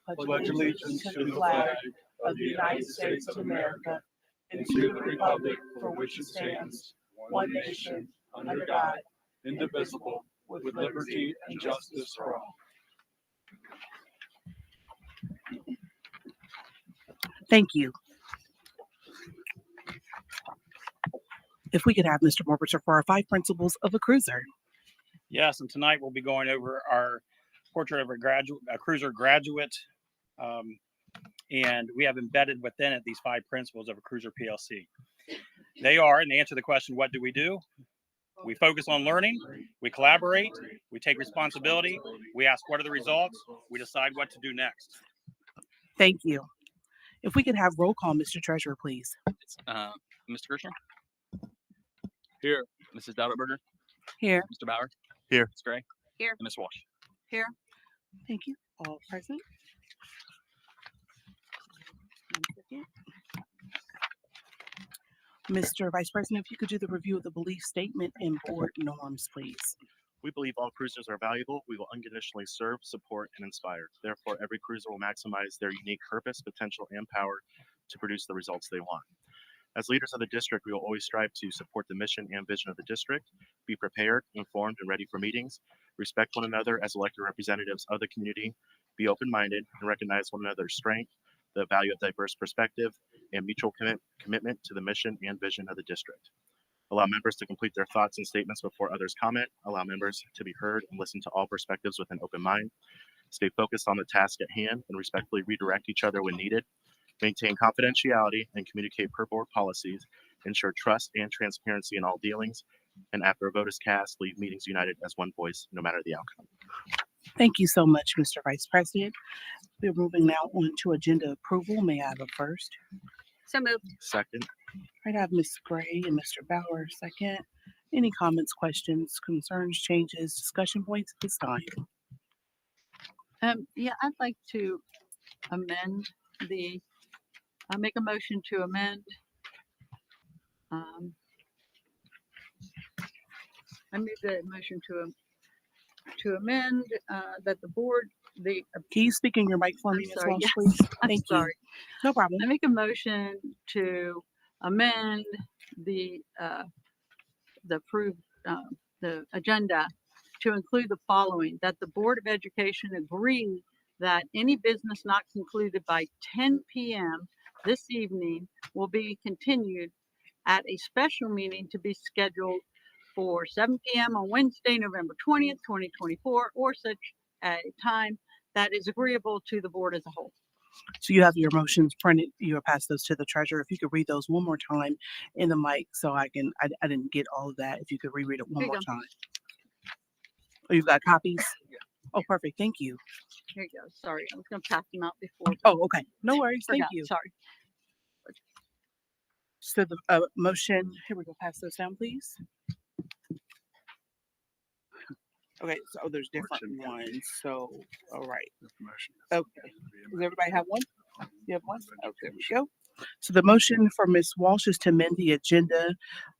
pledge allegiance to the flag of the United States of America and to the republic for which it stands, one nation, under God, indivisible, with liberty and justice for all. Thank you. If we could have Mr. Morbister for our 5 principles of a cruiser. Yes, and tonight we'll be going over our portrait of a cruiser graduate, and we have embedded within it these 5 principles of a cruiser PLC. They are, and they answer the question, what do? We focus on learning, we collaborate, we take responsibility, we ask what are the results, we decide what to do next. Thank you. If we could have roll call, Mr. Treasurer, please. Mr. Kirshner? Here. Mrs. Dauterberger? Here. Mr. Bauer? Here. Ms. Gray? Here. And Ms. Walsh? Here. Thank you. All present. 1 second. Mr. Vice President, if you could do the review of the belief statement and board norms, please. We believe all cruisers are valuable. We will unconditionally serve, support, and inspire. Therefore, every cruiser will maximize their unique purpose, potential, and power to produce the results they want. As leaders of the district, we will always strive to support the mission and vision of the district, be prepared, informed, and ready for meetings, respect one another as elected representatives of the community, be open-minded, and recognize one another's strength, the value of diverse perspective, and mutual commitment to the mission and vision of the district. Allow members to complete their thoughts and statements before others comment. Allow members to be heard and listen to all perspectives with an open mind. Stay focused on the task at hand and respectfully redirect each other when needed. Maintain confidentiality and communicate per board policies. Ensure trust and transparency in all dealings. And after a vote is cast, leave meetings united as one voice, no matter the outcome. Thank you so much, Mr. Vice President. We're moving now on to agenda approval. May I have a first? So moved. Second. I'd have Ms. Gray and Mr. Bauer second. Any comments, questions, concerns, changes, discussion points at this time? Yeah, I'd like to amend I'll make a motion to amend. I move the motion to amend that the board, Can you speak in your mic for me, Ms. sorry, Walsh, yes. please? I'm Thank sorry. you. No problem. I make a motion to amend the approved the agenda to include the following: that the Board of Education agree that any business not concluded by 10 p.m. this evening will be continued at a special meeting to be scheduled for 7 p.m. on Wednesday, November 20th, 2024, or such a time that is agreeable to the board as a whole. So you have your motions printed. You will pass those to the treasurer. If you could read those one more time in the mic so I didn't get all of that. If you could reread it one more time. Oh, you've got copies? Yeah. Oh, perfect. Thank you. Here you go. Sorry, I was going to pass them out before. Oh, okay. No worries. Thank Forgot. you. Sorry. So the motion, here we go. Pass those down, please. Okay, so there's different ones. So, all right. Okay. Does everybody have one? You have one? Okay, there we go. So the motion for Ms. Walsh is to amend the agenda,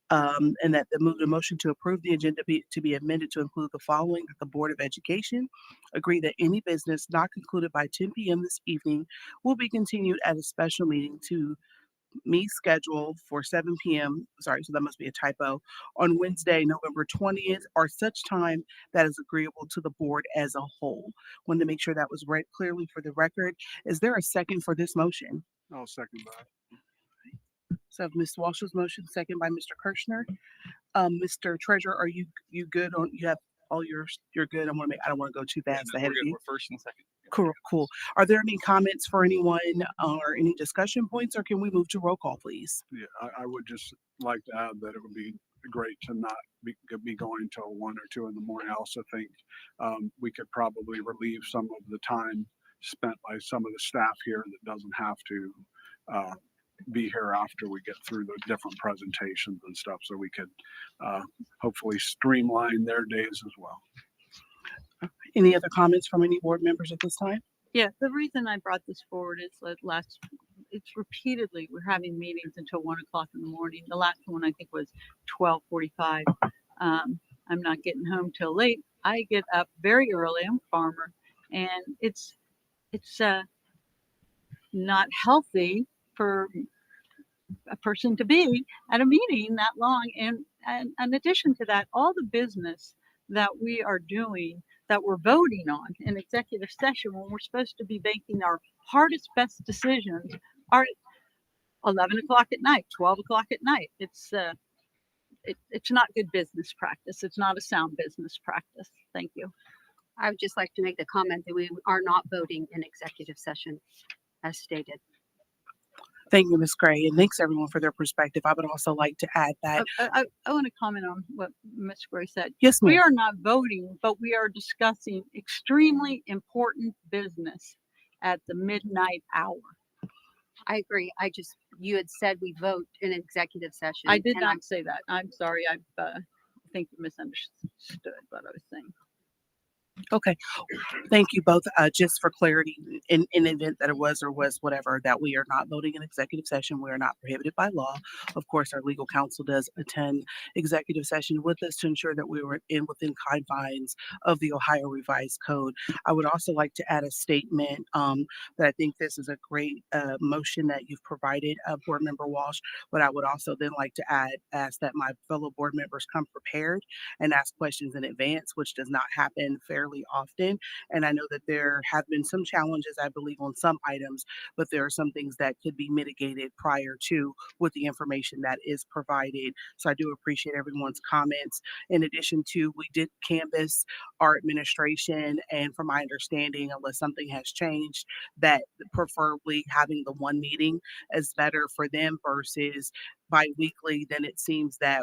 and that the motion to approve the agenda to be amended to include the following: that the Board of Education agree that any business not concluded by 10 p.m. this evening will be continued at a special meeting to me scheduled for 7 p.m. Sorry, so that must be a typo, on Wednesday, November 20th, or such time that is agreeable to the board as a whole. Wanted to make sure that was read clearly for the record. Is there a second for this motion? I'll second that. So Ms. Walsh's motion, second by Mr. Kirshner. Mr. Treasurer, are you good on, you have all you're good? I don't want to go too fast ahead of you. We're first and second. Cool. Are there any comments for anyone or any discussion points, or can we move to roll call, please? Yeah, I would just like to add that it would be great to not be going till 1 or 2 in the morning. I also think we could probably relieve some of the time spent by some of the staff here that doesn't have to be here after we get through the different presentations and stuff, so we could hopefully streamline their days as well. Any other comments from any board members at this time? Yeah, the reason I brought this forward is that it's repeatedly, we're having meetings until 1 o'clock in the morning. The last one I think was 12:45. I'm not getting home till late. I get up very early. I'm a farmer, and it's it's not healthy for a person to be at a meeting that long. And in addition to that, all the business that we are doing, that we're voting on in executive session when we're supposed to be making our hardest, best decisions, are at 11 o'clock at night, 12 o'clock at night. It's not good business practice. It's not a sound business practice. Thank you. I would just like to make the comment that we are not voting in executive session as stated. Thank you, Ms. Gray, and thanks everyone for their perspective. I would also like to add that, I want to comment on what Ms. Gray said. yes, We ma'am. are not voting, but we are discussing extremely important business at the midnight hour. I agree. You had said we vote in executive session. I did and not say that. I'm sorry. I think you misunderstood what I was saying. Okay. Thank you both. Just for clarity, in the event that it was or was whatever, that we are not voting in executive session. We are not prohibited by law. Of course, our legal counsel does attend executive session with us to ensure that we were within confines of the Ohio Revised Code. I would also like to add a statement that I think this is a great motion that you've provided, Board Member Walsh. But I would also then like to ask that my fellow board members come prepared and ask questions in advance, which does not happen fairly often. And I know that there have been some challenges, I believe, on some items, but there are some things that could be mitigated prior to with the information that is provided. So I do appreciate everyone's comments. In addition to, we did canvass our administration, and from my understanding, unless something has changed, that preferably having the one meeting is better for them versus bi-weekly. Then it seems that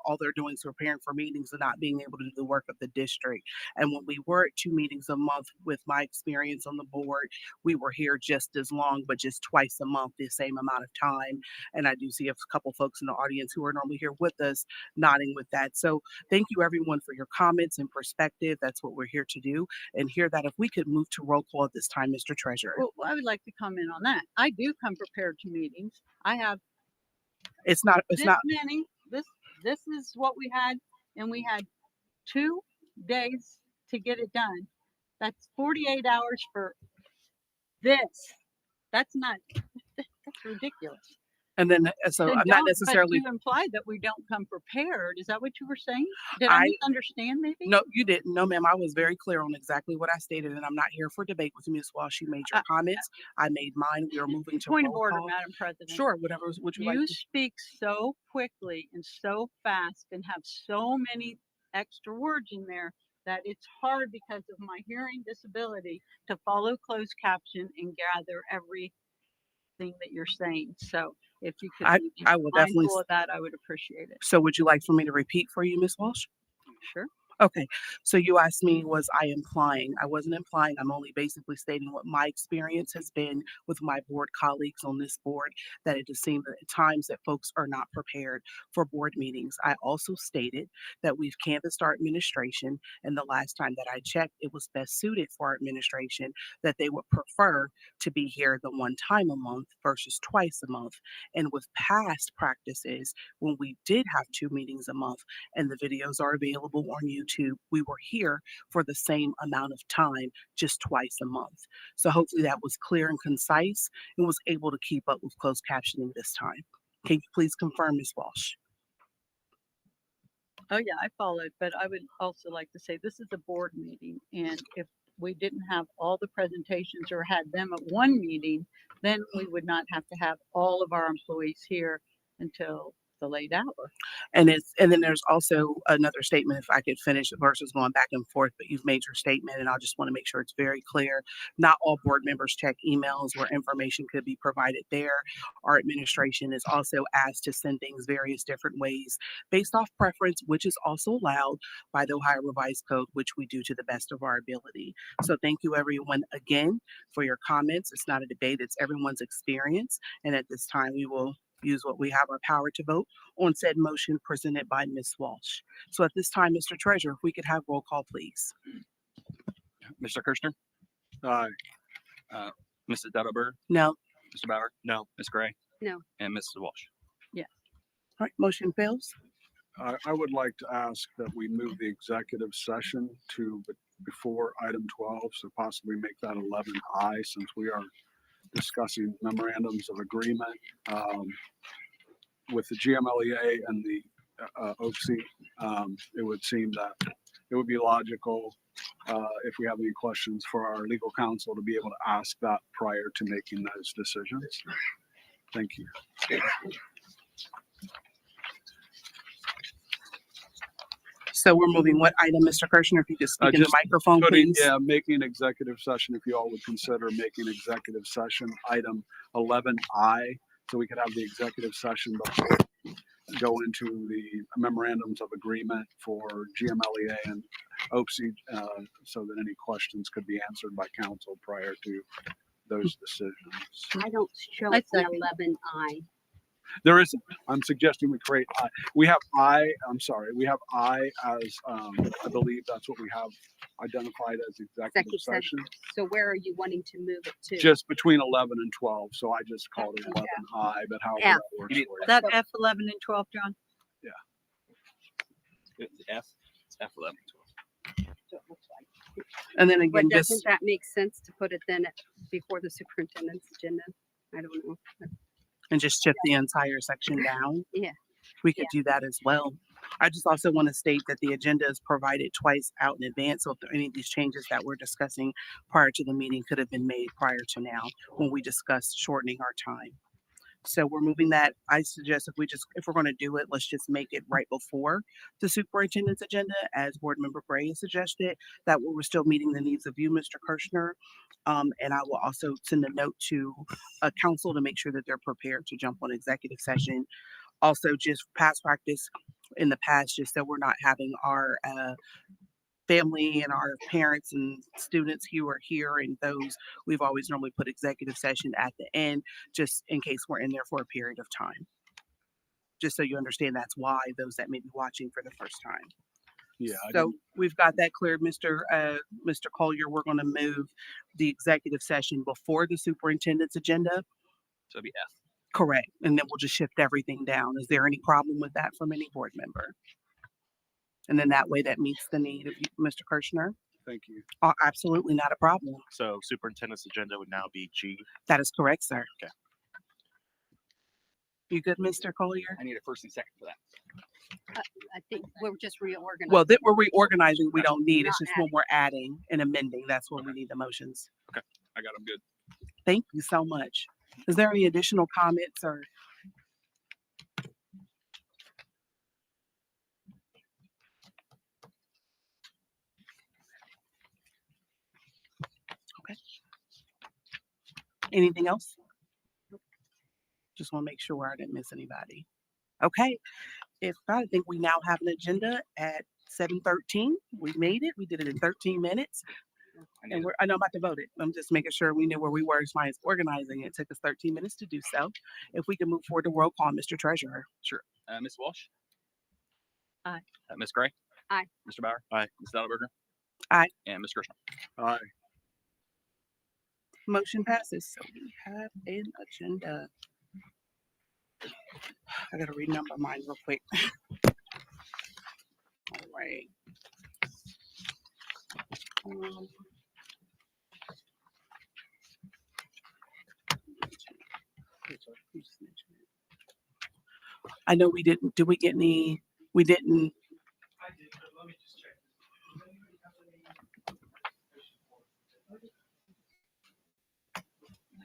all they're doing is preparing for meetings and not being able to do the work of the district. And when we were at 2 meetings a month, with my experience on the board, we were here just as long, but just twice a month, the same amount of time. And I do see a couple folks in the audience who are normally here with us nodding with that. So thank you everyone for your comments and perspective. That's what we're here to do. And hear that if we could move to roll call at this time, Mr. Treasurer. Well, I would like to comment on that. I do come prepared to meetings. I have It's not many. This is what we had, and we had 2 days to get it done. That's 48 hours for this. That's ridiculous. and then so Then I'm not don't- necessarily But you implied that we don't come prepared. Is that what you were saying? Did I I misunderstand maybe? No, you didn't. No, ma'am. I was very clear on exactly what I stated, and I'm not here for debate with you, Ms. Walsh. You made your comments. I made mine. We are moving to Point of roll order, call. Madam President. Sure, whatever would you like You to. speak so quickly and so fast and have so many extra words in there that it's hard because of my hearing disability to follow closed caption and gather everything that you're saying. So if you could be I will definitely. mindful of that, I would appreciate it. So would you like for me to repeat for you, Ms. Walsh? Sure. Okay, so you asked me, was I implying? I wasn't implying. I'm only basically stating what my experience has been with my board colleagues on this board, that it just seems at times that folks are not prepared for board meetings. I also stated that we've canvassed our administration, and the last time that I checked, it was best suited for our administration that they would prefer to be here the one time a month versus twice a month. And with past practices, when we did have 2 meetings a month, and the videos are available on YouTube, we were here for the same amount of time, just twice a month. So hopefully that was clear and concise and was able to keep up with closed captioning this time. Can you please confirm, Ms. Walsh? Oh, yeah, I followed, but I would also like to say this is a board meeting, and if we didn't have all the presentations or had them at one meeting, then we would not have to have all of our employees here until the late hour. And then there's also another statement, if I could finish versus going back and forth, but you've made your statement, and I just want to make sure it's very clear. Not all board members check emails where information could be provided there. Our administration is also asked to send things various different ways based off preference, which is also allowed by the Ohio Revised Code, which we do to the best of our ability. So thank you everyone again for your comments. It's not a debate, it's everyone's experience. And at this time, we will use what we have our power to vote on said motion presented by Ms. Walsh. So at this time, Mr. Treasurer, if we could have roll call, please. Mr. Kirschner, Aye. Mrs. Dattelberger, No. Mr. Bauer, No. Ms. Gray, No. and Mrs. Walsh. All right, motion fails. I would like to ask that we move the executive session to before item 12, so possibly make that 11I, since we are discussing memorandums of agreement with the GMLEA and the OC. It would seem that it would be logical if we have any questions for our legal counsel to be able to ask that prior to making those decisions. Thank you. So we're moving what item, Mr. Kirshner? If you could speak in the Just microphone, please. Yeah, making executive session, if you all would consider making executive session item 11I, so we could have the executive session before we go into the memorandums of agreement for GMLEA and OPSI, so that any questions could be answered by council prior to those decisions. I don't show I the second. 11I. There isn't. I'm suggesting we create I. We have I, I'm sorry, we have I as, I believe that's what we have identified as executive Executive session. session. So where are you wanting to move it to? Just between 11 and 12, so I just called it 11I, but however F. that works for you. Is that F11 and 12, John? It's F. It's F11. So it looks like. And then But again, doesn't just, that make sense to put it then before the superintendent's agenda? I don't know. and just shift the entire section down. Yeah. We could do that as well. I just also want to state that the agenda is provided twice out in advance. So if there are any of these changes that we're discussing prior to the meeting could have been made prior to now when we discussed shortening our time. So we're moving that. I suggest if we're going to do it, let's just make it right before the superintendent's agenda, as Board Member Gray has suggested, that we're still meeting the needs of you, Mr. Kirshner. And I will also send a note to council to make sure that they're prepared to jump on executive session. Also, just past practice in the past, just so we're not having our family and our parents and students who are here and those, we've always normally put executive session at the end, just in case we're in there for a period of time. Just so you understand that's why those that may be watching for the first time. Yeah. So we've got that cleared, Mr. Collier. We're going to move the executive session before the superintendent's agenda. So it'd be F. Correct. And then we'll just shift everything down. Is there any problem with that from any board member? And then that way that meets the need of you, Mr. Kirshner. Thank you. Absolutely not a problem. So superintendent's agenda would now be G. That is correct, sir. Okay. You good, Mr. Collier? I need a first and second for that. I think we're just reorganizing. Well, that we're reorganizing, we don't need. It's Not just when we're adding and amending, that's when we need the motions. I got them good. Thank you so much. Is there any additional comments or? Okay. Anything else? Just want to make sure I didn't miss anybody. Okay. If not, I think we now have an agenda at 7:13. We made it. We did it in 13 minutes. And I know I'm about to vote it. I'm just making sure we knew where we were as far as organizing. It took us 13 minutes to do so. If we can move forward to roll call, Mr. Treasurer. Sure. Ms. Walsh? Aye. Ms. Gray? Aye. Mr. Bauer? Aye. Ms. Delaberger? Aye. And Ms. Kirshner? Aye. Motion passes. So we have an agenda. I gotta renumber mine real quick. All right. I know we didn't, did we get any, we didn't.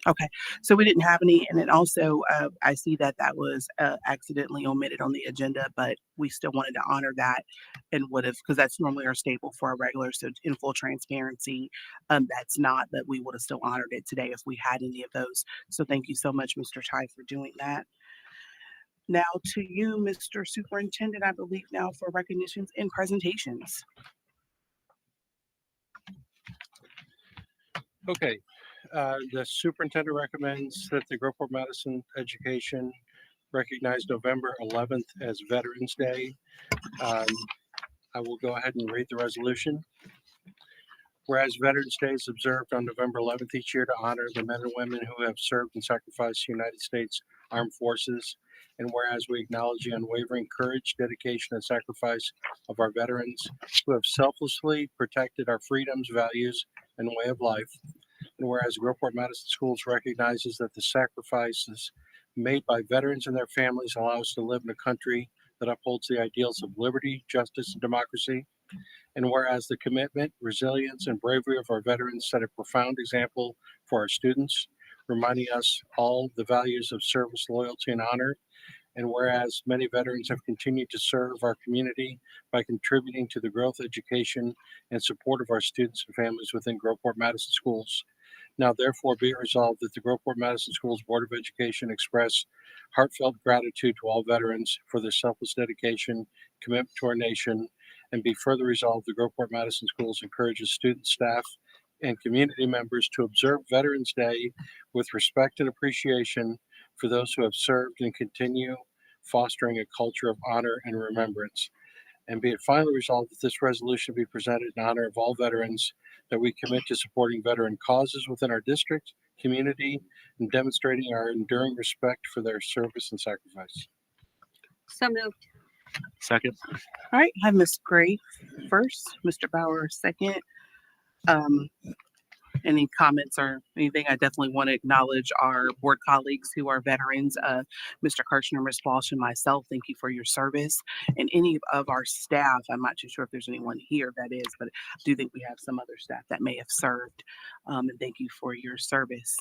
Okay, so we didn't have any, and then also I see that that was accidentally omitted on the agenda, but we still wanted to honor that and would have, because that's normally our staple for our regular, so in full transparency, that's not, but we would have still honored it today if we had any of those. So thank you so much, Mr. Ty, for doing that. Now to you, Mr. Superintendent, I believe now for recognitions and presentations. Okay, the superintendent recommends that the Groveport Madison Education recognize November 11th as Veterans Day. I will go ahead and read the resolution. Whereas Veterans Day is observed on November 11th each year to honor the men and women who have served and sacrificed the United States Armed Forces And whereas we acknowledge the unwavering courage, dedication, and sacrifice of our veterans who have selflessly protected our freedoms, values, and way of life. And whereas Groveport Madison Schools recognizes that the sacrifices made by veterans and their families allow us to live in a country that upholds the ideals of liberty, justice, and democracy. And whereas the commitment, resilience, and bravery of our veterans set a profound example for our students, reminding us all the values of service, loyalty, and honor. And whereas many veterans have continued to serve our community by contributing to the growth, education, and support of our students and families within Groveport Madison Schools. Now, therefore, be it resolved that the Groveport Madison Schools Board of Education express heartfelt gratitude to all veterans for their selfless dedication, commitment to our nation, and be further resolved, the Groveport Madison Schools encourages students, staff, and community members to observe Veterans Day with respect and appreciation for those who have served and continue fostering a culture of honor and remembrance. And be it finally resolved that this resolution be presented in honor of all veterans, that we commit to supporting veteran causes within our district, community, and demonstrating our enduring respect for their service and sacrifice. So moved. Second. All right, I have Ms. Gray first, Mr. Bauer second. Any comments or anything? I definitely want to acknowledge our board colleagues who are veterans, Mr. Kirshner, Ms. Walsh, and myself. Thank you for your service. And any of our staff, I'm not too sure if there's anyone here that is, but I do think we have some other staff that may have served. And thank you for your service.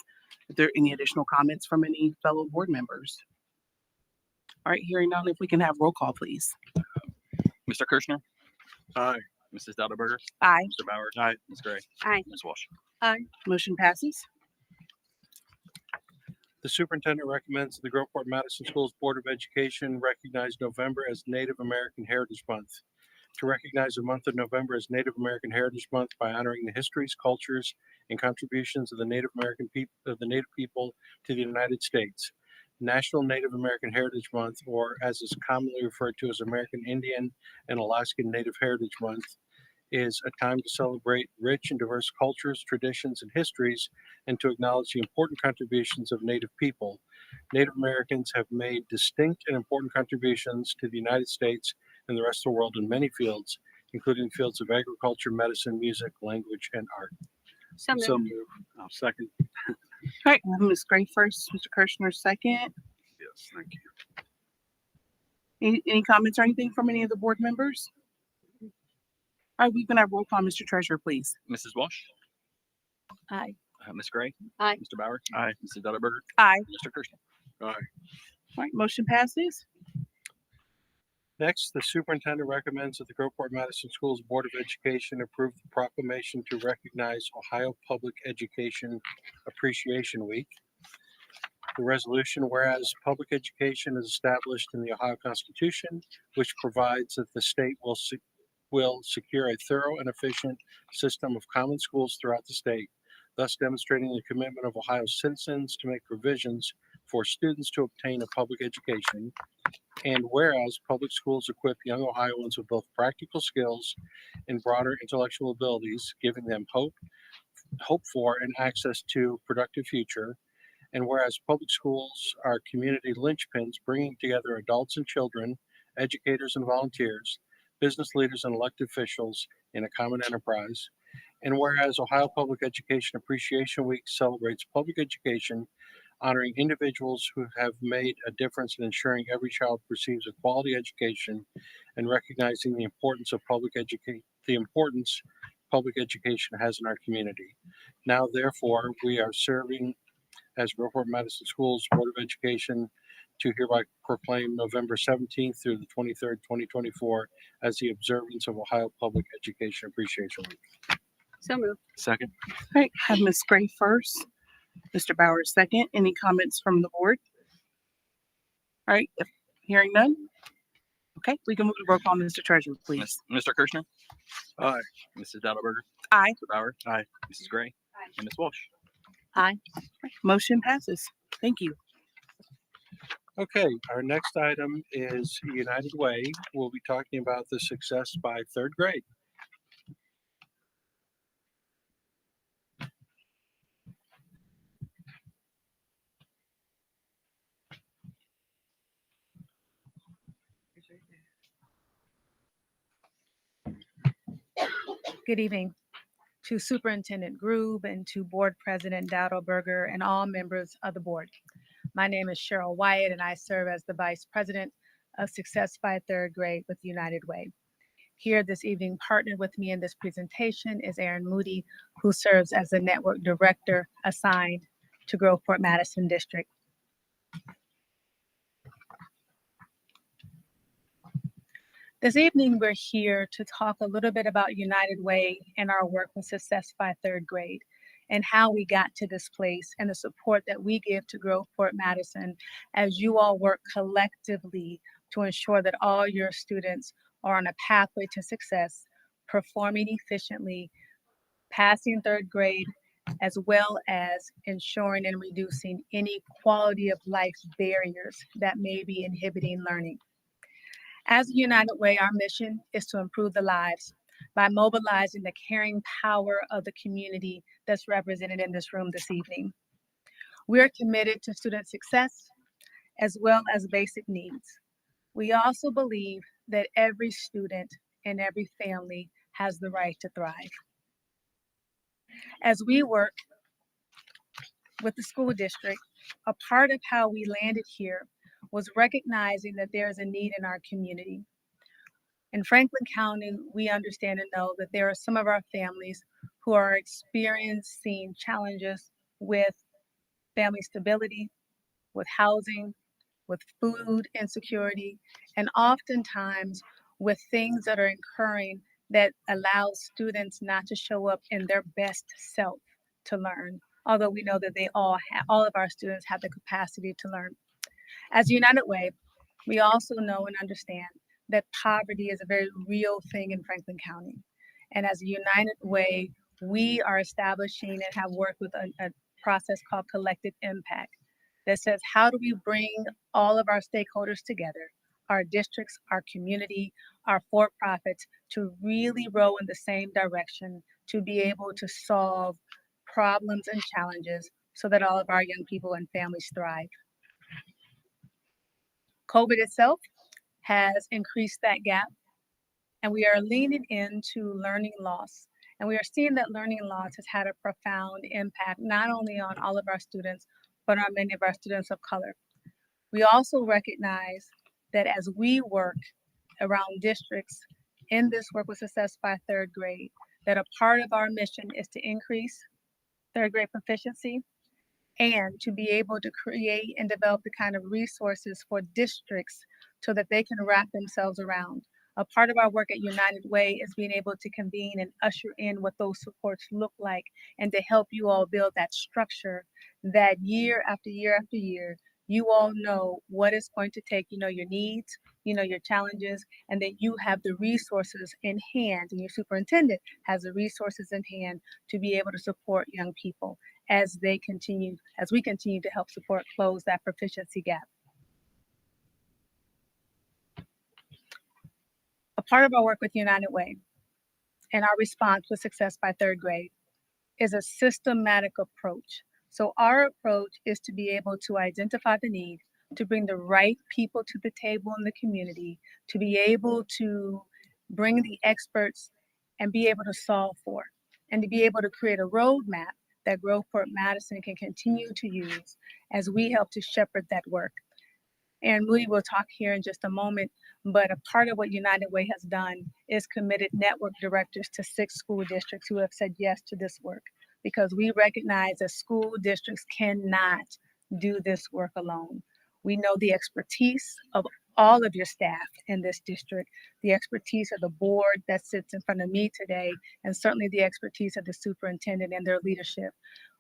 Are there any additional comments from any fellow board members? All right, hearing none, if we can have roll call, please. Mr. Kirshner, Aye. Mrs. Dauterberger, Aye. Mr. Bauer, Aye. Ms. Gray, Aye. Ms. Walsh. Motion passes. The superintendent recommends the Groveport Madison Schools Board of Education recognize November as Native American Heritage Month. To recognize the month of November as Native American Heritage Month by honoring the histories, cultures, and contributions of the Native people to the United States. National Native American Heritage Month, or as is commonly referred to as American Indian and Alaskan Native Heritage Month, is a time to celebrate rich and diverse cultures, traditions, and histories, and to acknowledge the important contributions of Native people. Native Americans have made distinct and important contributions to the United States and the rest of the world in many fields, including fields of agriculture, medicine, music, language, and art. So moved. So moved. I'll second. All right, I have Ms. Gray first, Mr. Kirshner second. Yes, thank you. Any comments or anything from any of the board members? All right, we can have roll call, Mr. Treasurer, please. Mrs. Walsh, Aye. Ms. Gray, Aye. Mr. Bauer, Aye. Mrs. Dauterberger, Aye. Mr. Kirshner. Aye. All right, motion passes. Next, the superintendent recommends that the Groveport Madison Schools Board of Education approve the proclamation to recognize Ohio Public Education Appreciation Week. The resolution, whereas public education is established in the Ohio Constitution, which provides that the state will secure a thorough and efficient system of common schools throughout the state, thus demonstrating the commitment of Ohio citizens to make provisions for students to obtain a public education. And whereas public schools equip young Ohioans with both practical skills and broader intellectual abilities, giving them hope for and access to a productive future. And whereas public schools are community linchpins, bringing together adults and children, educators and volunteers, business leaders and elected officials in a common enterprise. And whereas Ohio Public Education Appreciation Week celebrates public education, honoring individuals who have made a difference in ensuring every child receives a quality education and recognizing the importance of public education has in our community. Now, therefore, we are serving as Groveport Madison Schools Board of Education to hereby proclaim November 17th through the 23rd, 2024 as the observance of Ohio Public Education Appreciation Week. So moved. Second. All right, I have Ms. Gray first, Mr. Bauer second. Any comments from the board? All right, if hearing none. Okay, we can move to roll call, Mr. Treasurer, please. Mr. Kirshner, Aye. Mrs. Dauterberger, Aye. Mr. Bauer, Aye. Mrs. Gray, and Ms. Walsh. Aye. Motion passes. Thank you. Okay, our next item is United Way. We'll be talking about the success by third grade. Good evening to Superintendent Grube and to Board President Dowdleberger and all members of the board. My name is Cheryl Wyatt and I serve as the Vice President of Success by Third Grade with United Way. Here this evening, partnered with me in this presentation is Aaron Moody, who serves as the Network Director assigned to Groveport Madison District. This evening, we're here to talk a little bit about United Way and our work with Success by Third Grade and how we got to this place and the support that we give to Groveport Madison as you all work collectively to ensure that all your students are on a pathway to success, performing efficiently, passing third grade, as well as ensuring and reducing any quality of life barriers that may be inhibiting learning. As a United Way, our mission is to improve the lives by mobilizing the caring power of the community that's represented in this room this evening. We're committed to student success as well as basic needs. We also believe that every student and every family has the right to thrive. As we work with the school district, a part of how we landed here was recognizing that there is a need in our community. In Franklin County, we understand and know that there are some of our families who are experiencing challenges with family stability, with housing, with food insecurity, and oftentimes with things that are occurring that allow students not to show up in their best self to learn, although we know that all of our students have the capacity to learn. As United Way, we also know and understand that poverty is a very real thing in Franklin County. And as a United Way, we are establishing and have worked with a process called Collective Impact that says, how do we bring all of our stakeholders together, our districts, our community, our for-profits, to really row in the same direction, to be able to solve problems and challenges so that all of our young people and families thrive. COVID itself has increased that gap, and we are leaning into learning loss. And we are seeing that learning loss has had a profound impact, not only on all of our students, but on many of our students of color. We also recognize that as we work around districts in this work with Success by Third Grade, that a part of our mission is to increase third grade proficiency and to be able to create and develop the kind of resources for districts so that they can wrap themselves around. A part of our work at United Way is being able to convene and usher in what those supports look like and to help you all build that structure that year after year after year, you all know what it's going to take, you know your needs, you know your challenges, and that you have the resources in hand, and your superintendent has the resources in hand to be able to support young people as we continue to help support close that proficiency gap. A part of our work with United Way and our response with Success by Third Grade is a systematic approach. So our approach is to be able to identify the need, to bring the right people to the table in the community, to be able to bring the experts and be able to solve for, and to be able to create a roadmap that Groveport Madison can continue to use as we help to shepherd that work. And Moody will talk here in just a moment, but a part of what United Way has done is committed network directors to 6 school districts who have said yes to this work, because we recognize that school districts cannot do this work alone. We know the expertise of all of your staff in this district, the expertise of the board that sits in front of me today, and certainly the expertise of the superintendent and their leadership.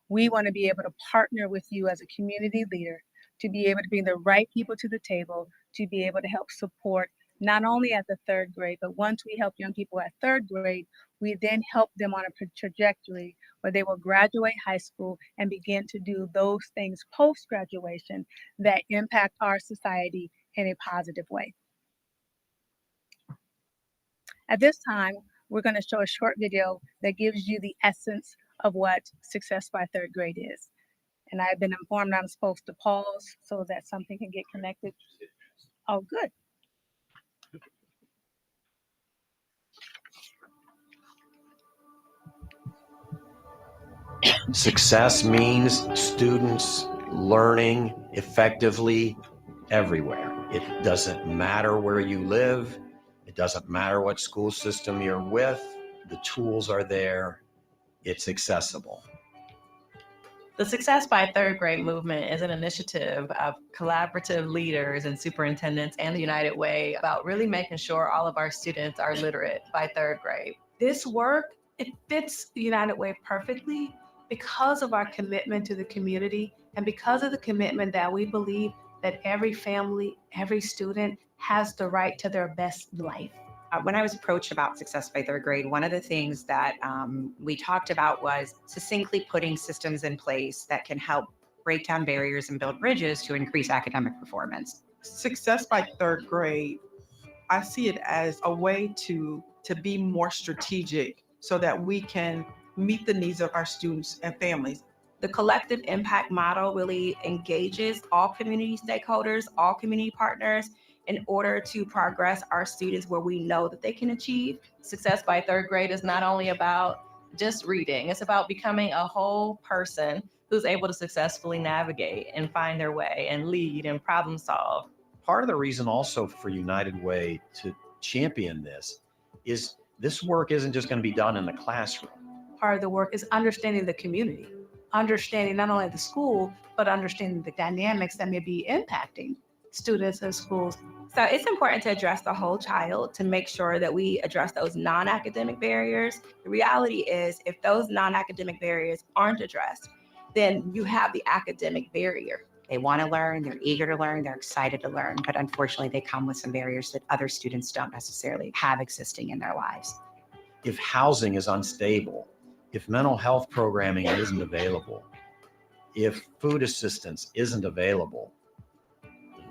We want to be able to partner with you as a community leader to be able to bring the right people to the table, to be able to help support not only at the third grade, but once we help young people at third grade, we then help them on a trajectory where they will graduate high school and begin to do those things post-graduation that impact our society in a positive way. At this time, we're going to show a short video that gives you the essence of what Success by Third Grade is. And I've been informed I'm supposed to pause so that something can get connected. Oh, good. Success means students learning effectively everywhere. It doesn't matter where you live. It doesn't matter what school system you're with. The tools are there. It's accessible. The Success by Third Grade movement is an initiative of collaborative leaders and superintendents and the United Way about really making sure all of our students are literate by third grade. This work, it fits the United Way perfectly because of our commitment to the community and because of the commitment that we believe that every family, every student has the right to their best life. When I was approached about Success by Third Grade, one of the things that we talked about was succinctly putting systems in place that can help break down barriers and build bridges to increase academic performance. Success by Third Grade, I see it as a way to be more strategic so that we can meet the needs of our students and families. The collective impact model really engages all community stakeholders, all community partners, in order to progress our students where we know that they can achieve. Success by Third Grade is not only about just reading, it's about becoming a whole person who's able to successfully navigate and find their way and lead and problem solve. Part of the reason also for United Way to champion this is this work isn't just going to be done in the classroom. Part of the work is understanding the community, understanding not only the school, but understanding the dynamics that may be impacting students and schools. So it's important to address the whole child to make sure that we address those non-academic barriers. The reality is if those non-academic barriers aren't addressed, then you have the academic barrier. They want to learn, they're eager to learn, they're excited to learn, but unfortunately they come with some barriers that other students don't necessarily have existing in their lives. If housing is unstable, if mental health programming isn't available, if food assistance isn't available,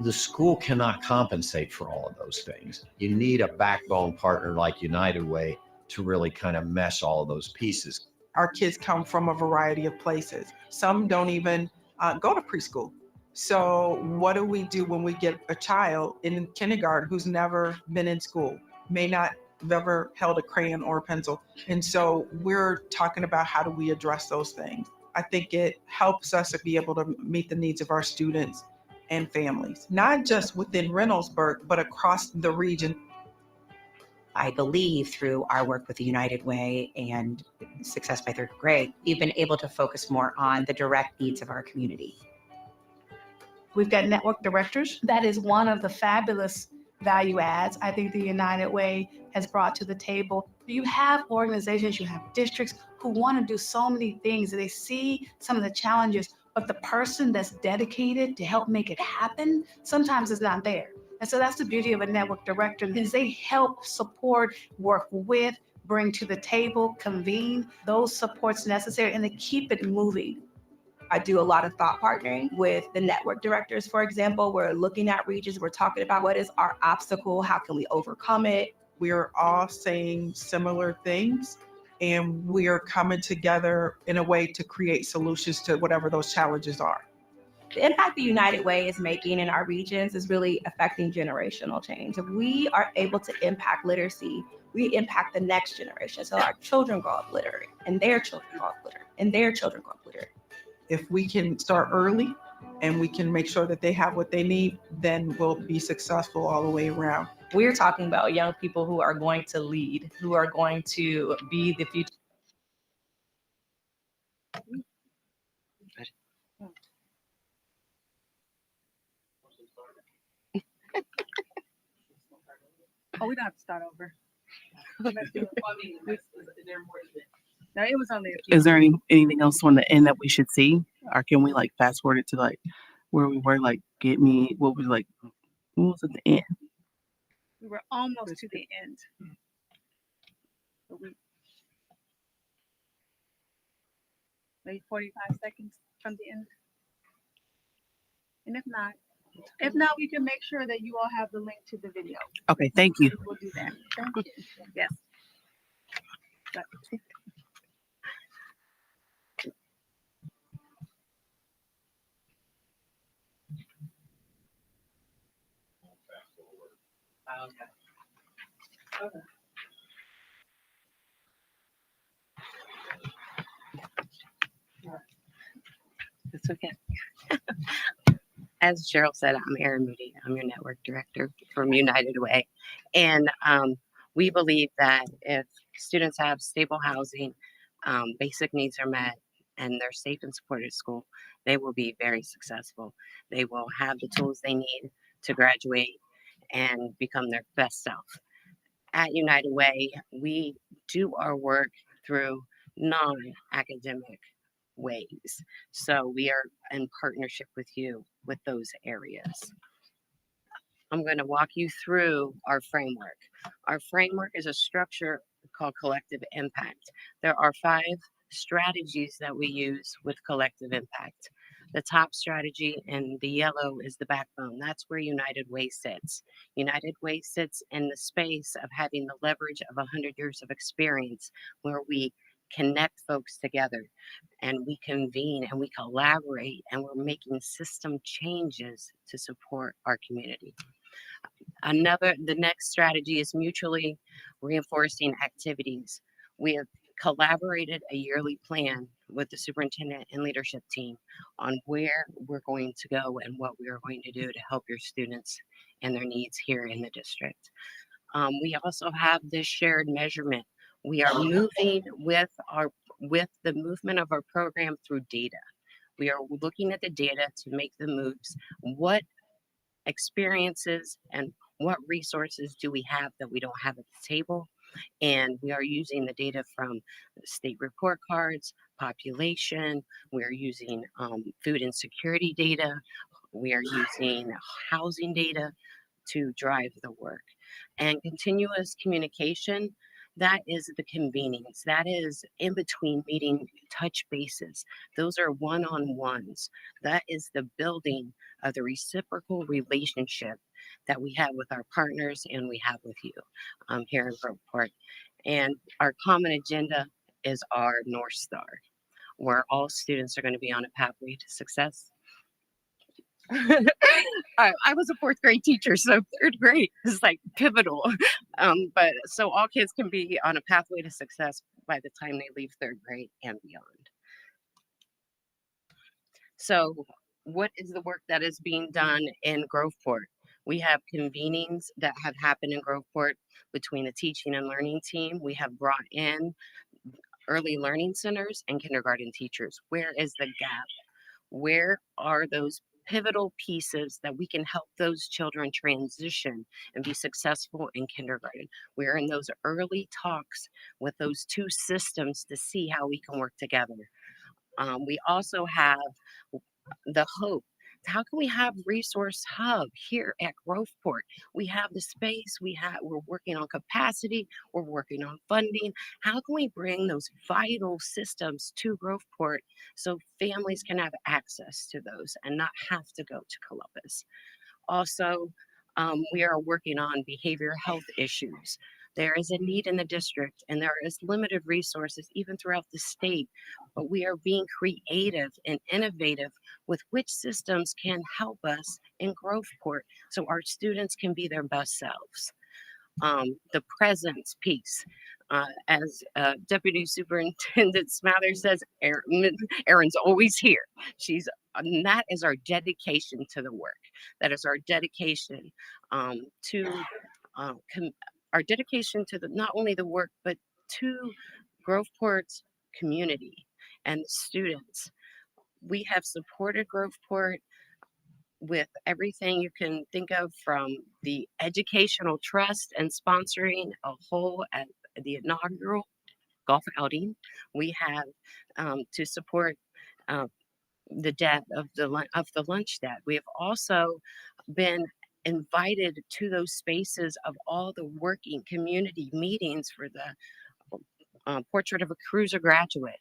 the school cannot compensate for all of those things. You need a backbone partner like United Way to really kind of mesh all of those pieces. Our kids come from a variety of places. Some don't even go to preschool. So what do we do when we get a child in kindergarten who's never been in school, may not have ever held a crayon or a pencil? And so we're talking about how do we address those things. I think it helps us to be able to meet the needs of our students and families, not just within Reynoldsburg, but across the region. I believe through our work with the United Way and Success by Third Grade, we've been able to focus more on the direct needs of our community. We've got network directors. That is one of the fabulous value adds I think the United Way has brought to the table. You have organizations, you have districts who want to do so many things. They see some of the challenges, but the person that's dedicated to help make it happen sometimes is not there. And so that's the beauty of a network director, is they help support, work with, bring to the table, convene those supports necessary, and they keep it moving. I do a lot of thought partnering with the network directors, for example. We're looking at regions, we're talking about what is our obstacle, how can we overcome it? We're all saying similar things, and we are coming together in a way to create solutions to whatever those challenges are. The impact the United Way is making in our regions is really affecting generational change. If we are able to impact literacy, we impact the next generation. So our children grow up literate, and their children grow up literate, and their children grow up literate. If we can start early and we can make sure that they have what they need, then we'll be successful all the way around. We're talking about young people who are going to lead, who are going to be the future. Oh, we don't have to start over. No, it was only a few. Is there anything else on the end that we should see? Or can we like fast forward it to like where we were, like what was at the end? We were almost to the end. But maybe 45 seconds from the end. And if not, we can make sure that you all have the link to the video. Okay, thank you. We'll do that. Thank you. Yes. okay. As Cheryl said, I'm Erin Moody. I'm your network director from United Way. And we believe that if students have stable housing, basic needs are met, and they're safe and supported at school, they will be very successful. They will have the tools they need to graduate and become their best self. At United Way, we do our work through non-academic ways. So we are in partnership with you with those areas. I'm going to walk you through our framework. Our framework is a structure called collective impact. There are 5 strategies that we use with collective impact. The top strategy in the yellow is the backbone. That's where United Way sits. United Way sits in the space of having the leverage of 100 years of experience, where we connect folks together and we convene and we collaborate and we're making system changes to support our community. The next strategy is mutually reinforcing activities. We have collaborated a yearly plan with the superintendent and leadership team on where we're going to go and what we are going to do to help your students and their needs here in the district. We also have this shared measurement. We are moving with the movement of our program through data. We are looking at the data to make the moves. What experiences and what resources do we have that we don't have at the table? And we are using the data from state report cards, population. We are using food insecurity data. We are using housing data to drive the work. And continuous communication, that is the convenings. That is in between meeting touch bases. Those are one-on-ones. That is the building of the reciprocal relationship that we have with our partners and we have with you here in Groveport. And our common agenda is our North Star, where all students are going to be on a pathway to success. I was a 4th grade teacher, so 3rd grade is like pivotal. But so all kids can be on a pathway to success by the time they leave 3rd grade and beyond. So what is the work that is being done in Groveport? We have convenings that have happened in Groveport between the teaching and learning team. We have brought in early learning centers and kindergarten teachers. Where is the gap? Where are those pivotal pieces that we can help those children transition and be successful in kindergarten? We're in those early talks with those 2 systems to see how we can work together. We also have the hope. How can we have resource hub here at Groveport? We have the space, we're working on capacity, we're working on funding. How can we bring those vital systems to Groveport so families can have access to those and not have to go to Columbus? Also, we are working on behavioral health issues. There is a need in the district and there is limited resources even throughout the state, but we are being creative and innovative with which systems can help us in Groveport so our students can be their best selves. The presence piece. As Deputy Superintendent Smathers says, Erin's always here. And that is our dedication to the work. That is our dedication to our dedication to not only the work, but to Groveport's community and students. We have supported Groveport with everything you can think of, from the educational trust and sponsoring a whole at the inaugural golf outing. We have to support the debt of the lunch debt. We have also been invited to those spaces of all the working community meetings for the portrait of a cruiser graduate.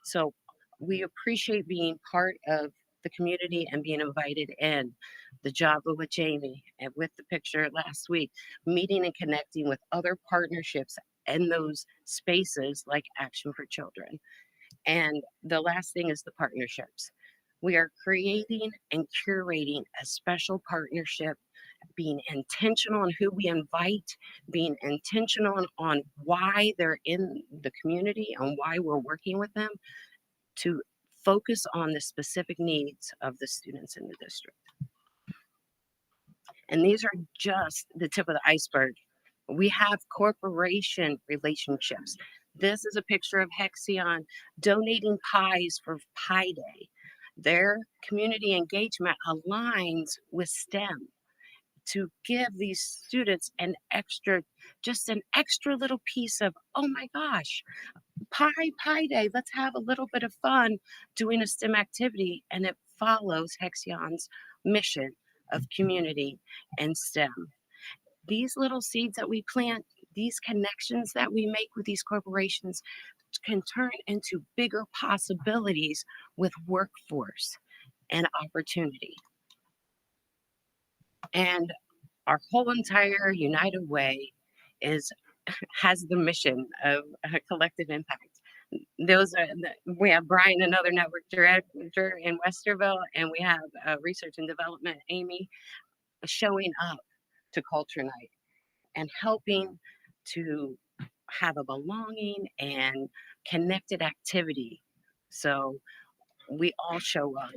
So we appreciate being part of the community and being invited in. The job with Jamie and with the picture last week, meeting and connecting with other partnerships in those spaces like Action for Children. And the last thing is the partnerships. We are creating and curating a special partnership, being intentional on who we invite, being intentional on why they're in the community and why we're working with them, to focus on the specific needs of the students in the district. And these are just the tip of the iceberg. We have corporation relationships. This is a picture of Hexion donating pies for Pi Day. Their community engagement aligns with STEM to give these students just an extra little piece of, oh my gosh, Pi Day, let's have a little bit of fun doing a STEM activity. And it follows Hexion's mission of community and STEM. These little seeds that we plant, these connections that we make with these corporations can turn into bigger possibilities with workforce and opportunity. And our whole entire United Way has the mission of a collective impact. We have Brian, another network director in Westerville, and we have research and development, Amy, showing up to Culture Night and helping to have a belonging and connected activity. So we all show up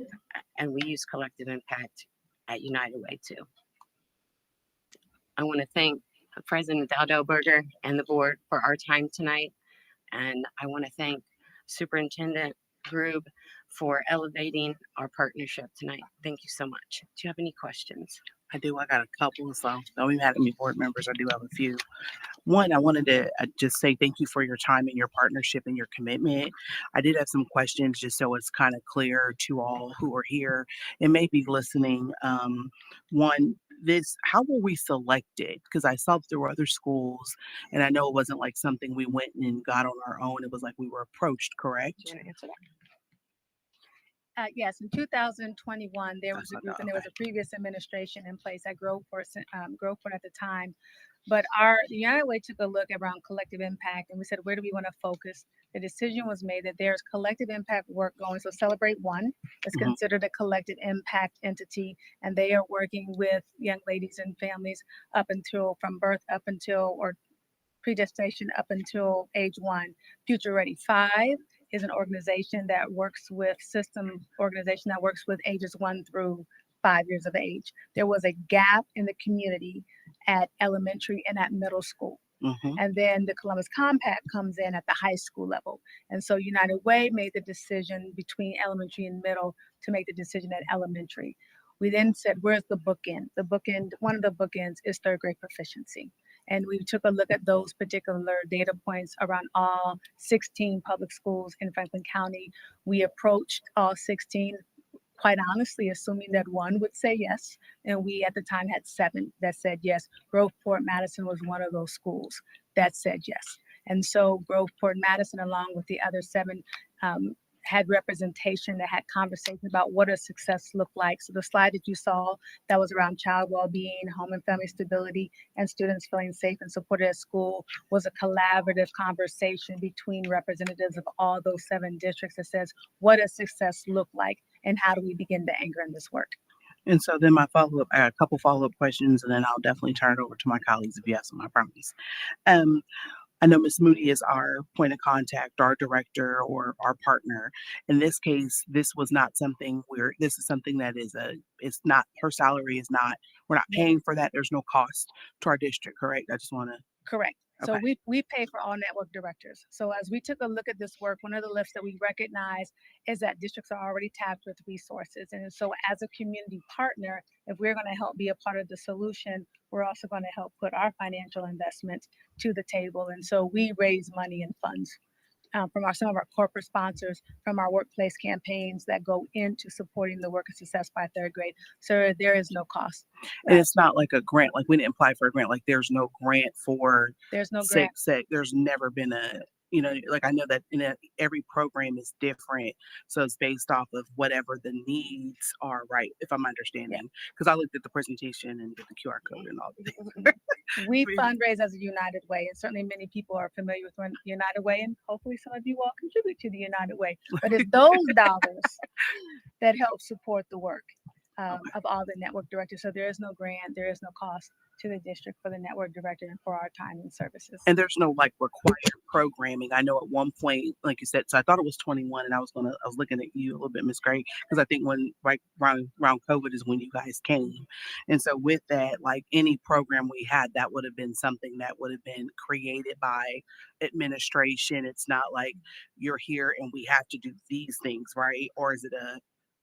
and we use collective impact at United Way too. I want to thank President Dowdell-Berger and the board for our time tonight. And I want to thank Superintendent Grube for elevating our partnership tonight. Thank you so much. Do you have any questions? I do. I got a couple, so don't even have any board members. I do have a few. One, I wanted to just say thank you for your time and your partnership and your commitment. I did have some questions just so it's kind of clear to all who are here and maybe listening. One, how were we selected? Because I saw that there were other schools, and I know it wasn't like something we went and got on our own. It was like we were approached, correct? Do you want to answer that? Yes, in 2021, there was That's a what I group thought, and there was okay. a previous administration in place at Groveport at the time. But the United Way took a look around collective impact and we said, where do we want to focus? The decision was made that there's collective impact work going. So Celebrate One is Mhm. considered a collective impact entity, and they are working with young ladies and families from birth up until, or pre-gestation up until age 1. Future Ready 5 is an organization that works with ages 1 through 5 years of age. There was a gap in the community at elementary and at middle school. Mhm. And then the Columbus Compact comes in at the high school level. And so United Way made the decision between elementary and middle to make the decision at elementary. We then said, where's the bookend? One of the bookends is third grade proficiency. And we took a look at those particular data points around all 16 public schools in Franklin County. We approached all 16, quite honestly, assuming that one would say yes. And we at the time had 7 that said yes. Groveport Madison was one of those schools that said yes. And so Groveport Madison, along with the other 7, had representation that had conversations about what does success look like. So the slide that you saw that was around child well-being, home and family stability, and students feeling safe and supported at school was a collaborative conversation between representatives of all those 7 districts that says, what does success look like and how do we begin to anchor in this work? And so then I got a couple follow-up questions, and then I'll definitely turn it over to my colleagues if you have some, I promise. I know Ms. Moody is our point of contact, our director, or our partner. In this case, this was not something this is something that it's not, her salary is not, we're not paying for that. There's no cost to our district, correct? I just want to. Correct. So Okay. we pay for all network directors. So as we took a look at this work, one of the lifts that we recognize is that districts are already tapped with resources. And so as a community partner, if we're going to help be a part of the solution, we're also going to help put our financial investments to the table. And so we raise money and funds from some of our corporate sponsors, from our workplace campaigns that go into supporting the work of success by third grade. So there is no cost. And it's not like a grant, like we didn't apply for a grant, like there's no grant for There's no grant. there's never been like I know that every program is different. So it's based off of whatever the needs are, right? If I'm understanding, because I looked at the presentation and did the QR code and all of it. We fundraise as a United Way, and certainly many people are familiar with United Way, and hopefully some of you all contribute to the United Way. But it's those dollars that help support the work. of all the network directors. So there is no grant, there is no cost to the district for the network director and for our time and services. And there's no like required programming. I know at one point, like you said, so I thought it was 21, and I was looking at you a little bit, Miss Gray, because I think when right around COVID is when you guys came, and so with that, like any program we had, that would have been something that would have been created by administration. It's not like you're here and we have to do these things, right? Or is it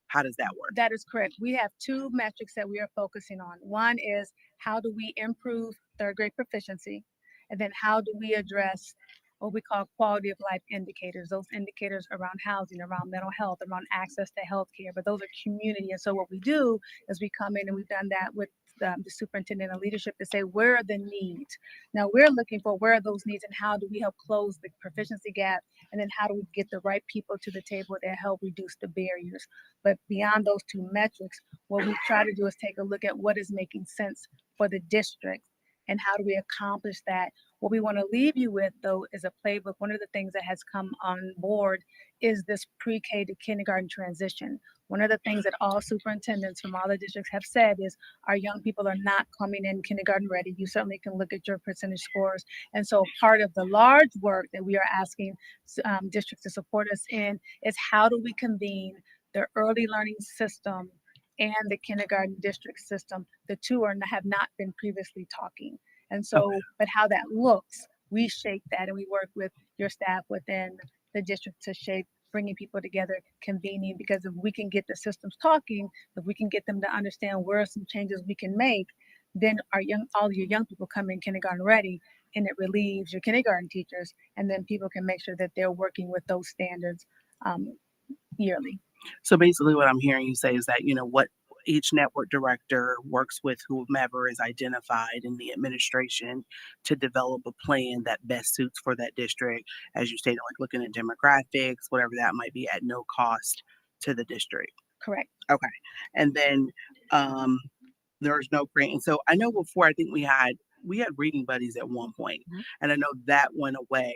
how does that work? That is correct. We have two metrics that we are focusing on. One is how do we improve third grade proficiency? And then how do we address what we call quality of life indicators, those indicators around housing, around mental health, around access to healthcare, but those are community. And so what we do is we come in, and we've done that with the superintendent and leadership, to say, where are the needs? Now we're looking for where are those needs and how do we help close the proficiency gap? And then how do we get the right people to the table that help reduce the barriers? But beyond those two metrics, what we try to do is take a look at what is making sense for the district and how do we accomplish that. What we want to leave you with, though, is a playbook. One of the things that has come on board is this pre-K to kindergarten transition. One of the things that all superintendents from all the districts have said is our young people are not coming in kindergarten ready. You certainly can look at your percentage scores. And so part of the large work that we are asking districts to support us in is how do we convene the early learning system and the kindergarten district system. The two have not been previously talking. And so, but how that looks, we shape that, and we work with your staff within the district to shape bringing people together, convening, because if we can get the systems talking, if we can get them to understand where are some changes we can make, then all your young people come in kindergarten ready, and it relieves your kindergarten teachers, and then people can make sure that they're working with those standards yearly. So basically what I'm hearing you say is that, what each network director works with whomever is identified in the administration to develop a plan that best suits for that district, as you stated, like looking at demographics, whatever that might be, at no cost to the district. Correct. Okay. And then there's no grant. And so I know before, I think we had reading buddies at one point, and I know that went away.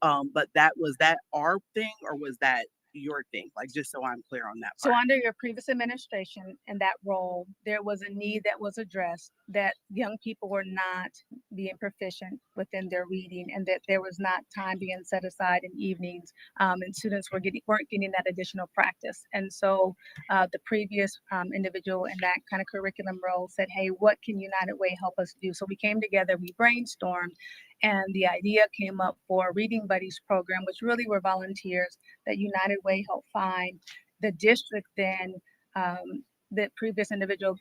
But was that our thing, or was that your thing? Like, just so I'm clear on that part. So under your previous administration in that role, there was a need that was addressed, that young people were not being proficient within their reading, and that there was not time being set aside in evenings, and students weren't getting that additional practice. And so the previous individual in that kind of curriculum role said, hey, what can United Way help us do? So we came together, we brainstormed, and the idea came up for a Reading Buddies program, which really were volunteers that United Way helped find. The district then, the previous individual,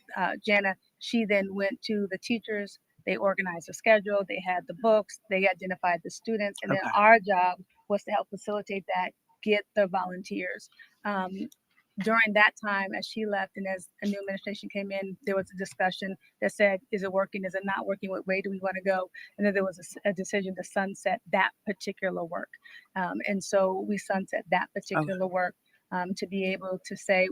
Jana, she then went to the teachers, they organized a schedule, they had the books, they identified the students, and then our job was to help facilitate that, get the volunteers. During that time, as she left and as a new administration came in, there was a discussion that said, is it working? Is it not working? What way do we want to go? And then there was a decision to sunset that particular work. And so we sunset that particular work to be able to say,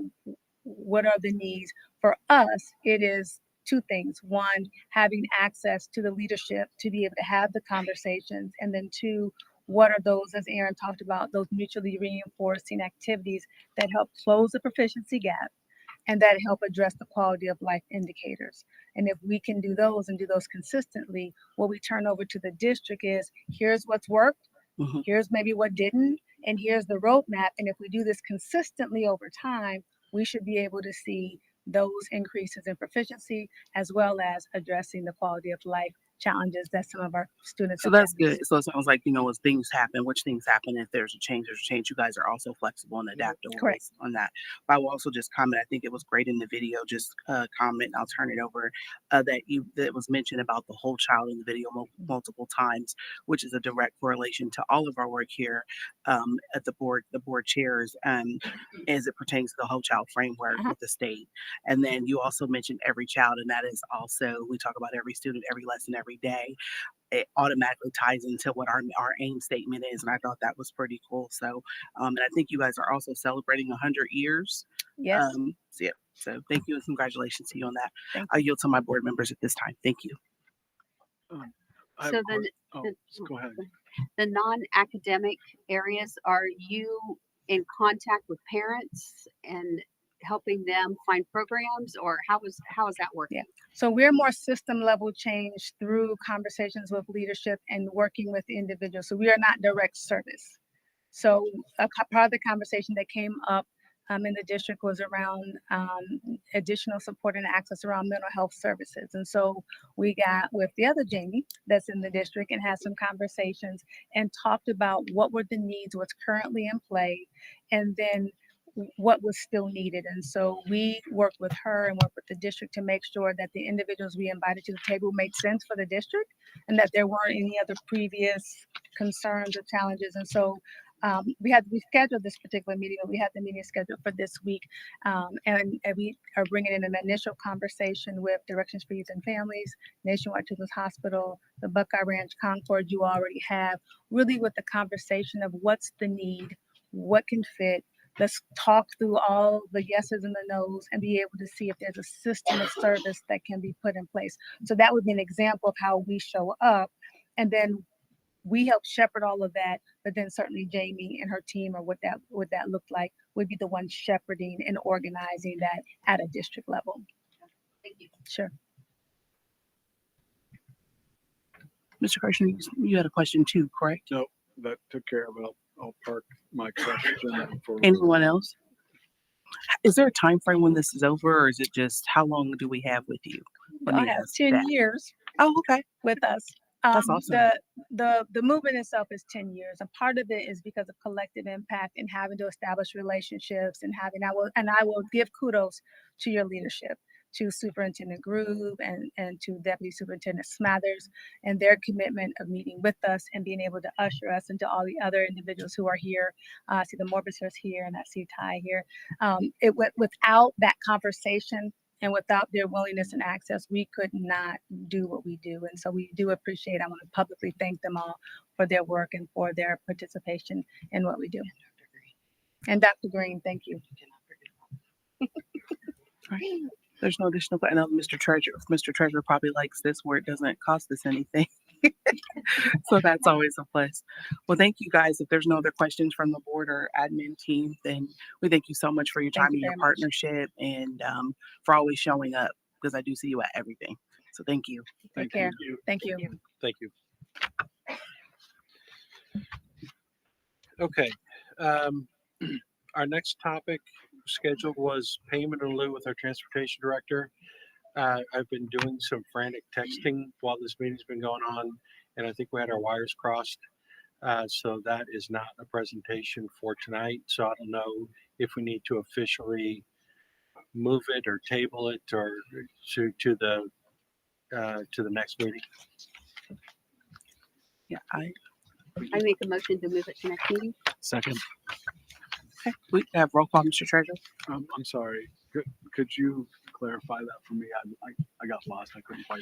what are the needs? For us, it is two things. One, having access to the leadership to be able to have the conversations. And then two, what are those, as Aaron talked about, those mutually reinforcing activities that help close the proficiency gap and that help address the quality of life indicators. And if we can do those and do those consistently, what we turn over to the district is, here's what's worked, here's maybe what didn't, and here's the roadmap. And if we do this consistently over time, we should be able to see those increases in proficiency, as well as addressing the quality of life challenges that some of our students. So that's good. So it sounds like, as things happen, if there's a change, you guys are also flexible and adaptable. Correct. On that. But I will also just comment, I think it was great in the video, just comment, and I'll turn it over, that was mentioned about the whole child in the video multiple times, which is a direct correlation to all of our work here at the board chairs, as it pertains to the whole child framework with the state. And then you also mentioned every child, and that is also, we talk about every student, every lesson, every day. It automatically ties into what our aim statement is, and I thought that was pretty cool. So, and I think you guys are also celebrating 100 years. Yes. So thank you and congratulations to you on that. Thank I yield to my board members at this time. Thank you. So then, go ahead. the non-academic areas, are you in contact with parents, and helping them find programs, or how is that working? Yeah. So we're more system level change through conversations with leadership and working with the individuals. So we are not direct service. So part of the conversation that came up in the district was around additional support and access around mental health services. And so we got with the other Jamie that's in the district and had some conversations and talked about what were the needs, what's currently in play, and then what was still needed. And so we worked with her and worked with the district to make sure that the individuals we invited to the table made sense for the district and that there weren't any other previous concerns or challenges. And so we scheduled this particular meeting, but we had the meeting scheduled for this week. And we are bringing in an initial conversation with Directions for Youth and Families, Nationwide Children's Hospital, the Buckeye Ranch Concord you already have, really with the conversation of what's the need, what can fit. Let's talk through all the yeses and the nos and be able to see if there's a system of service that can be put in place. So that would be an example of how we show up. And then we help shepherd all of that, but then certainly Jamie and her team, or what that looked like, would be the one shepherding and organizing that at a district level. Thank you. Sure. Mr. Kirshner, you had a question too, correct? No, that took care of it. I'll park my question for Anyone else? Is there a time frame when this is over, or is it just how long do we have with you? Let I me have ask 10 that. years Oh, okay. with us. That's awesome. The movement itself is 10 years, and part of it is because of collective impact and having to establish relationships and I will give kudos to your leadership, to Superintendent Groove and to Deputy Superintendent Smathers and their commitment of meeting with us and being able to usher us into all the other individuals who are here. I see the Morbisers here and I see Ty here. Without that conversation and without their willingness and access, we could not do what we do. And so we do appreciate, I want to publicly thank them all for their work and for their participation in what we do. And Dr. Green, thank you. Right. There's no additional, I know Mr. Treasurer probably likes this where it doesn't cost us anything. So that's always a plus. Well, thank you guys. If there's no other questions from the board or admin team, then we thank you so much for your time and your partnership and for always showing up, because I do see you at everything. So thank you. Take care. Thank you. Thank you. Okay. Our next topic scheduled was payment in lieu with our transportation director. I've been doing some frantic texting while this meeting's been going on, and I think we had our wires crossed. So that is not a presentation for tonight. So I don't know if we need to officially move it or table it or to the next meeting. Yeah, I make a motion to move it to next meeting. Second. okay. We have roll call, Mr. Treasurer. I'm sorry. Could you clarify that for me? I got lost. I couldn't quite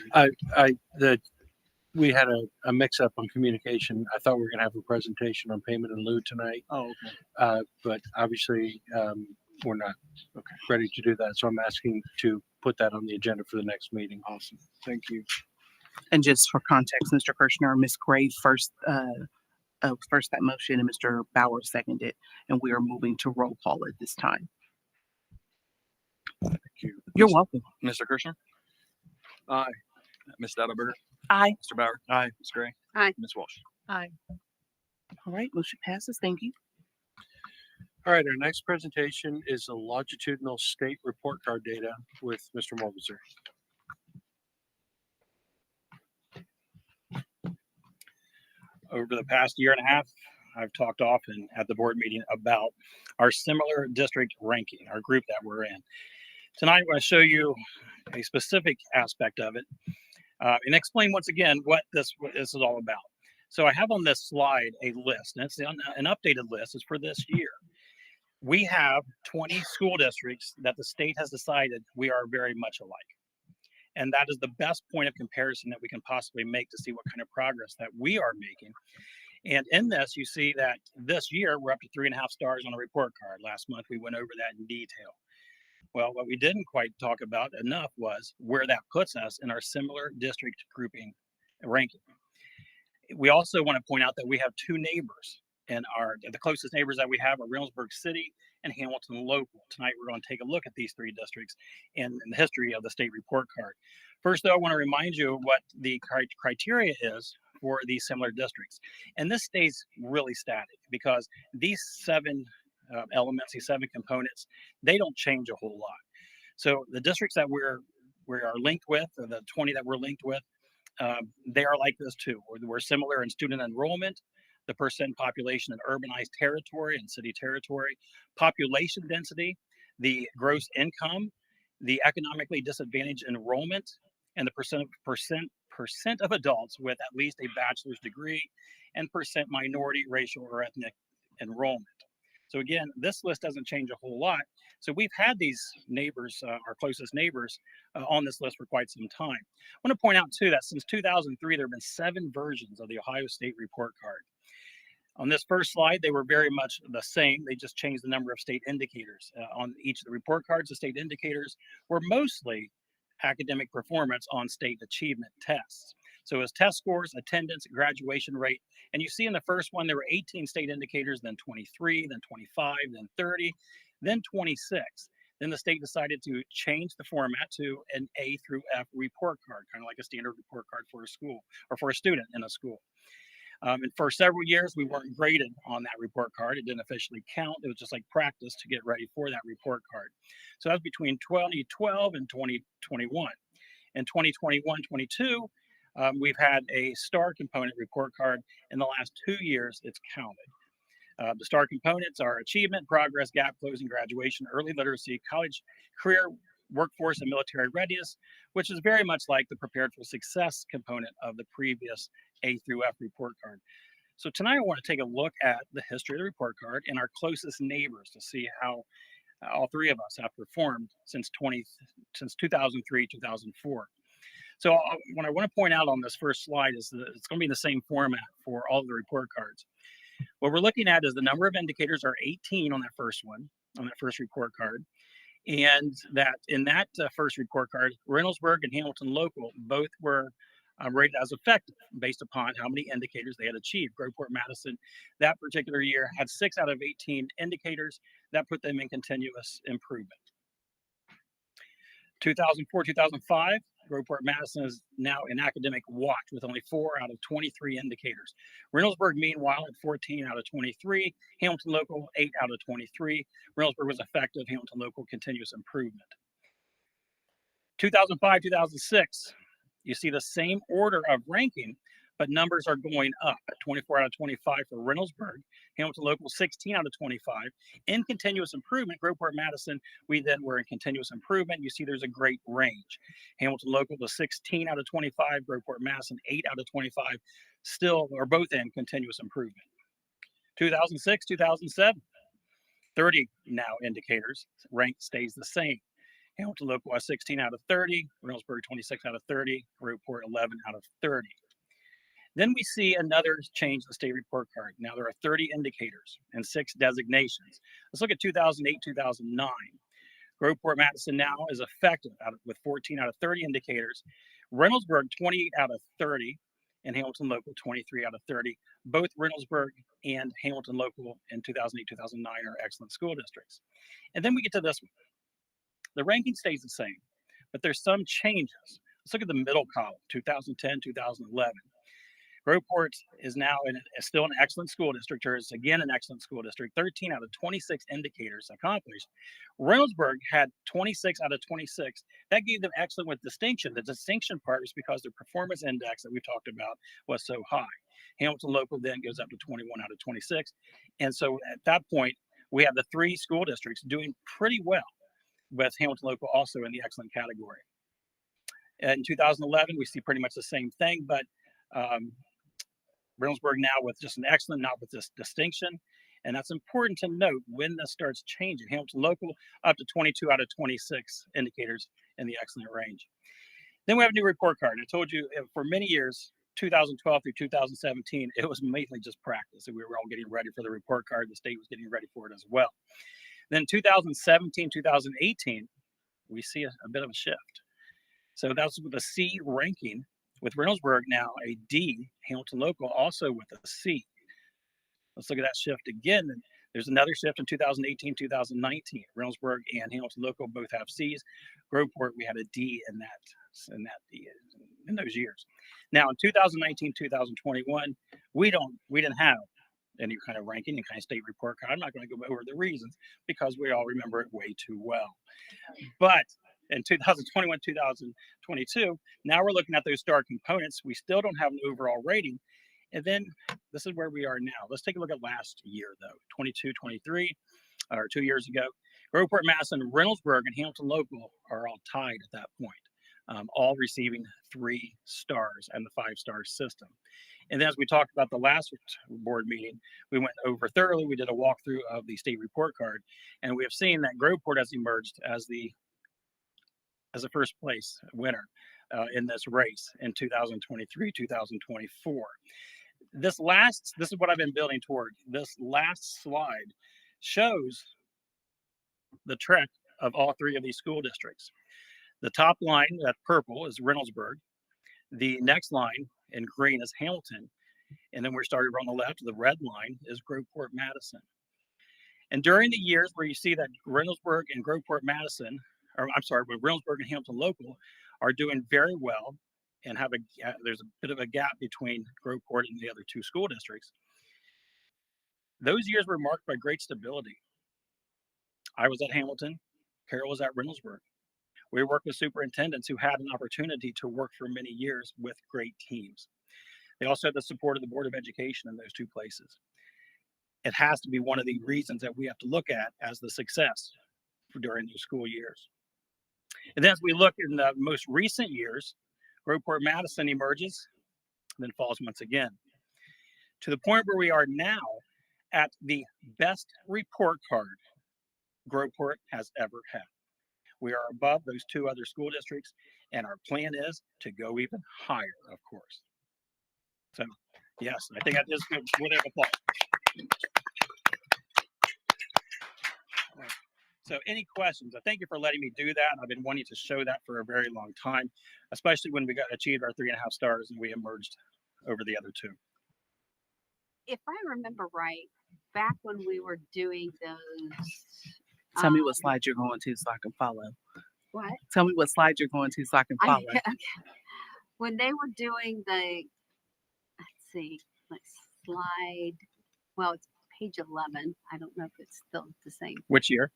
read. We had a mix up on communication. I thought we were going to have a presentation on payment in lieu tonight. Oh, okay. But obviously we're not ready to do that. So I'm asking to put that on the agenda for the next meeting. Awesome. Thank you. And just for context, Mr. Kirshner, Ms. Gray first that motion and Mr. Bauer seconded, and we are moving to roll call at this time. Thank you. You're welcome. Mr. Kirshner? Aye. Ms. Stoutenberger? Aye. Mr. Bauer? Aye. Ms. Gray? Aye. Ms. Walsh? Aye. All right, motion passes. Thank you. All right, our next presentation is a longitudinal state report card data with Mr. Morbiser. Over the past year and a half, I've talked often at the board meeting about our similar district ranking, our group that we're in. Tonight, I'm going to show you a specific aspect of it and explain once again what this is all about. So I have on this slide a list, and it's an updated list. It's for this year. We have 20 school districts that the state has decided we are very much alike. And that is the best point of comparison that we can possibly make to see what kind of progress that we are making. And in this, you see that this year, we're up to 3.5 stars on a report card. Last month, we went over that in detail. Well, what we didn't quite talk about enough was where that puts us in our similar district grouping ranking. We also want to point out that we have 2 neighbors And the closest neighbors that we have are Reynoldsburg City and Hamilton Local. Tonight, we're going to take a look at these three districts and the history of the state report card. First, though, I want to remind you of what the criteria is for these similar districts. And this stays really static because these seven elements, these seven components, they don't change a whole lot. So the districts that we are linked with, or the 20 that we're linked with, they are like this too. We're similar in student enrollment, the percent population in urbanized territory and city territory, population density, the gross income, the economically disadvantaged enrollment, and the percent of adults with at least a bachelor's degree, and percent minority, racial, or ethnic enrollment. So again, this list doesn't change a whole lot. So we've had these neighbors, our closest neighbors, on this list for quite some time. I want to point out too that since 2003, there have been 7 versions of the Ohio State Report Card. On this first slide, they were very much the same. They just changed the number of state indicators. On each of the report cards, the state indicators were mostly academic performance on state achievement tests. So it was test scores, attendance, graduation rate. And you see in the first one, there were 18 state indicators, then 23, then 25, then 30, then 26. Then the state decided to change the format to an A through F report card, kind of like a standard report card for a school or for a student in a school. And for several years, we weren't graded on that report card. It didn't officially count. It was just like practice to get ready for that report card. So that was between 2012 and 2021. In 2021-22, we've had a STAR component report card. In the last 2 years, it's counted. The STAR components are achievement, progress, gap closing, graduation, early literacy, college, career, workforce, and military readiness, which is very much like the prepared for success component of the previous A through F report card. So tonight I want to take a look at the history of the report card and our closest neighbors to see how all three of us have performed since 2003, 2004. So what I want to point out on this first slide is that it's going to be the same format for all of the report cards. What we're looking at is the number of indicators are 18 on that first one, on that first report card. And that in that first report card, Reynoldsburg and Hamilton Local both were rated as effective based upon how many indicators they had achieved. Groveport Madison that particular year had 6 out of 18 indicators that put them in continuous improvement. 2004-2005, Groveport Madison is now in academic watch with only 4 out of 23 indicators. Reynoldsburg, meanwhile, at 14 out of 23. Hamilton Local, 8 out of 23. Reynoldsburg was effective. Hamilton Local, continuous improvement. 2005-2006, you see the same order of ranking, but numbers are going up. 24 out of 25 for Reynoldsburg. Hamilton Local, 16 out of 25. In continuous improvement, Groveport Madison, we then were in continuous improvement. You see there's a great range. Hamilton Local was 16 out of 25. Groveport Madison, 8 out of 25. Still, are both in continuous improvement. 2006, 2007, 30 now indicators. Rank stays the same. Hamilton Local was 16 out of 30. Reynoldsburg, 26 out of 30. Groveport, 11 out of 30. Then we see another change in the state report card. Now there are 30 indicators and 6 designations. Let's look at 2008-2009. Groveport Madison now is effective with 14 out of 30 indicators. Reynoldsburg, 28 out of 30, and Hamilton Local, 23 out of 30. Both Reynoldsburg and Hamilton Local in 2008-2009 are excellent school districts. And then we get to this one. The ranking stays the same, but there's some changes. Let's look at the middle column, 2010-2011. Groveport is now still an excellent school district, or is again an excellent school district. 13 out of 26 indicators accomplished. Reynoldsburg had 26 out of 26. That gave them excellent with distinction. The distinction part is because their performance index that we talked about was so high. Hamilton Local then goes up to 21 out of 26. And so at that point, we have the 3 school districts doing pretty well, with Hamilton Local also in the excellent category. In 2011, we see pretty much the same thing, but Reynoldsburg now with just an excellent, not with this distinction. And that's important to note when this starts changing. Hamilton Local up to 22 out of 26 indicators in the excellent range. Then we have a new report card. I told you for many years, 2012 through 2017, it was mainly just practice. We were all getting ready for the report card. The state was getting ready for it as well. Then 2017, 2018, we see a bit of a shift. So that's with a C ranking, with Reynoldsburg now a D, Hamilton Local also with a C. Let's look at that shift again. And there's another shift in 2018, 2019. Reynoldsburg and Hamilton Local both have C's. Groveport, we had a D in those years. Now in 2019, 2021, we didn't have any kind of ranking and kind of state report card. I'm not going to go over the reasons because we all remember it way too well. But in 2021, 2022, now we're looking at those star components. We still don't have an overall rating. And then this is where we are now. Let's take a look at last year, though, 22, 23, or 2 years ago. Groveport, Madison, Reynoldsburg, and Hamilton Local are all tied at that point, all receiving 3 stars and the 5-star system. And then as we talked about the last board meeting, we went over thoroughly. We did a walkthrough of the state report card, and we have seen that Groveport has emerged as the first place winner in this race in 2023, 2024. This is what I've been building toward. This last slide shows the trek of all 3 of these school districts. The top line, that purple, is Reynoldsburg. The next line in green is Hamilton. And then we're starting on the left, the red line is Groveport, Madison. And during the years where you see that Reynoldsburg and Groveport, Madison, where Reynoldsburg and Hamilton Local are doing very well and there's a bit of a gap between Groveport and the other 2 school districts. Those years were marked by great stability. I was at Hamilton, Carol was at Reynoldsburg. We worked with superintendents who had an opportunity to work for many years with great teams. They also had the support of the Board of Education in those 2 places. It has to be one of the reasons that we have to look at as the success during those school years. And then as we look in the most recent years, Groveport, Madison emerges, then falls once again, to the point where we are now at the best report card Groveport has ever had. We are above those 2 other school districts, and our plan is to go even higher, of course. So, yes, I think that is good. Worthy of applause. So any questions? I thank you for letting me do that. I've been wanting to show that for a very long time, especially when we achieved our 3.5 stars and we emerged over the other 2. If I remember right, back when we were doing those. Tell me what slide you're going to so I can follow. What? Tell me what slide you're going to so I can follow. Okay. When they were doing let's see, slide, well, it's page 11. I don't know if it's still the same. Which year?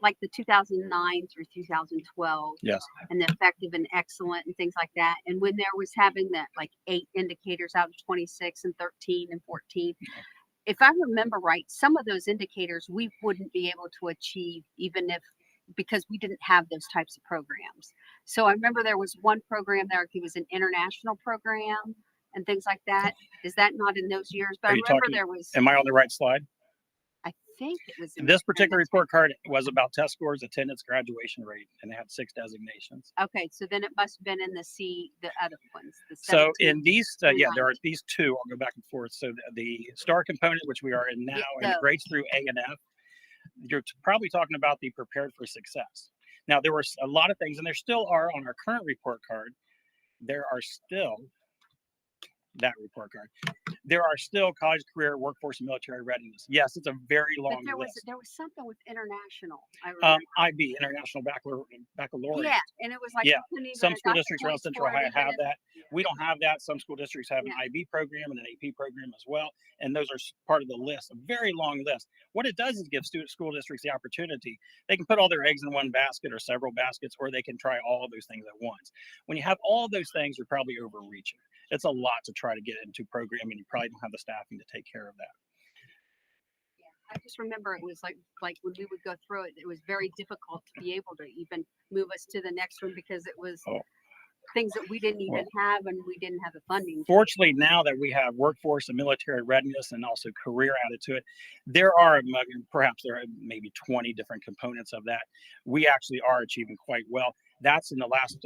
Like the 2009 through 2012. Yes. And the effective and excellent and things like that. And when there was having that 8 indicators out of 26 and 13 and 14, if I remember right, some of those indicators we wouldn't be able to achieve because we didn't have those types of programs. So I remember there was one program there, it was an international program and things like that. Is that not in those years? But I remember there was. Am I on the right slide? I think it was. This particular report card was about test scores, attendance, graduation rate, and they had 6 designations. Okay, so then it must have been in the other ones. So in these, there are these 2. I'll go back and forth. So the star component, which we are in now, and it grades through A and F. You're probably talking about the prepared for success. Now, there were a lot of things, and there still are on our current report card. There are still that report card. There are still college, career, workforce, and military readiness. Yes, it's a very long list. There was something with international. I remember. IB, International Baccalaureate. Yeah, and it was like. Yeah, some school districts around Central Ohio have that. We don't have that. Some school districts have an IB program and an AP program as well, and those are part of the list. A very long list. What it does is give school districts the opportunity. They can put all their eggs in one basket or several baskets, or they can try all of those things at once. When you have all those things, you're probably overreaching. It's a lot to try to get into programming. You probably don't have the staffing to take care of that. I just remember it was like when we would go through it, it was very difficult to be able to even move us to the next one because it was things that we didn't even have and we didn't have the funding. Fortunately, now that we have workforce and military readiness and also career added to it, there are maybe 20 different components of that. We actually are achieving quite well. That's in the last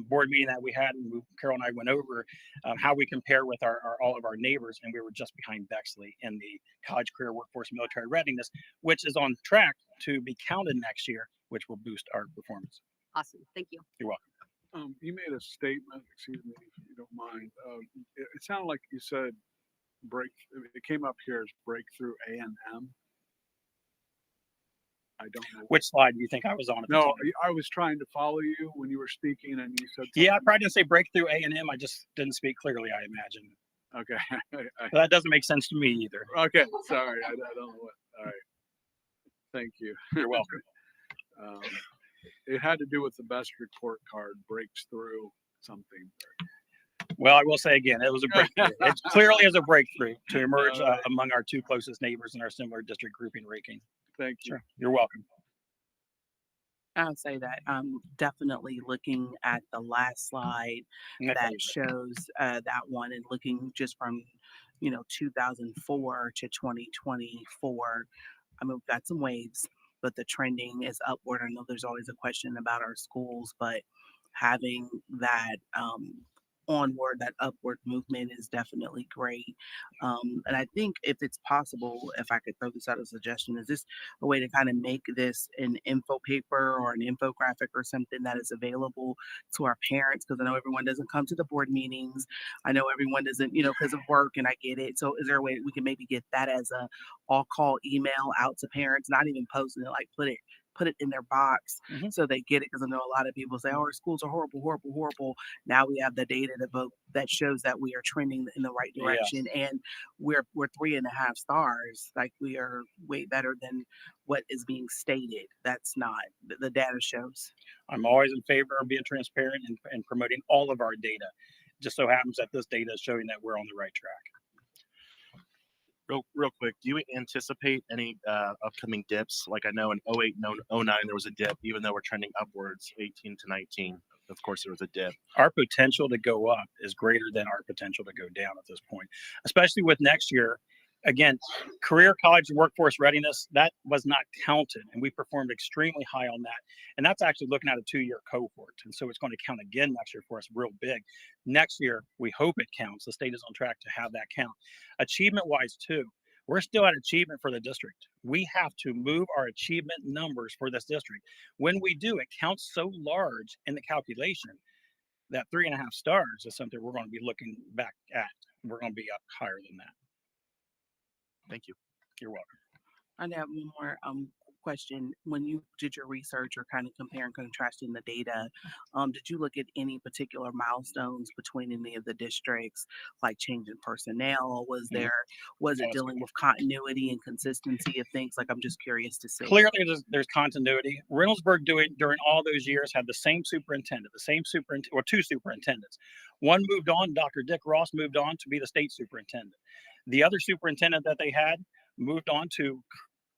board meeting that we had. Carol and I went over how we compare with all of our neighbors, and we were just behind Bexley in the college, career, workforce, and military readiness, which is on track to be counted next year, which will boost our performance. Awesome. Thank you. You're welcome. You made a statement, excuse me if you don't mind. It sounded like you said it came up here as breakthrough A&M. I don't know. Which slide do you think I was on at the No, time? I was trying to follow you when you were speaking and you said Yeah, I something. probably didn't say breakthrough A&M. I just didn't speak clearly, I imagine. Okay. But that doesn't make sense to me either. Okay, sorry. I don't know what. All right. Thank you. You're welcome. It had to do with the best report card breaks through something. Well, I will say again, it was a breakthrough. It clearly is a breakthrough to emerge All right. among our two closest neighbors in our similar district grouping ranking. Thank you. Sure. You're welcome. I'll say that I'm definitely looking at the last slide that shows that one and looking just from, 2004 to 2024. I mean, we've got some waves, but the trending is upward. I know there's always a question about our schools, but having that onward, that upward movement is definitely great. And I think if it's possible, if I could throw this out as a suggestion, is this a way to kind of make this an info paper or an infographic or something that is available to our parents? Because I know everyone doesn't come to the board meetings. I know everyone doesn't, because of work, and I get it. So is there a way we can maybe get that as a all call email out to parents, not even posting it, like put it in their box so they get it? Because I know a lot of people say, "Oh, our schools are horrible, horrible, horrible." Now we have the data to vote that shows that we are trending in the right direction, and we're 3.5 stars. Like, we are way better than what is being stated. That's not the data shows. I'm always in favor of being transparent and promoting all of our data. Just so happens that this data is showing that we're on the right track. Real quick, do you anticipate any upcoming dips? Like, I know in 08 and 09 there was a dip, even though we're trending upwards, 18 to 19. Of course, there was a dip. Our potential to go up is greater than our potential to go down at this point, especially with next year. Again, career college and workforce readiness, that was not counted, and we performed extremely high on that. And that's actually looking at a 2-year cohort. And so it's going to count again next year for us real big. Next year, we hope it counts. The state is on track to have that count. Achievement-wise, too, we're still at achievement for the district. We have to move our achievement numbers for this district. When we do, it counts so large in the calculation that 3.5 stars is something we're going to be looking back at. We're going to be up higher than that. Thank you. You're welcome. I have one more question. When you did your research or kind of compare and contrasting the data, did you look at any particular milestones between any of the districts, like change in personnel? Was it dealing with continuity and consistency of things? Like, I'm just curious to see. Clearly, there's continuity. Reynoldsburg during all those years had the same superintendent, or two superintendents. One moved on, Dr. Dick Ross moved on to be the state superintendent. The other superintendent that they had moved on to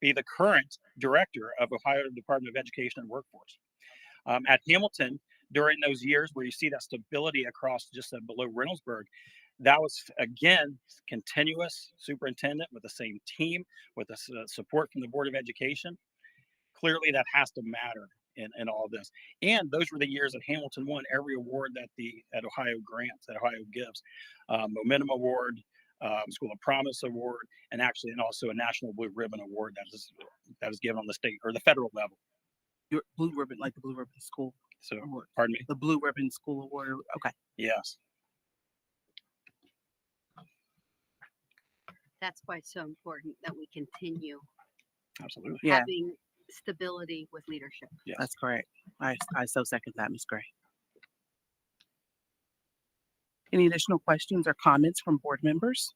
be the current director of Ohio Department of Education and Workforce. At Hamilton, during those years where you see that stability across just below Reynoldsburg, that was, again, continuous superintendent with the same team, with the support from the Board of Education. Clearly, that has to matter in all of this. And those were the years that Hamilton won every award that Ohio grants, that Ohio gives. Momentum Award, School of Promise Award, and also a National Blue Ribbon Award that is given on the state or the federal level. Your blue ribbon, like the Blue Ribbon School Award. Pardon me? The Blue Ribbon School Award. Okay. Yes. That's why it's so important that we continue Absolutely. having stability with leadership. Yes. That's correct. I so second that, Ms. Gray. Any additional questions or comments from board members?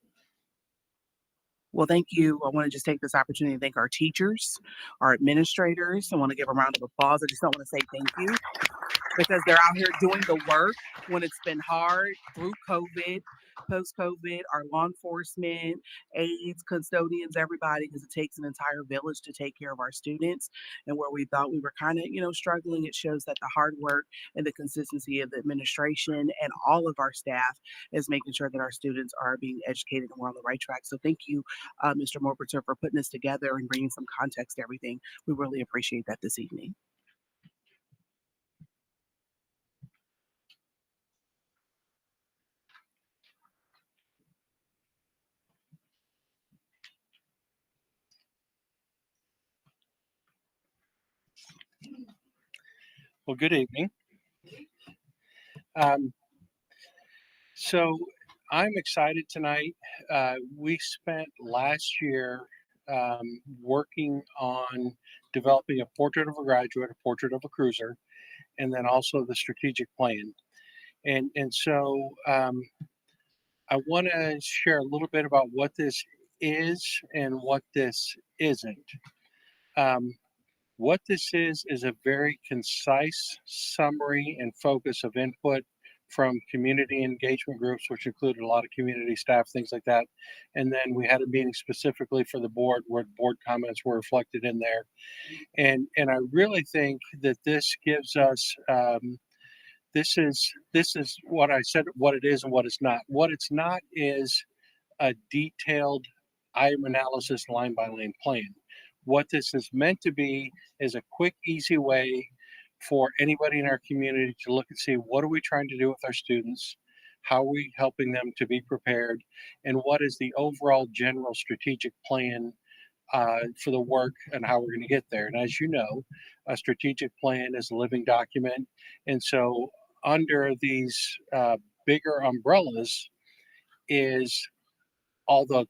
Well, thank you. I want to just take this opportunity to thank our teachers, our administrators. I want to give a round of applause. I just don't want to say thank you because they're out here doing the work when it's been hard through COVID, post-COVID, our law enforcement, aides, custodians, everybody, because it takes an entire village to take care of our students. And where we thought we were kind of, struggling, it shows that the hard work and the consistency of the administration and all of our staff is making sure that our students are being educated and we're on the right track. So thank you, Mr. Morberter, for putting this together and bringing some context to everything. We really appreciate that this evening. Well, good evening. So I'm excited tonight. We spent last year working on developing a portrait of a graduate, a portrait of a cruiser, and then also the strategic plan. And so I want to share a little bit about what this is and what this isn't. What this is a very concise summary and focus of input from community engagement groups, which included a lot of community staff, things like that. And then we had a meeting specifically for the board where board comments were reflected in there. And I really think that this gives us this is what I said, what it is and what it's not. What it's not is a detailed item analysis line by line plan. What this is meant to be is a quick, easy way for anybody in our community to look and see what are we trying to do with our students, how are we helping them to be prepared, and what is the overall general strategic plan for the work and how we're going to get there. And as you know, a strategic plan is a living document. And so under these bigger umbrellas is all the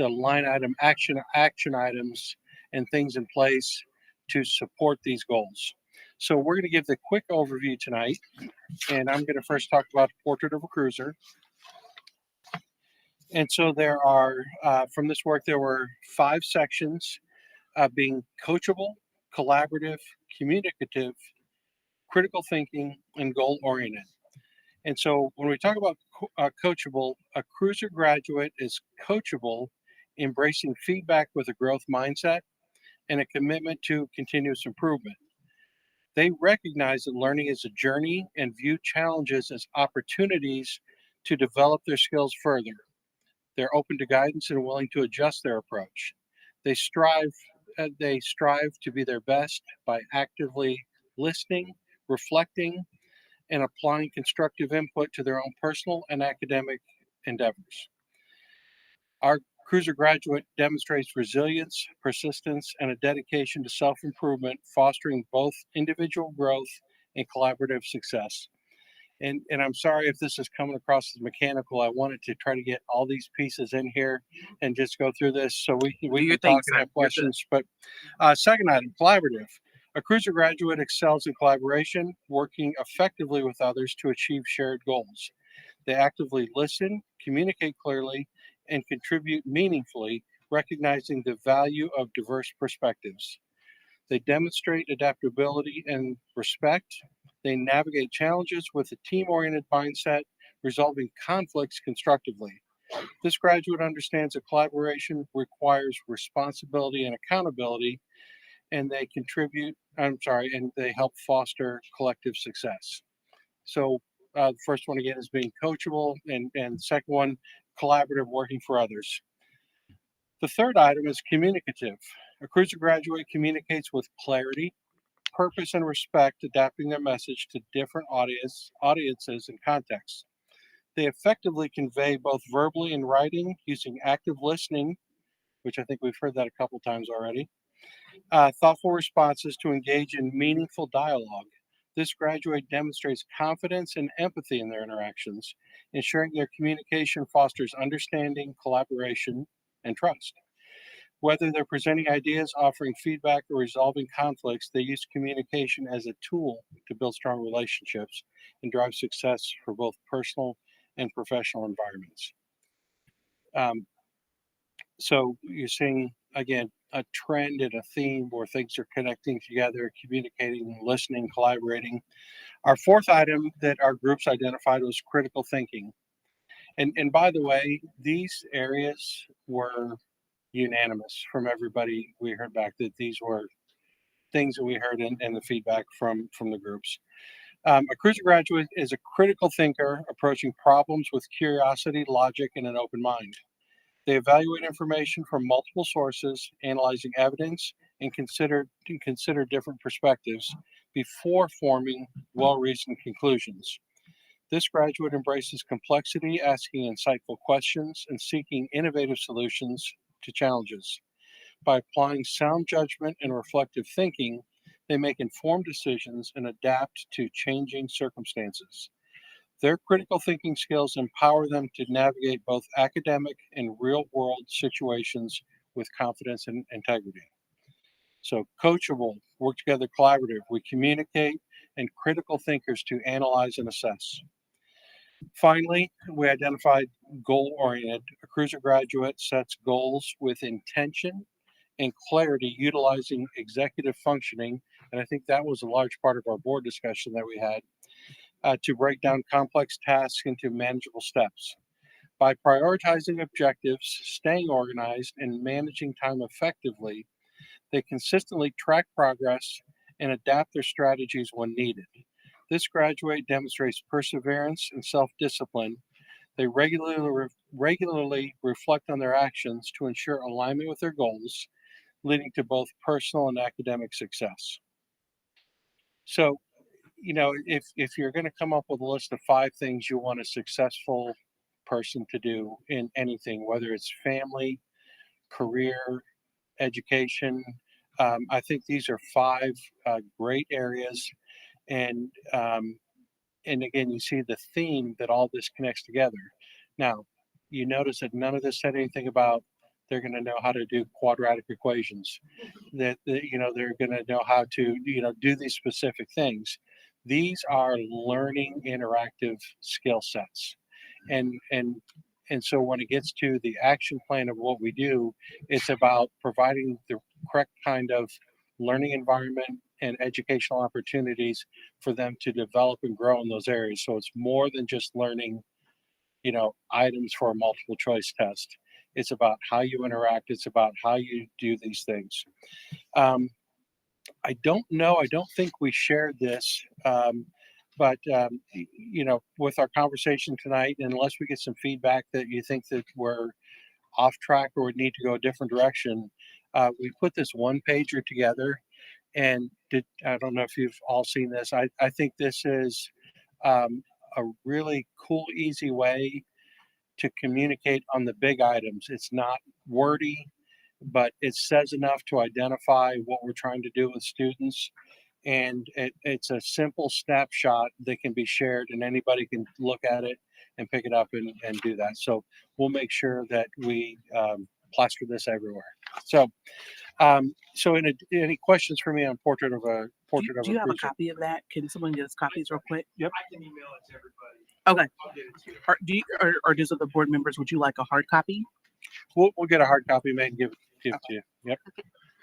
line item action items and things in place to support these goals. So we're going to give the quick overview tonight, and I'm going to first talk about the portrait of a cruiser. And so there are, from this work, there were 5 sections, being coachable, collaborative, communicative, critical thinking, and goal-oriented. And so when we talk about coachable, a cruiser graduate is coachable, embracing feedback with a growth mindset and a commitment to continuous improvement. They recognize that learning is a journey and view challenges as opportunities to develop their skills further. They're open to guidance and willing to adjust their approach. They strive to be their best by actively listening, reflecting, and applying constructive input to their own personal and academic endeavors. Our cruiser graduate demonstrates resilience, persistence, and a dedication to self-improvement, fostering both individual growth and collaborative success. And I'm sorry if this is coming across as mechanical. I wanted to try to get all these pieces in here and just go through this so we can talk and have questions. But second item, collaborative. A cruiser graduate excels in collaboration, working effectively with others to achieve shared goals. They actively listen, communicate clearly, and contribute meaningfully, recognizing the value of diverse perspectives. They demonstrate adaptability and respect. They navigate challenges with a team-oriented mindset, resolving conflicts constructively. This graduate understands that collaboration requires responsibility and accountability, and they and they help foster collective success. So the first one again is being coachable, and the second one, collaborative, working for others. The third item is communicative. A cruiser graduate communicates with clarity, purpose, and respect, adapting their message to different audiences and contexts. They effectively convey both verbally and writing using active listening, which I think we've heard that a couple times already, thoughtful responses to engage in meaningful dialogue. This graduate demonstrates confidence and empathy in their interactions, ensuring their communication fosters understanding, collaboration, and trust. Whether they're presenting ideas, offering feedback, or resolving conflicts, they use communication as a tool to build strong relationships and drive success for both personal and professional environments. So you're seeing, again, a trend and a theme where things are connecting together, communicating, listening, collaborating. Our fourth item that our groups identified was critical thinking. And by the way, these areas were unanimous from everybody. We heard back that these were things that we heard in the feedback from the groups. A cruiser graduate is a critical thinker approaching problems with curiosity, logic, and an open mind. They evaluate information from multiple sources, analyzing evidence, and consider different perspectives before forming well-reasoned conclusions. This graduate embraces complexity, asking insightful questions, and seeking innovative solutions to challenges. By applying sound judgment and reflective thinking, they make informed decisions and adapt to changing circumstances. Their critical thinking skills empower them to navigate both academic and real world situations with confidence and integrity. So coachable, work together collaborative, we communicate, and critical thinkers to analyze and assess. Finally, we identified goal-oriented. A cruiser graduate sets goals with intention and clarity, utilizing executive functioning. And I think that was a large part of our board discussion that we had, to break down complex tasks into manageable steps. By prioritizing objectives, staying organized, and managing time effectively, they consistently track progress and adapt their strategies when needed. This graduate demonstrates perseverance and self-discipline. They regularly reflect on their actions to ensure alignment with their goals, leading to both personal and academic success. So, you know, if you're going to come up with a list of 5 things you want a successful person to do in anything, whether it's family, career, education, I think these are 5 great areas. And again, you see the theme that all this connects together. Now, you notice that none of this said anything about they're going to know how to do quadratic equations, that you know, they're going to know how to, you know, do these specific things. These are learning interactive skill sets. And so when it gets to the action plan of what we do, it's about providing the correct kind of learning environment and educational opportunities for them to develop and grow in those areas. So it's more than just learning, you know, items for a multiple choice test. It's about how you interact. It's about how you do these things. I don't think we shared this, but you know, with our conversation tonight, unless we get some feedback that you think that we're off track or we need to go a different direction, we put this one pager together. And I don't know if you've all seen this. I think this is a really cool, easy way to communicate on the big items. It's not wordy, but it says enough to identify what we're trying to do with students. And it's a simple snapshot that can be shared, and anybody can look at it and pick it up and do that. So we'll make sure that we plaster this everywhere. So, any questions for me on portrait of a cruiser? Do you have a copy of that? Can someone get us copies real quick? Yep. I can email it to everybody. Okay. Or does other board members, would you like a hard copy? We'll get a hard copy made and give it to you. Yep.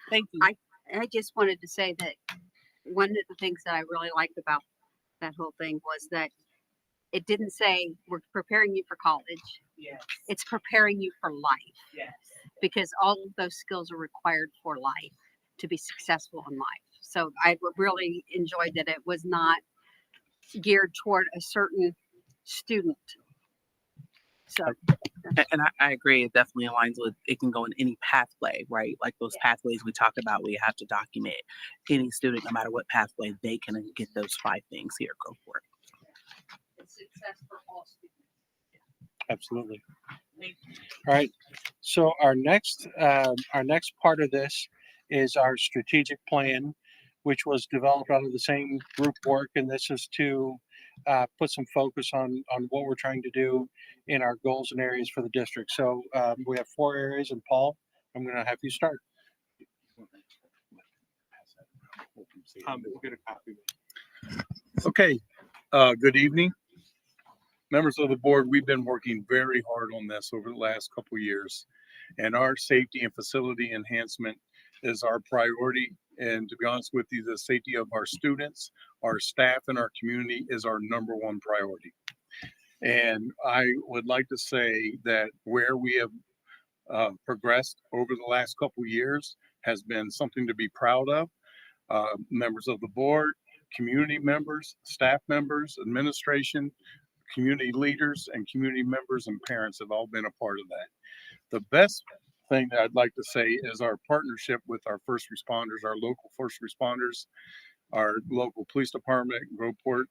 Thank you. I just wanted to say that one of the things that I really liked about that whole thing was that it didn't say we're preparing you for college. Yes. It's preparing you for life. Yes. Because all of those skills are required for life to be successful in life. So I really enjoyed that it was not geared toward a certain student. So, and I agree. It definitely aligns with, it can go in any pathway, right? Like those pathways we talked about, we have to document any student, no matter what pathway, they can get those 5 things here. Go for it. It's success for all students. Absolutely. All right. So our next part of this is our strategic plan, which was developed out of the same group work, and this is to put some focus on what we're trying to do in our goals and areas for the district. So we have 4 areas, and Paul, I'm going to have you start. We'll get a copy. Okay. Good evening. Members of the board, we've been working very hard on this over the last couple of years, and our safety and facility enhancement is our priority. And to be honest with you, the safety of our students, our staff, and our community is our #1 priority. And I would like to say that where we have progressed over the last couple of years has been something to be proud of. Members of the board, community members, staff members, administration, community leaders, and community members and parents have all been a part of that. The best thing that I'd like to say is our partnership with our first responders, our local first responders, our local police department, Groveport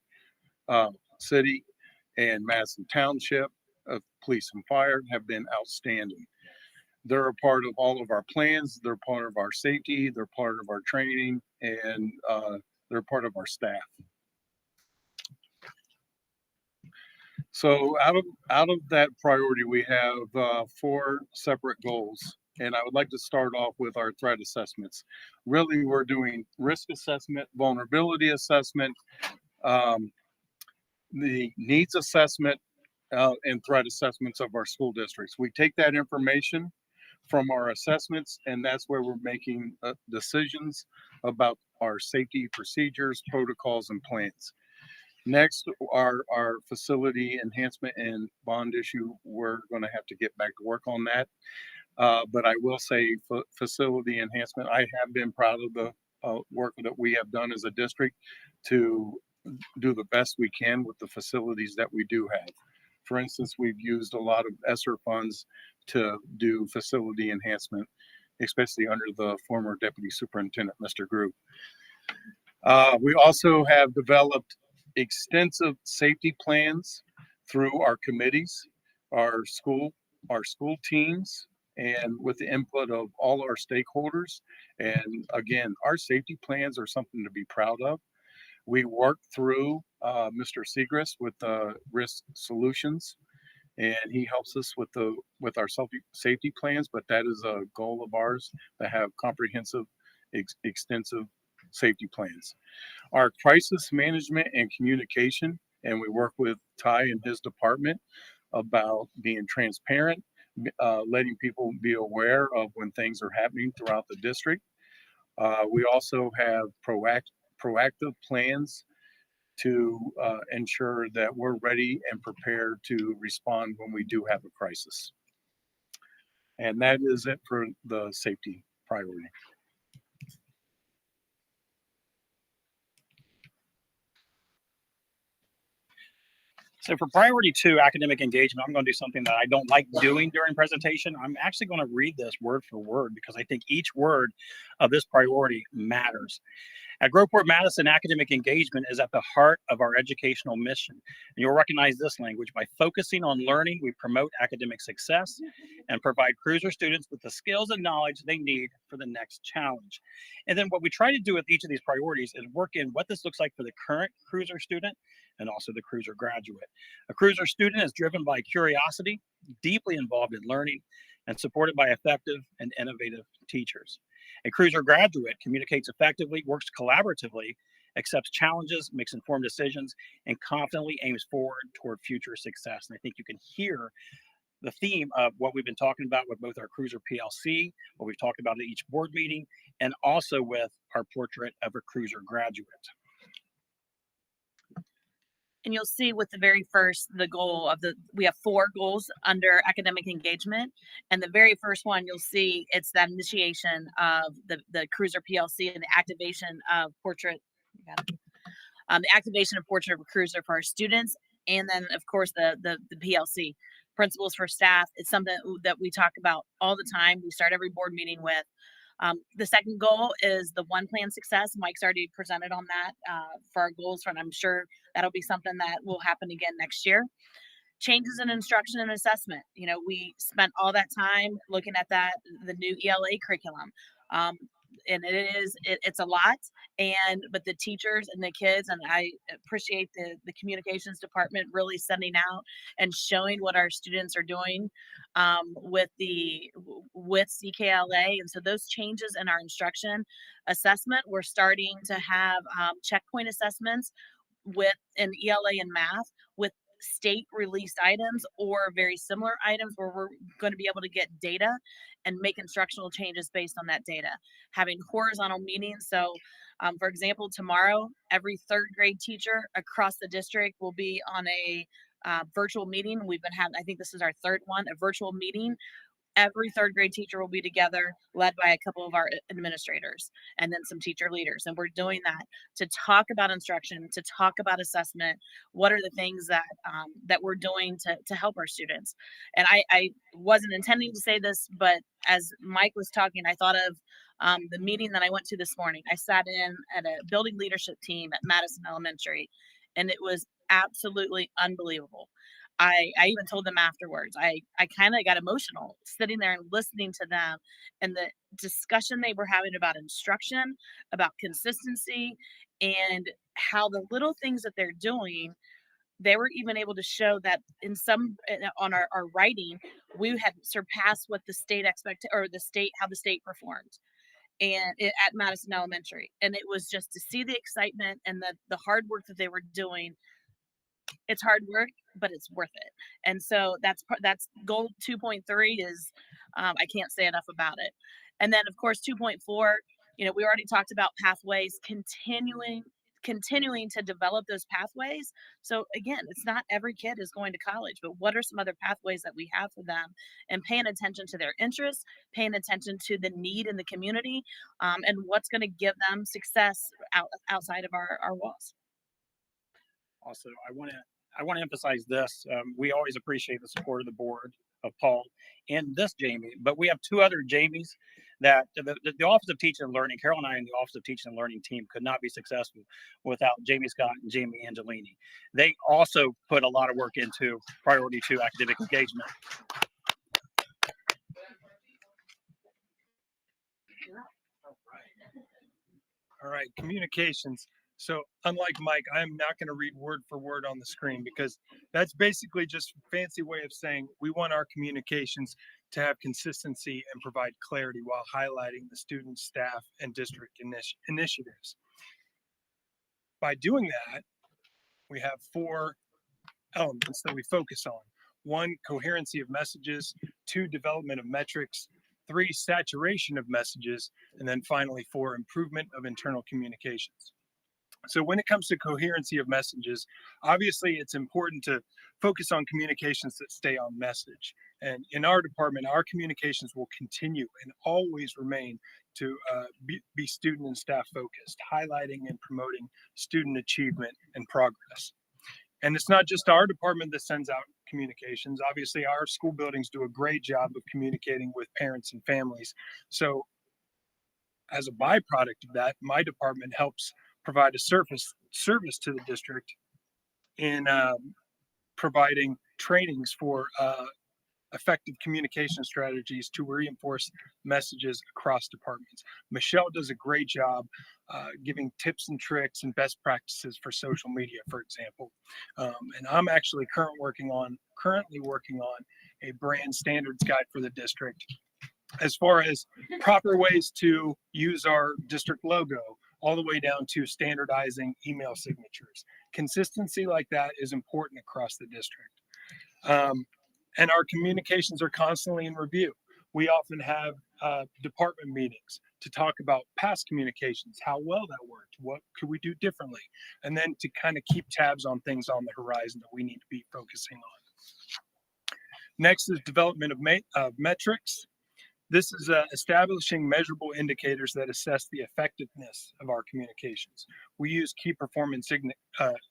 City and Madison Township of Police and Fire have been outstanding. They're a part of all of our plans. They're part of our safety. They're part of our training, and they're part of our staff. So out of that priority, we have 4 separate goals. And I would like to start off with our threat assessments. Really, we're doing risk assessment, vulnerability assessment, um, the needs assessment, and threat assessments of our school districts. We take that information from our assessments, and that's where we're making decisions about our safety procedures, protocols, and plans. Next, our facility enhancement and bond issue, we're going to have to get back to work on that. But I will say facility enhancement, I have been proud of the work that we have done as a district to do the best we can with the facilities that we do have. For instance, we've used a lot of ESSER funds to do facility enhancement, especially under the former Deputy Superintendent, Mr. Grove. We also have developed extensive safety plans through our committees, our school teams, and with the input of all our stakeholders. And again, our safety plans are something to be proud of. We work through Mr. Segrist with Risk Solutions, and he helps us with our safety plans. But that is a goal of ours to have comprehensive, extensive safety plans. Our crisis management and communication, and we work with Ty and his department about being transparent, letting people be aware of when things are happening throughout the district. We also have proactive plans to ensure that we're ready and prepared to respond when we do have a crisis. And that is it for the safety priority. So for priority 2, academic engagement, I'm going to do something that I don't like doing during presentation. I'm actually going to read this word for word because I think each word of this priority matters. At Groveport, Madison, academic engagement is at the heart of our educational mission. And you'll recognize this language. By focusing on learning, we promote academic success and provide cruiser students with the skills and knowledge they need for the next challenge. And then what we try to do with each of these priorities is work in what this looks like for the current cruiser student and also the cruiser graduate. A cruiser student is driven by curiosity, deeply involved in learning, and supported by effective and innovative teachers. A cruiser graduate communicates effectively, works collaboratively, accepts challenges, makes informed decisions, and confidently aims forward toward future success. And I think you can hear the theme of what we've been talking about with both our Cruiser PLC, what we've talked about at each board meeting, and also with our portrait of a cruiser graduate. And you'll see with the very first, the goal of we have 4 goals under academic engagement. And the very first one, you'll see it's that initiation of the Cruiser PLC and the activation of portrait, the activation of portrait of a cruiser for our students. And then of course the PLC, principles for staff. It's something that we talk about all the time. We start every board meeting with. The second goal is the one plan success. Mike's already presented on that for our goals, and I'm sure that'll be something that will happen again next year. Changes in instruction and assessment. You know, we spent all that time looking at the new ELA curriculum. And it's a lot, but the teachers and the kids, and I appreciate the communications department really sending out and showing what our students are doing with CKLA. And so those changes in our instruction assessment, we're starting to have checkpoint assessments with an ELA and math with state released items or very similar items where we're going to be able to get data and make instructional changes based on that data. Having horizontal meetings. So for example, tomorrow, every 3rd grade teacher across the district will be on a virtual meeting. We've been having, I think this is our 3rd one, a virtual meeting. Every 3rd grade teacher will be together, led by a couple of our administrators and then some teacher leaders. And we're doing that to talk about instruction, to talk about assessment. What are the things that we're doing to help our students? And I wasn't intending to say this, but as Mike was talking, I thought of the meeting that I went to this morning. I sat in at a building leadership team at Madison Elementary, and it was absolutely unbelievable. I even told them afterwards, I kind of got emotional sitting there and listening to them and the discussion they were having about instruction, about consistency, and how the little things that they're doing they were even able to show that in some on our writing, we had surpassed what the state or the state, how the state performed at Madison Elementary. And it was just to see the excitement and the hard work that they were doing. It's hard work, but it's worth it. And so that's goal 2.3 is, I can't say enough about it. And then of course 2.4, we already talked about pathways, continuing to develop those pathways. So again, it's not every kid is going to college, but what are some other pathways that we have for them, and paying attention to their interests, paying attention to the need in the community, and what's going to give them success outside of our walls. Also, I want to emphasize this. We always appreciate the support of the board, of Paul, and this Jamie, but we have two other Jamies that the Office of Teaching and Learning, Carol and I and the Office of Teaching and Learning team could not be successful without Jamie Scott and Jamie Angelini. They also put a lot of work into Priority 2 academic engagement. All right, communications. So unlike Mike, I'm not going to read word for word on the screen because that's basically just a fancy way of saying we want our communications to have consistency and provide clarity while highlighting the student, staff, and district initiatives. By doing that, we have 4 elements that we focus on. 1, coherency of messages. 2, development of metrics. 3, saturation of messages. And then finally 4, improvement of internal communications. So when it comes to coherency of messages, obviously it's important to focus on communications that stay on message. And in our department, our communications will continue and always remain to be student and staff focused, highlighting and promoting student achievement and progress. And it's not just our department that sends out communications. Obviously, our school buildings do a great job of communicating with parents and families. So as a byproduct of that, my department helps provide a service to the district in providing trainings for effective communication strategies to reinforce messages across departments. Michelle does a great job giving tips and tricks and best practices for social media, for example. And I'm actually currently working on a brand standards guide for the district as far as proper ways to use our district logo, all the way down to standardizing email signatures. Consistency like that is important across the district. And our communications are constantly in review. We often have department meetings to talk about past communications, how well that worked, what could we do differently, and then to kind of keep tabs on things on the horizon that we need to be focusing on. Next is development of metrics. This is establishing measurable indicators that assess the effectiveness of our communications. We use key performance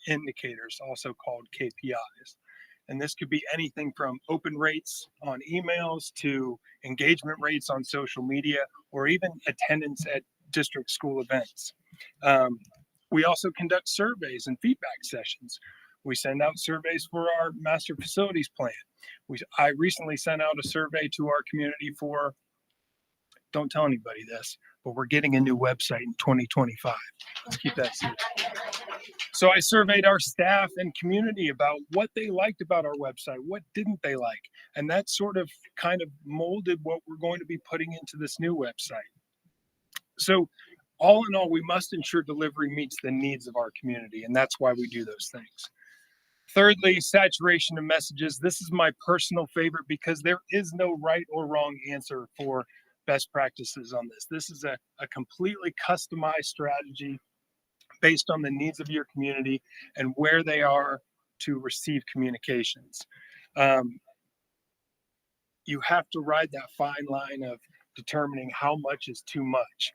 indicators, also called KPIs. And this could be anything from open rates on emails to engagement rates on social media, or even attendance at district school events. We also conduct surveys and feedback sessions. We send out surveys for our master facilities plan. I recently sent out a survey to our community for, don't tell anybody this, but we're getting a new website in 2025. Let's keep that secret. So I surveyed our staff and community about what they liked about our website, what didn't they like, and that sort of kind of molded what we're going to be putting into this new website. So all in all, we must ensure delivery meets the needs of our community, and that's why we do those things. Thirdly, saturation of messages. This is my personal favorite because there is no right or wrong answer for best practices on this. This is a completely customized strategy based on the needs of your community and where they are to receive communications. You have to ride that fine line of determining how much is too much.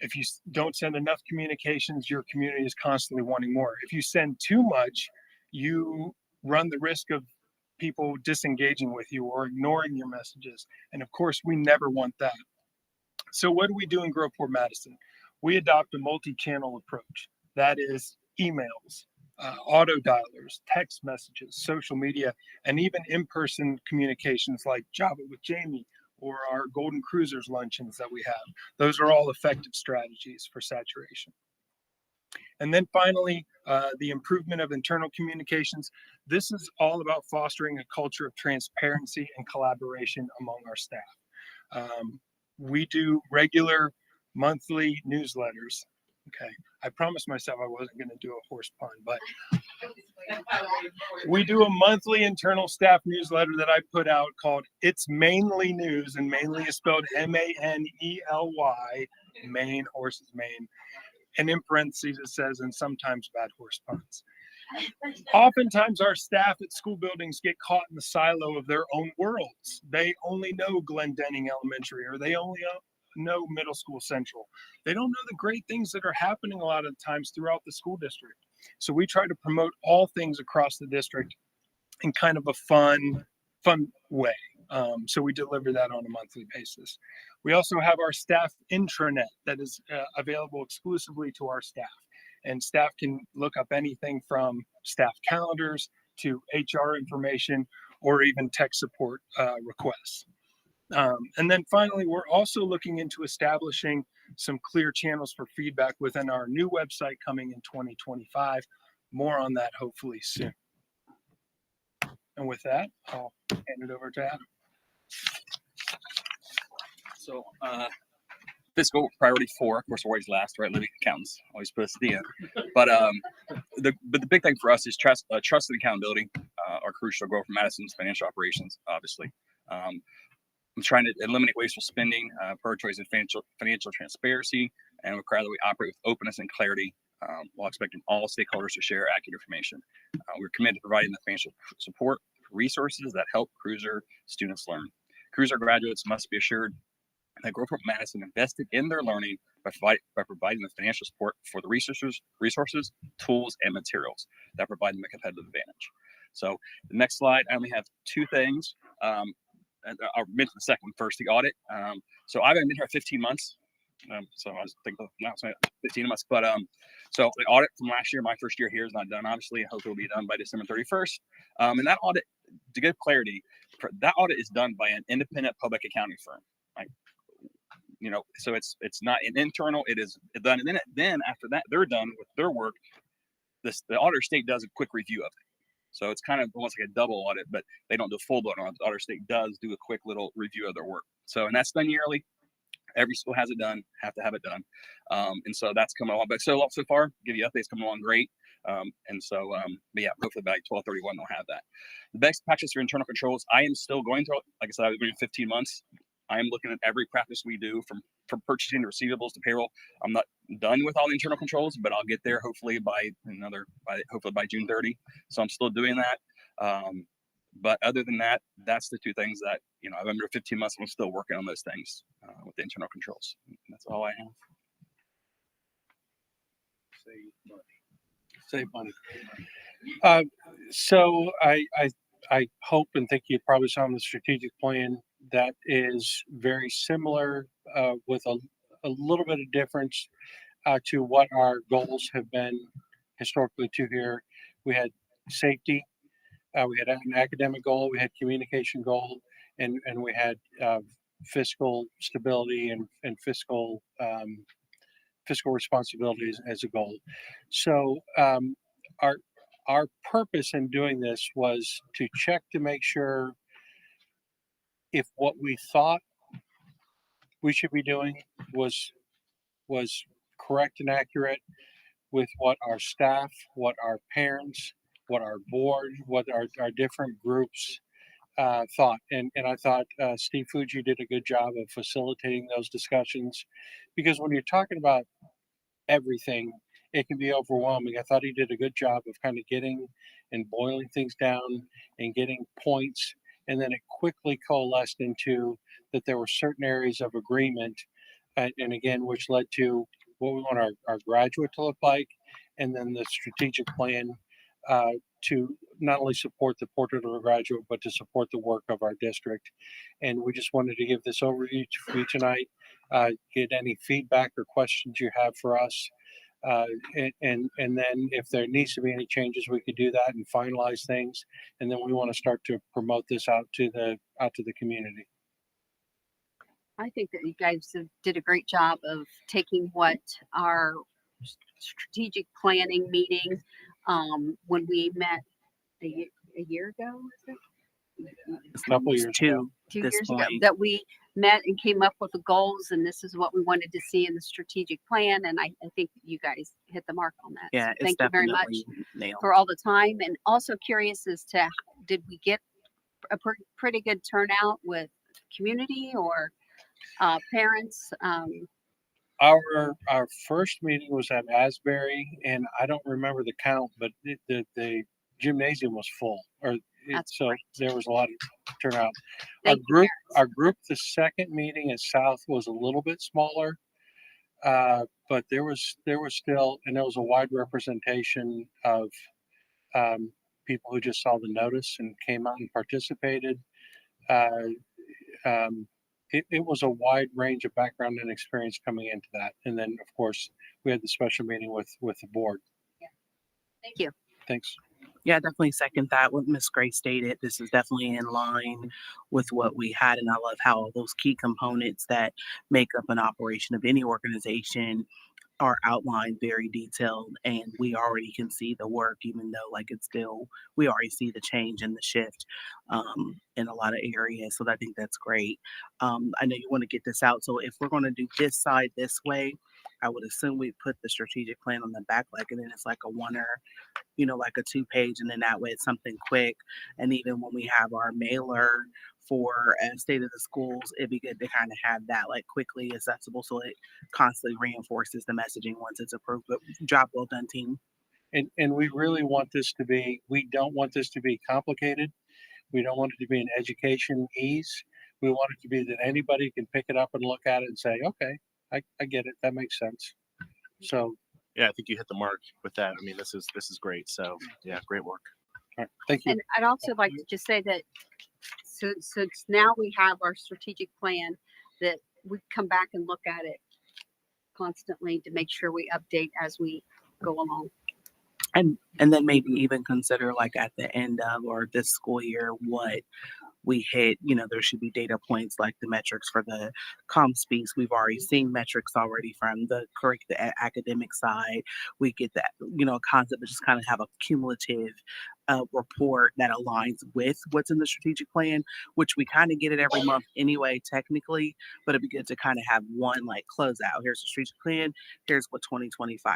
If you don't send enough communications, your community is constantly wanting more. If you send too much, you run the risk of people disengaging with you or ignoring your messages. And of course, we never want that. So what do we do in Groveport Madison? We adopt a multi-channel approach. That is emails, auto dialers, text messages, social media, and even in-person communications like Java with Jamie or our Golden Cruisers luncheons that we have. Those are all effective strategies for saturation. And then finally, the improvement of internal communications. This is all about fostering a culture of transparency and collaboration among our staff. We do regular monthly newsletters. Okay, I promised myself I wasn't going to do a horse pun, but we do a monthly internal staff newsletter that I put out called It's Mainly News, and mainly is spelled MANELY, Maine, horses, Maine. And in parentheses, it says, and sometimes bad horse puns. Oftentimes, our staff at school buildings get caught in the silo of their own worlds. They only know Glendenning Elementary, or they only know Middle School Central. They don't know the great things that are happening a lot of times throughout the school district. So we try to promote all things across the district in kind of a fun way. So we deliver that on a monthly basis. We also have our staff intranet that is available exclusively to our staff. And staff can look up anything from staff calendars to HR information or even tech support requests. And then finally, we're also looking into establishing some clear channels for feedback within our new website coming in 2025. More on that hopefully soon. And with that, I'll hand it over to Adam. So, fiscal priority 4, of course, we're always last, right? Living accountants always put us at the end. But the big thing for us is trust and accountability are crucial to grow from Madison's financial operations. Obviously, I'm trying to eliminate wasteful spending, prioritizing financial transparency, and require that we operate with openness and clarity while expecting all stakeholders to share accurate information. We're committed to providing the financial support resources that help Cruiser students learn. Cruiser graduates must be assured that Groveport Madison invested in their learning by providing the financial support for the resources, tools, and materials that provide them a competitive advantage. So the next slide, I only have 2 things. I'll mention the second one first, the audit. So I've been here 15 months. So I was thinking now it's 15 months, but so the audit from last year, my first year here is not done. Obviously, I hope it will be done by December 31st. And that audit, to give clarity, that audit is done by an independent public accounting firm. Like, you know, so it's not an internal. It is done, and then after that, they're done with their work. The auditor state does a quick review of it. So it's kind of almost like a double audit, but they don't do a full blown audit. The auditor state does do a quick little review of their work. So, and that's done yearly. Every school has it done, have to have it done. And so that's coming along. But so far, give you updates coming along great. But yeah, hopefully by 12/31, they'll have that. The best practice for internal controls, I am still going through, like I said, I've been doing 15 months. I am looking at every practice we do from purchasing to receivables to payroll. I'm not done with all the internal controls, but I'll get there hopefully by June 30. So I'm still doing that. But other than that, that's the 2 things that, you know, I've been here 15 months and I'm still working on those things with the internal controls. That's all I have. Save money. So I hope and think you probably saw in the strategic plan that is very similar with a little bit of difference to what our goals have been historically to here. We had safety, we had an academic goal, we had communication goal, and we had fiscal stability and fiscal responsibilities as a goal. So our purpose in doing this was to check to make sure if what we thought we should be doing was correct and accurate with what our staff, what our parents, what our board, what our different groups thought. And I thought Steve Fuji did a good job of facilitating those discussions, because when you're talking about everything, it can be overwhelming. I thought he did a good job of kind of getting and boiling things down and getting points. And then it quickly coalesced into that there were certain areas of agreement. And again, which led to what we want our graduate to look like. And then the strategic plan to not only support the portrait of a graduate, but to support the work of our district. And we just wanted to give this overview for you tonight. Get any feedback or questions you have for us. And then if there needs to be any changes, we could do that and finalize things. And then we want to start to promote this out to the community. I think that you guys did a great job of taking what our strategic planning meeting, when we met a year ago, was it? A couple years ago. Two years ago, that we met and came up with the goals, and this is what we wanted to see in the strategic plan. And I think you guys hit the mark on that. Yeah, So it's thank you very much definitely nailed. for all the time. And also curious as to, did we get a pretty good turnout with community or parents? Our first meeting was at Asbury, and I don't remember the count, but the gymnasium was full, so great. there was a lot of turnout. Thank you, parents. Our group, the second meeting at South was a little bit smaller, but there was still, and there was a wide representation of people who just saw the notice and came out and participated. It was a wide range of background and experience coming into that. And then, of course, we had the special meeting with the board. Thank you. Thanks. Yeah, I definitely second that. What Ms. Gray stated, this is definitely in line with what we had. And I love how those key components that make up an operation of any organization are outlined very detailed, and we already can see the work, even though like it's still, we already see the change and the shift in a lot of areas. So I think that's great. I know you want to get this out. So if we're going to do this side this way, I would assume we put the strategic plan on the back, like, and then it's like a one-er, like a 2-page, and then that way it's something quick. And even when we have our mailer for state of the schools, it'd be good to kind of have that like quickly accessible, so it constantly reinforces the messaging once it's approved. But job well done, team. And we really want this to be, we don't want this to be complicated. We don't want it to be an education ease. We want it to be that anybody can pick it up and look at it and say, okay, I get it. That makes sense. So Yeah, I think you hit the mark with that. I mean, this is great. So yeah, great work. all right, thank you. And I'd also like to just say that since now we have our strategic plan, that we come back and look at it constantly to make sure we update as we go along. And then maybe even consider like at the end of or this school year what we hit. There should be data points like the metrics for the speaks. We've already seen metrics already from the academic side. We get that concept, but just kind of have a cumulative report that aligns with what's in the strategic plan, which we kind of get it every month anyway, technically, but it'd be good to kind of have one like closeout. Here's the strategic plan. Here's what 2024,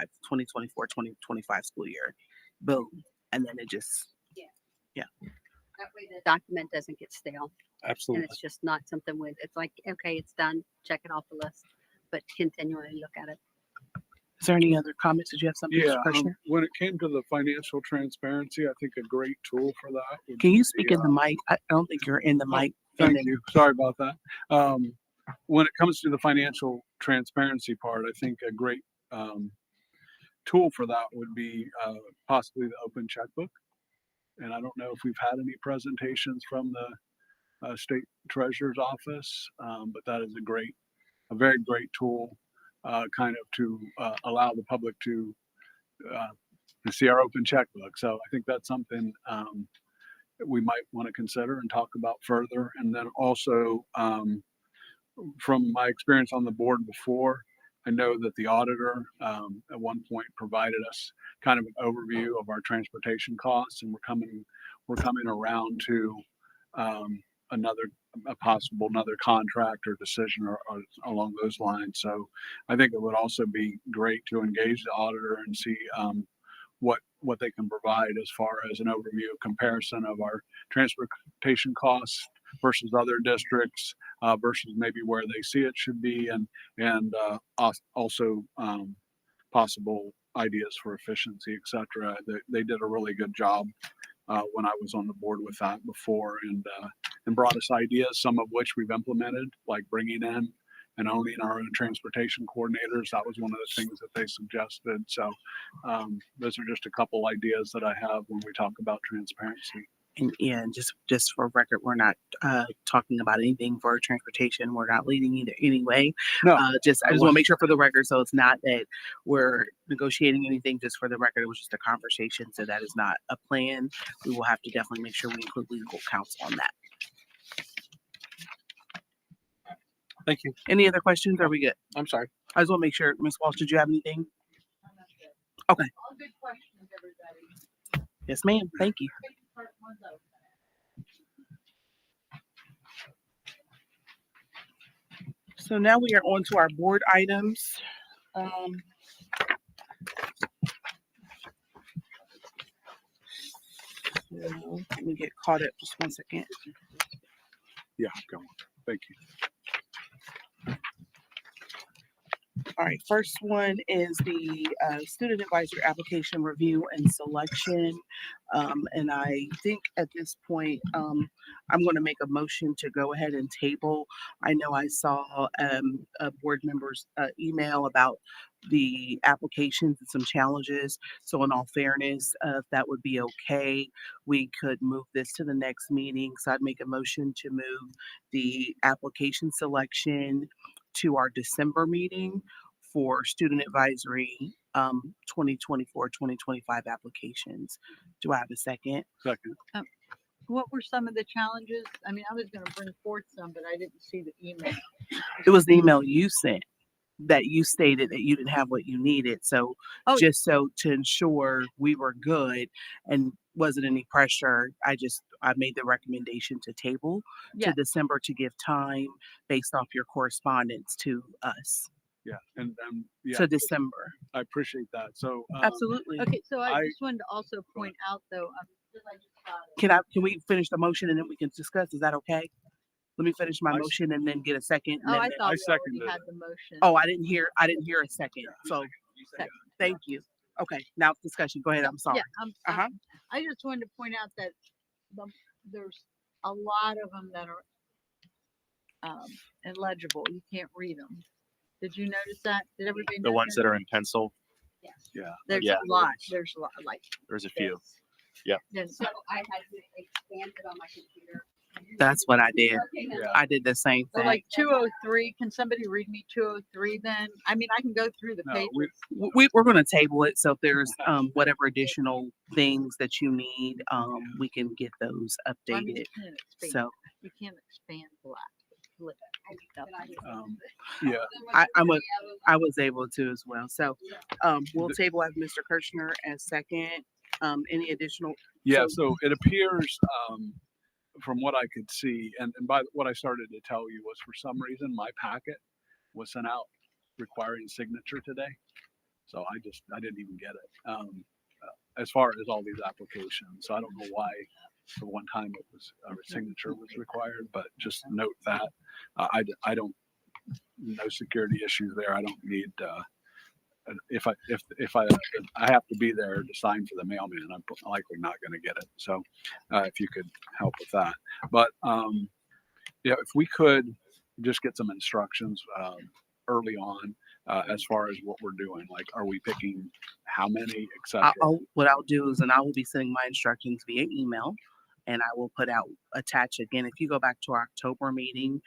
2025 school year. Boom. And then it just, yeah. That way the document doesn't get stale. Absolutely. And it's just not something it's like, okay, it's done, check it off the list, but continually look at it. Is there any other comments? Did you have something? Yeah, Mr. Kushner? when it came to the financial transparency, I think a great tool for that. would Can you be speak the, in the mic? I don't think you're in the mic. Thank you. Sorry about that. When it comes to the financial transparency part, I think a great tool for that would be possibly the open checkbook. And I don't know if we've had any presentations from the state treasurer's office, but that is a very great tool, kind of to allow the public to see our open checkbook. So I think that's something that we might want to consider and talk about further. And then also, from my experience on the board before, I know that the auditor at one point provided us kind of an overview of our transportation costs, and we're coming around to a possible contract or decision or along those lines. So I think it would also be great to engage the auditor and see what they can provide as far as an overview comparison of our transportation costs versus other districts, versus maybe where they see it should be, and also possible ideas for efficiency, etc. They did a really good job when I was on the board with that before, and brought us ideas, some of which we've implemented, like bringing in and owning our own transportation coordinators. That was one of the things that they suggested. So those are just a couple ideas that I have when we talk about transparency. And just for record, we're not talking about anything for transportation. We're not leading either anyway. No, I just want to make sure for the record, so it's not that we're negotiating anything. Just for the record, it was just a conversation, so that is not a plan. We will have to definitely make sure we include legal counsel on that. Thank you. Any other questions? Are we good? I'm sorry. I just want to make sure, Ms. Walsh, did you have anything? Okay. All good questions, everybody. Yes, ma'am. Thank you. So now we are on to our board items. So let me get caught up just 1 second. Yeah, go on. Thank you. All right, first one is the student advisory application review and selection. And I think at this point, I'm going to make a motion to go ahead and table. I know I saw a board member's email about the applications and some challenges. So in all fairness, if that would be okay, we could move this to the next meeting. So I'd make a motion to move the application selection to our December meeting for student advisory 2024-2025 applications. Do I have a second? Second. What were some of the challenges? I mean, I was gonna bring forth some, but I didn't see the email. It was the email you sent that you stated that you didn't have what you needed. So Oh. just so to ensure we were good and wasn't any pressure, I made the recommendation to table Yeah, to December to give time based off your correspondence to us Yeah, and yeah, to December. I appreciate that. So Absolutely. okay, so I I- just wanted to also point out though, I just got it. Can we finish the motion and then we can discuss? Is that okay? Let me finish my I s- motion and then get a second. and Oh, then- I thought we seconded already had it. the motion. Oh, I didn't hear a second. So Second. thank you. Okay, now discussion. Go ahead. I'm sorry. Yeah, Uh-huh. I just wanted to point out that there's a lot of them that are illegible. You can't read them. Did you notice that? Did everybody? The ones that are in pencil, yeah, There's yeah. a lot. There's a lot. Like there's a few. this. So I had to expand it on my computer. That's what I did. yeah. I did the same So thing. like 203. Can somebody read me 203? Then I mean I can go through the No, pages. We're going to table it. So if there's whatever additional things that you need, we can get those I mean, updated. you can't expand. So You can't expand black. Flip. Yeah, I was able to as well. So we'll table as Mr. Kirshner as second. Any additional? yeah. So it appears from what I could see, and by what I started to tell you was for some reason my packet was sent out requiring signature today. So I didn't even get it. As far as all these applications, so I don't know why. For one time it was a signature was required, but just note that I don't no security issues there. I don't need if I have to be there to sign for the mailman, I'm likely not going to get it. So if you could help with that, but yeah, if we could just get some instructions early on as far as what we're doing, like are we picking how many, etc. What I'll do is, and I will be sending my instructions via email, and I will attach again. If you go back to our October meeting,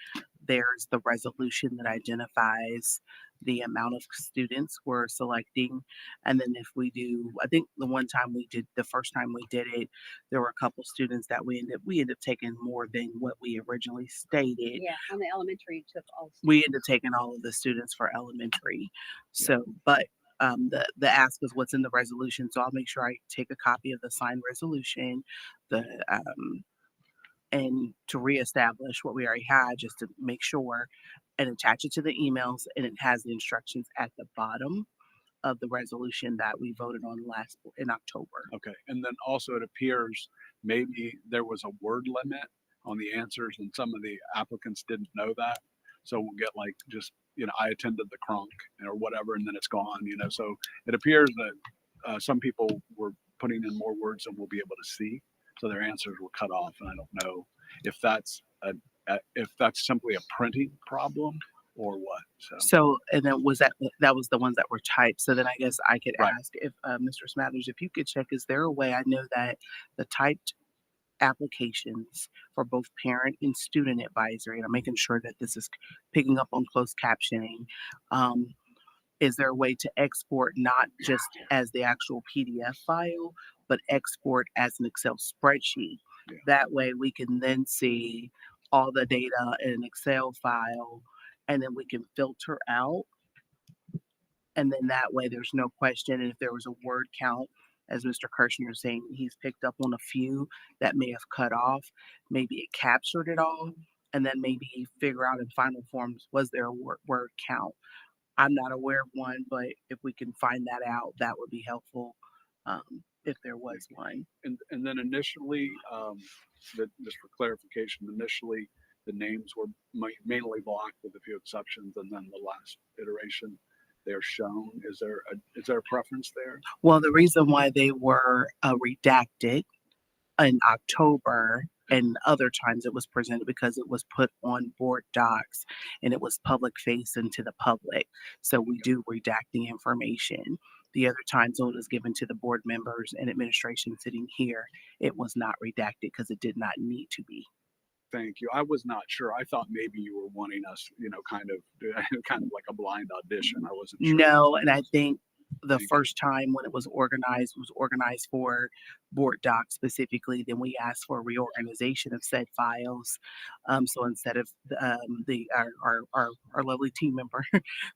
there's the resolution that identifies the amount of students we're selecting. And then if we do, I think the first time we did it, there were a couple students that we ended up taking more than what we originally stated. Yeah, on the elementary, you took all. We ended up taking all of the students for elementary. So, but the ask is what's in the resolution. So I'll make sure I take a copy of the signed resolution, and to reestablish what we already had, just to make sure, and attach it to the emails, and it has the instructions at the bottom of the resolution that we voted on in October. Okay, and then also it appears maybe there was a word limit on the answers, and some of the applicants didn't know that. So we'll get like just I attended the Kronk or whatever, and then it's gone. So it appears that some people were putting in more words than we'll be able to see, so their answers were cut off. And I don't know if that's simply a printing problem or what. So and then was that was the ones that were typed. So then I guess I could Right. ask if Mr. Smathers, if you could check, is there a way? I know that the typed applications for both parent and student advisory, and I'm making sure that this is picking up on closed captioning. Is there a way to export not just as the actual PDF file, but export as an Excel spreadsheet? Yeah. That way we can then see all the data in an Excel file, and then we can filter out And then that way there's no question. And if there was a word count, as Mr. Kirshner is saying, he's picked up on a few that may have cut off. Maybe it captured it all. And then maybe figure out in final forms, was there a word count? I'm not aware of one, but if we can find that out, that would be helpful. If there was one. And then initially, just for clarification, initially the names were mainly blocked with a few exceptions, and then the last iteration they're shown. Is there a preference there? Well, the reason why they were redacted in October and other times it was presented because it was put on board docs and it was public facing to the public. So we do redact the information. The other times when it was given to the board members and administration sitting here, it was not redacted because it did not need to be. Thank you. I was not sure. I thought maybe you were wanting us, kind of like a blind audition. I wasn't sure. No, and I think the first time when it was organized for board docs specifically. Then we asked for reorganization of said files. So instead of our lovely team member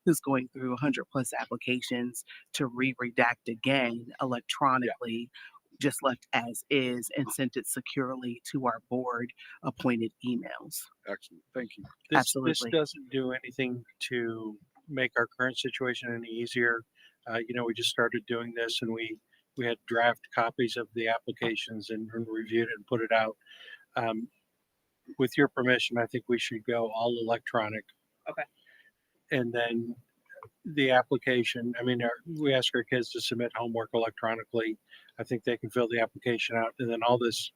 who's going through 100 plus applications to redact again electronically, just left as is and sent it securely to our board appointed emails. Excellent. Thank you. Absolutely. This doesn't do anything to make our current situation any easier. We just started doing this and we had draft copies of the applications and reviewed it and put it out. With your permission, I think we should go all electronic. Okay. And then the application, we ask our kids to submit homework electronically. I think they can fill the application out, and then all this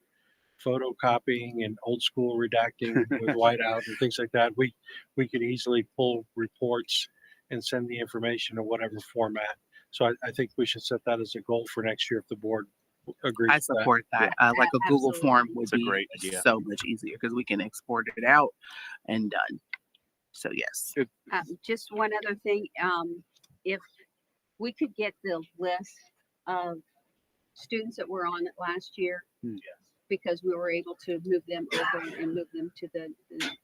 photocopying and old school redacting with whiteout and things like that, we could easily pull reports and send the information in whatever format. So I think we should set that as a goal for next year if the board agrees. I support that. Like a Google form would be great idea. so much easier because we can export it out and done. So yes. Just one other thing, if we could get the list of students that were on it last year, because we were able to move them over and move them to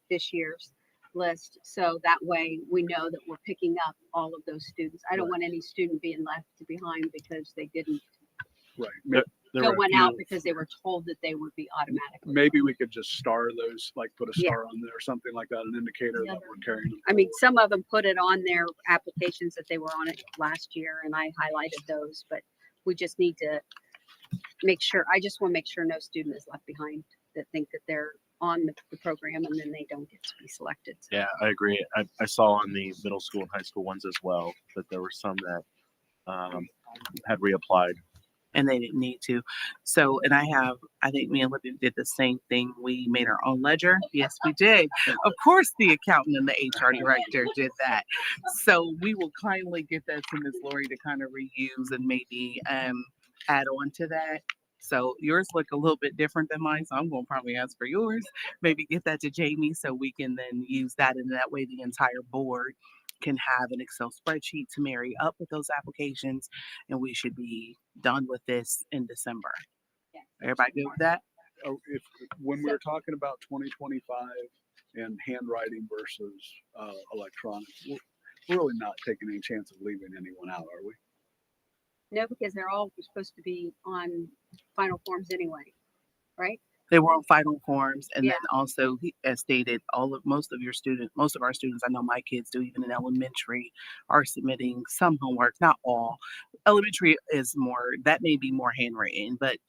this year's list. So that way we know that we're picking up all of those students. I don't want any student being left behind because they didn't fill one out because they were told that they would be automatically. Maybe we could just star those, like put a star on there or something like that, an indicator that we're carrying them. I mean, some of them put it on their applications that they were on it last year, and I highlighted those, but we just need to make sure, I just want to make sure no student is left behind that think that they're on the program and then they don't get to be selected. So. Yeah, I agree. I saw on the middle school and high school ones as well that there were some that had reapplied. And they didn't need to. So, and I think me and Libby did the same thing. We made our own ledger. Yes, we did. Of course, the accountant and the HR director did that. So we will kindly get that to Ms. Lori to kind of reuse and maybe add on to that. So yours look a little bit different than mine. So I'm going to probably ask for yours. Maybe get that to Jamie so we can then use that. And that way the entire board can have an Excel spreadsheet to marry up with those applications, and we should be done with this in December. Everybody good with that? When we're talking about 2025 and handwriting versus electronic, we're really not taking any chance of leaving anyone out, are we? No, because they're all supposed to be on final forms anyway, right? They were on final forms, and then also, as stated, most of our students, I know my kids do, even in elementary, are submitting some homework, not all. Elementary is more, that may be more handwritten, but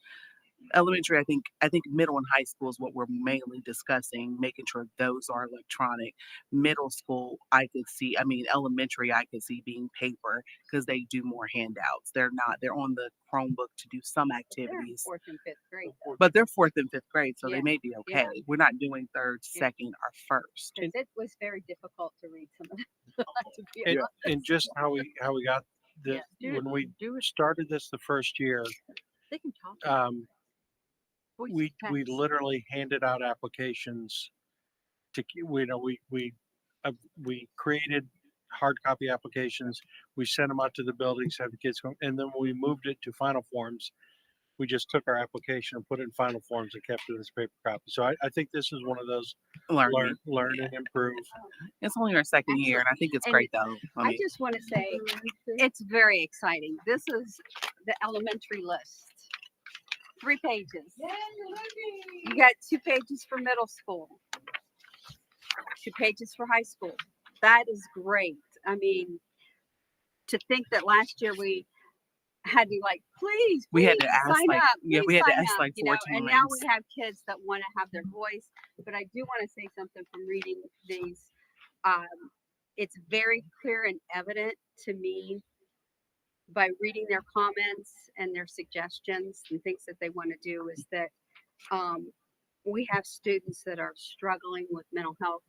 elementary, I think middle and high school is what we're mainly discussing, making sure those are electronic. Middle school, elementary, I could see being paper because they do more handouts. They're on the Chromebook to do some activities. They're 4th and 5th grade, though. But they're 4th and 5th grade, so they may be okay. We're not doing 3rd, 2nd, or 1st. It was very difficult to read some of them. And just how we got this, when we started this the first year, they can talk. We literally handed out applications to, we created hard copy applications. We sent them out to the buildings, had the kids come, and then we moved it to final forms. we just took our application and put it in final forms and kept it as paper copy. So I think this is one of those learn and improve. It's only our second year, and I think it's And great though. I I mean, just want to say it's very exciting. This is the elementary list. 3 pages. You got 2 pages for middle school, 2 pages for high school. That is great. I mean, to think that last year we had to like, please, we had to ask sign like, up. yeah, Please we had to sign ask up, like you 4 know, and times. now we have kids that want to have their voice. But I do want to say something from reading these. It's very clear and evident to me by reading their comments and their suggestions and things that they want to do is that we have students that are struggling with mental health.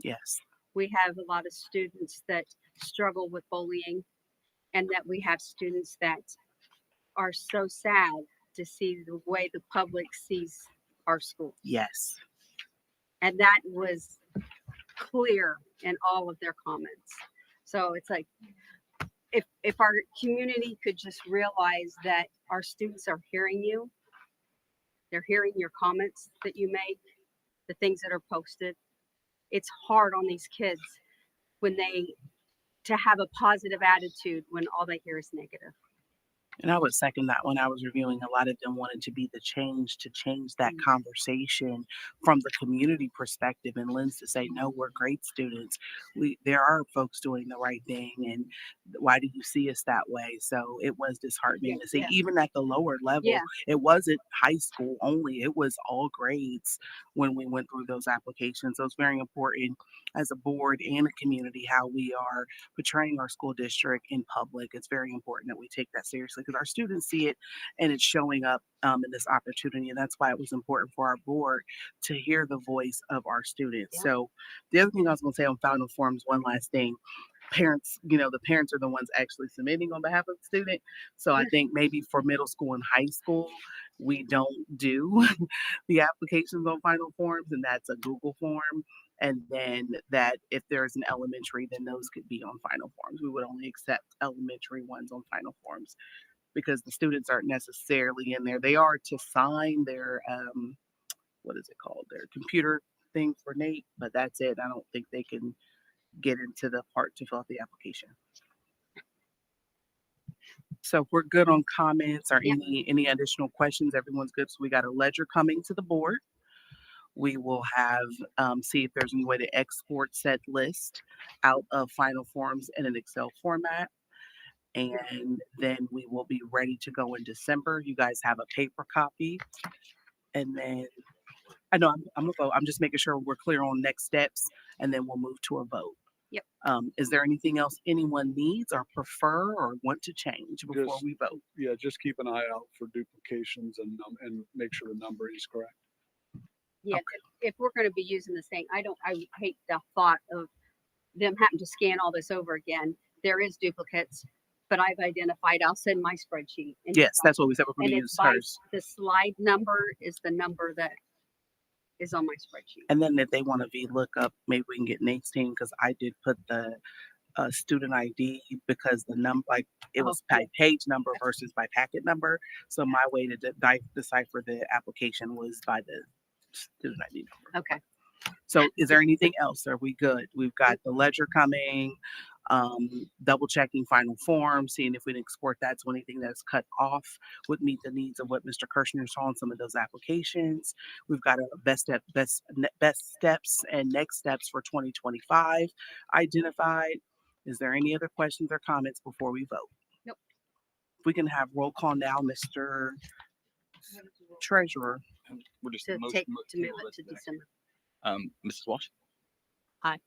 Yes. We have a lot of students that struggle with bullying, and that we have students that are so sad to see the way the public sees our school. Yes. And that was clear in all of their comments. So it's like, if our community could just realize that our students are hearing you, they're hearing your comments that you make, the things that are posted. It's hard on these kids to have a positive attitude when all they hear is negative. And I would second that when I was reviewing. A lot of them wanted to be the change to change that conversation from the community perspective, and Lynn's to say, no, we're great students. There are folks doing the right thing, and why do you see us that way? So it was disheartening to see, even at the lower level. It wasn't high school only, it was all grades when we went through those applications. So it's very important as a board and a community how we are portraying our school district in public. It's very important that we take that seriously because our students see it and it's showing up in this opportunity. And that's why it was important for our board to hear the voice of our students. So the other thing I was going to say on final forms, one last thing. Parents, the parents are the ones actually submitting on behalf of the student. So I think maybe for middle school and high school, we don't do the applications on final forms, and that's a Google form. And then that if there's an elementary, then those could be on final forms. We would only accept elementary ones on final forms because the students aren't necessarily in there. They are to sign their, what is it called? Their computer thing for Nate, but that's it. I don't think they can get into the part to fill out the application. So if we're good on comments or any additional questions, everyone's good. So we got a ledger coming to the board. We will have, see if there's any way to export said list out of final forms in an Excel format. And then we will be ready to go in December. You guys have a paper copy. And then, I know I'm a vote. I'm just making sure we're clear on next steps, and then we'll move to a vote. Yep. Is there anything else anyone needs or prefer or want to change before we vote? Yeah, just keep an eye out for duplications and make sure the numbering is correct. Yeah, if we're going to be using the same, I hate the thought of them having to scan all this over again. There is duplicates, but I've identified, I'll send my spreadsheet. And yes, that's what we said we're going to use hers. The slide number is the number that is on my spreadsheet. And then if they want to VLOOKUP, maybe we can get Nate's team because I did put the student ID because the number, like it was by page number versus by packet number. So my way to decipher the application was by the student ID number. Okay. So is there anything else? Are we good? We've got the ledger coming, double checking final form, seeing if we can export that to anything that's cut off would meet the needs of what Mr. Kirshner saw in some of those applications. We've got a best steps and next steps for 2025 identified. Is there any other questions or comments before we vote? Nope. If we can have roll call now, Mr. Treasurer. We're just To move it to December. Mrs. Walsh. Aye.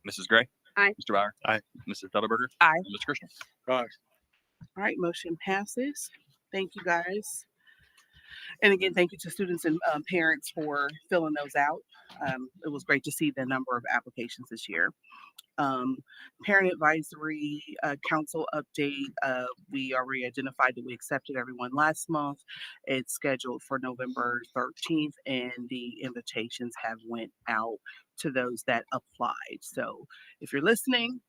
Mrs. Gray. Aye. Mr. Bauer. Aye. Mrs. Dellenberger. Aye. And Mr. Kirshner. Aye. All right, motion passes. Thank you, guys. And again, thank you to students and parents for filling those out. It was great to see the number of applications this year. Parent advisory council update. We already identified that we accepted everyone last month. It's scheduled for November 13th, and the invitations have went out to those that applied. So if you're listening,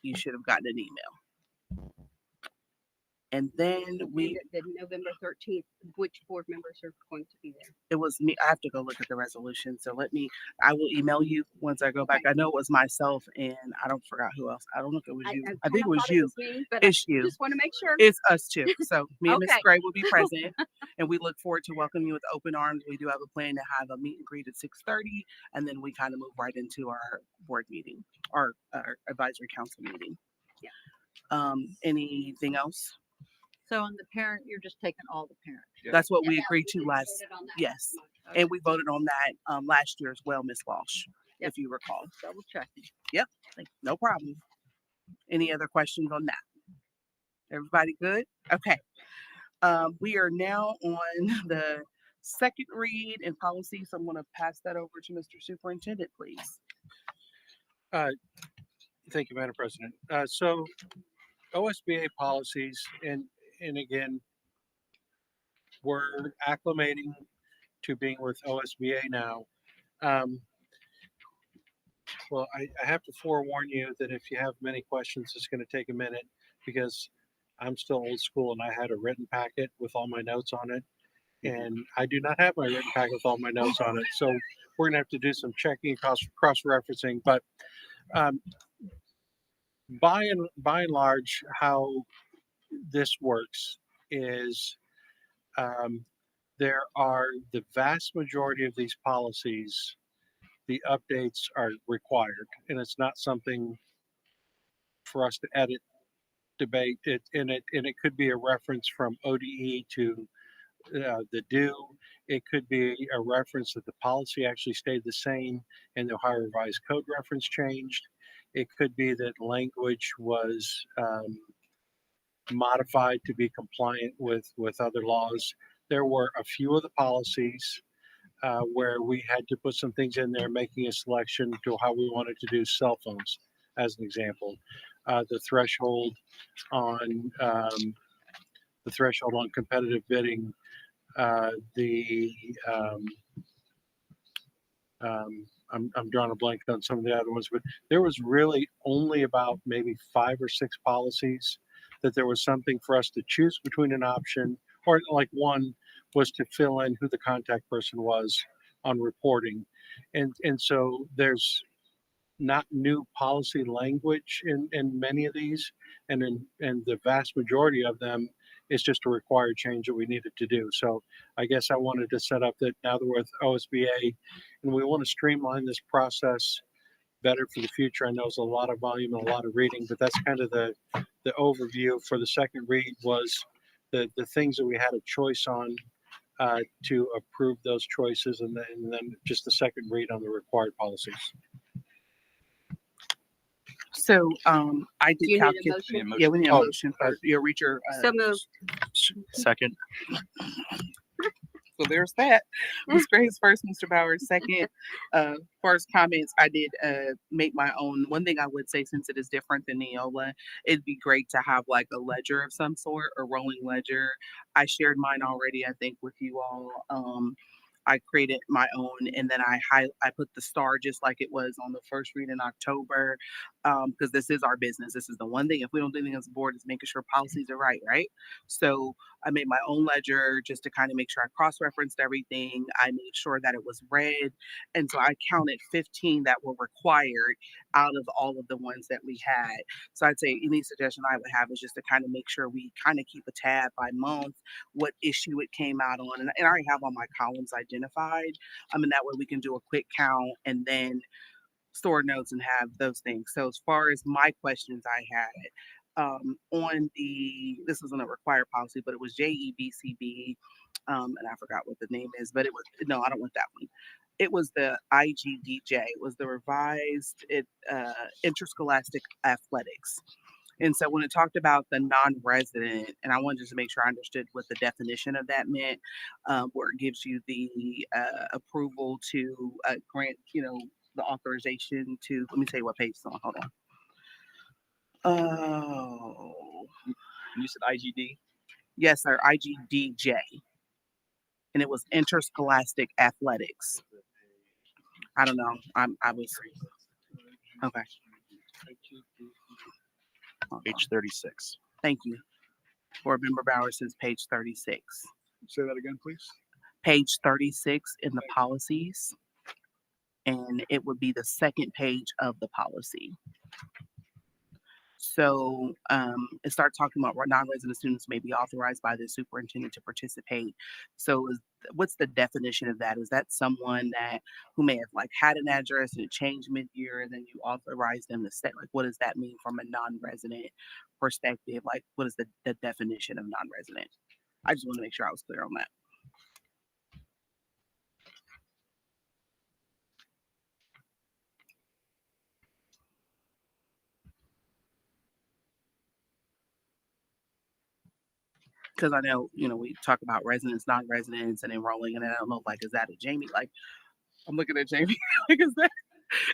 you should have gotten an email. And then we, The November 13th, which board members are going to be there? it was me. I have to go look at the resolution. So I will email you once I go back. I know it was myself and I don't forgot who else. I don't know if it was you. I think it was you. But It's you. just want to make sure. It's us too. So me and Miss Okay. Gray will be present, and we look forward to welcoming you with open arms. We do have a plan to have a meet and greet at 6:30, and then we kind of move right into our board meeting, our advisory council meeting. Yeah. Anything else? So on the parent, you're just taking all the parents. That's what we Yeah, agreed we to voted last. on that. Yes, Okay. and we voted on that last year as well, Miss Walsh, if you recall. Double checking. Yep, no problem. Any other questions on that? Everybody good? Okay. We are now on the second read and policy, so I'm going to pass that over to Mr. Superintendent, please. Thank you, Madam President. So OSBA policies, and again, we're acclimating to being with OSBA now. Well, I have to forewarn you that if you have many questions, it's going to take a minute because I'm still old school and I had a written packet with all my notes on it. And I do not have my written packet with all my notes on it. So we're going to have to do some checking, cross-referencing. But by and large, how this works is there are the vast majority of these policies, the updates are required, and it's not something for us to edit, debate it, and it could be a reference from ODE to the due. It could be a reference that the policy actually stayed the same and the Ohio Revised Code reference changed. It could be that language was modified to be compliant with other laws. There were a few of the policies where we had to put some things in there, making a selection to how we wanted to do cell phones, as an example. The threshold on competitive bidding, I'm drawing a blank on some of the other ones, but there was really only about maybe 5 or 6 policies that there was something for us to choose between an option, or like one was to fill in who the contact person was on reporting. And so there's not new policy language in many of these, and the vast majority of them is just a required change that we needed to do. So I guess I wanted to set up that now that we're with OSBA and we want to streamline this process better for the future. I know it's a lot of volume and a lot of reading, but that's kind of the overview for the second read was the things that we had a choice on to approve those choices, and then just the second read on the required policies. So I did Do you need a calculate. motion? Yeah, we need a motion first. You'll reach your. So moved. Second. So there's that. Ms. Grace first, Mr. Bowers second. First comments, I did make my own. One thing I would say, since it is different than Neola, it'd be great to have like a ledger of some sort, a rolling ledger. I shared mine already, I think, with you all. I created my own, and then I put the star just like it was on the first read in October, because this is our business. This is the one thing. If we don't do anything as a board, is making sure policies are right? So I made my own ledger just to kind of make sure I cross-referenced everything. I made sure that it was read, and so I counted 15 that were required out of all of the ones that we had. So I'd say any suggestion I would have is just to kind of make sure we kind of keep a tab by month, what issue it came out on, and I already have all my columns identified. And that way we can do a quick count and then store notes and have those things. So as far as my questions I had, on this wasn't a required policy, but it was JEBCB, and I forgot what the name is, but it was, no, I don't want that one. It was the IGDJ. It was the revised interscholastic athletics. And so when it talked about the non-resident, and I wanted just to make sure I understood what the definition of that meant, where it gives you the approval to grant, the authorization to, let me tell you what page it's on. Hold on. Oh. You said IGD? Yes, sir. IGDJ. And it was interscholastic athletics. I don't know. I was, okay. Page 36. Thank you. Board Member Bowers says page 36. Say that again, please. Page 36 in the policies. And it would be the second page of the policy. So it starts talking about non-resident students may be authorized by the superintendent to participate. So what's the definition of that? Is that someone who may have like had an address and it changed mid-year and then you authorize them to stay? Like, what does that mean from a non-resident perspective? Like, what is the definition of non-resident? I just want to make sure I was clear on that. Because I know, we talk about residents, non-residents, and enrolling, and I don't know, like, is that a Jamie? Like, I'm looking at Jamie. Like, is that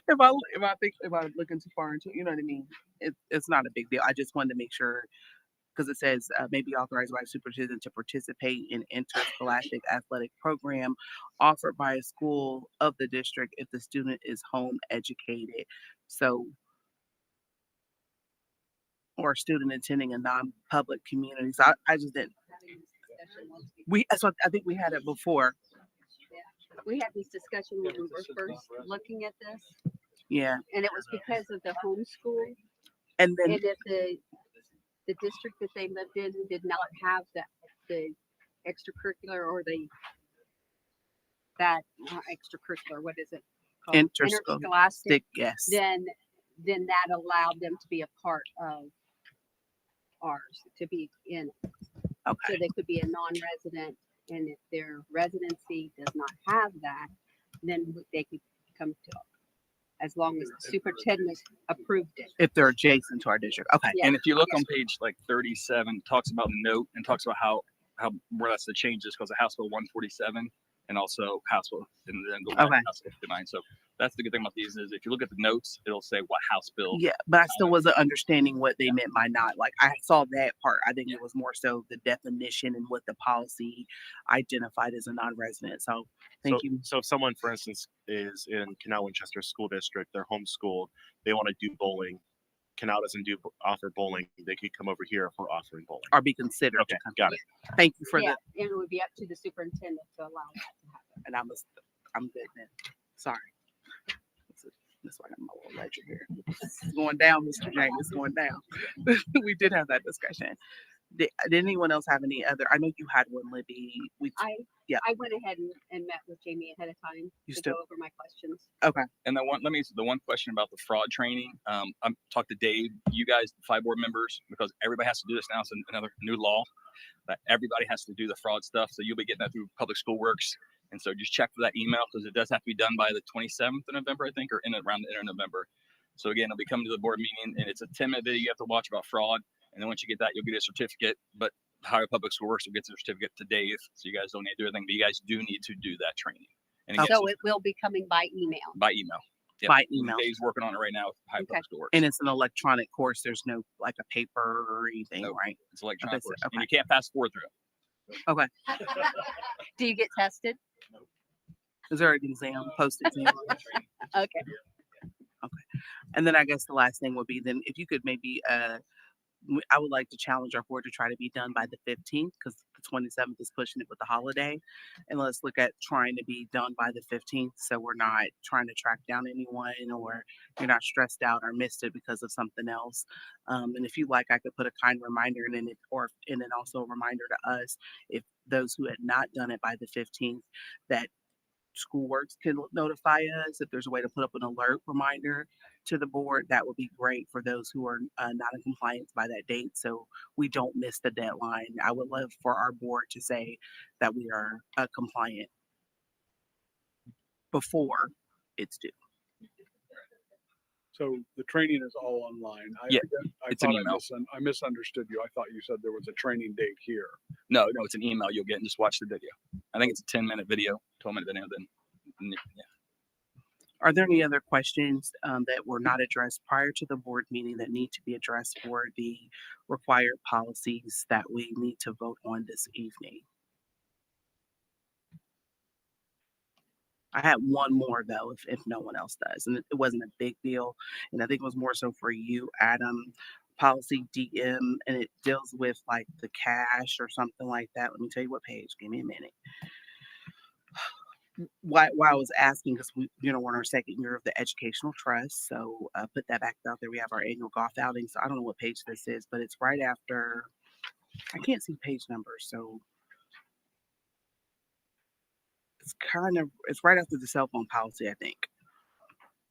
if I'm looking too far into, you know what I mean? It's not a big deal. I just wanted to make sure because it says may be authorized by a superintendent to participate in interscholastic athletic program offered by a school of the district if the student is home educated. So, or a student attending a non-public community. So I just didn't. So I think we had it before. We had this discussion when we were first looking at this, Yeah. and it was because of the homeschool, And then and if the district that they lived in did not have the extracurricular or that extracurricular, what is it called? interscholastic, yes. Then that allowed them to be a part of ours, to be in it. So Okay. they could be a non-resident, and if their residency does not have that, then they could come to us, as long as the superintendent approved it. If they're adjacent to our district. Okay. Yeah. And if you look on page like 37, talks about the note and talks about how where that's the changes because of House Bill 147 and also House Bill and then go back Okay. to House Bill 59. So that's the good thing about these is if you look at the notes, it'll say what House Bill. Yeah, but I still wasn't understanding what they meant by not. Like I saw that part. I think it was more so the definition and what the policy identified as a non-resident. So thank you. So if someone, for instance, is in Canal Winchester School District, they're homeschooled, they want to do bowling. Canal doesn't offer bowling. They could come over here if we're offering bowling. Or be considered. Okay, got it. Thank you for Yeah, the. and it would be up to the superintendent to allow that to happen. And I'm good then. Sorry. That's why I got my little ledger here. It's going down, Mr. James. It's going down. We did have that discussion. Did anyone else have any other? I know you had one, Libby. I went ahead and met with Jamie ahead of time You to still- go over my questions. Okay. And the one question about the fraud training. I'm talked to Dave, you guys, the 5 board members, because everybody has to do this now. It's another new law that everybody has to do the fraud stuff. So you'll be getting that through Public School Works. And so just check for that email because it does have to be done by the 27th of November, I think, or around the end of November. So again, it'll be coming to the board meeting and it's a 10-minute video you have to watch about fraud. And then once you get that, you'll get a certificate. But Ohio Public School Works will get the certificate to Dave. So you guys don't need to do anything, but you guys do need to do that training. And again, So it will be coming by email. by email. Yep. By email. Dave's working on it right now with Ohio Public School Works. And it's an electronic course. There's no like a paper or anything, Nope. right? It's electronic Okay, so- course. And okay. you can't fast forward through it. Okay. Do you get tested? Is there an exam, post-exam? Okay. And then I guess the last thing would be then if you could maybe, I would like to challenge our board to try to be done by the 15th because the 27th is pushing it with the holiday. And let's look at trying to be done by the 15th so we're not trying to track down anyone or you're not stressed out or missed it because of something else. And if you like, I could put a kind reminder and then also a reminder to us if those who had not done it by the 15th that Schoolworks can notify us. If there's a way to put up an alert reminder to the board, that would be great for those who are not in compliance by that date. So we don't miss the deadline. I would love for our board to say that we are compliant before it's due. So the training is all online. Yeah, I it's an thought email. I misunderstood you. I thought you said there was a training date here. No, it's an email you'll get and just watch the video. I think it's a 10-minute video, 12-minute video. Then, yeah. Are there any other questions that were not addressed prior to the board meeting that need to be addressed for the required policies that we need to vote on this evening? I had one more though, if no one else does, and it wasn't a big deal. And I think it was more so for you, Adam, policy DM, and it deals with like the cash or something like that. Let me tell you what page. Give me a minute. Why I was asking, because we're in our second year of the educational trust, so put that back out there. We have our annual golf outing, so I don't know what page this is, but it's right after. I can't see page numbers, so it's right after the cell phone policy, I think,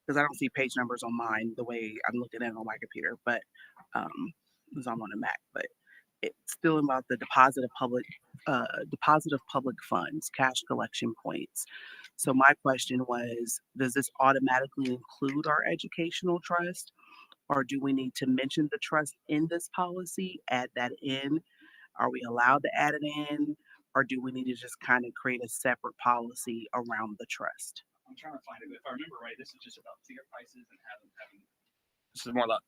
because I don't see page numbers on mine the way I'm looking at it on my computer, but because I'm on a Mac, but it's still about the deposit of public funds, cash collection points. So my question was, does this automatically include our educational trust, or do we need to mention the trust in this policy, add that in? Are we allowed to add it in, or do we need to just kind of create a separate policy around the trust? I'm trying to find it. If I remember right, this is just about ticket prices and having. This is more about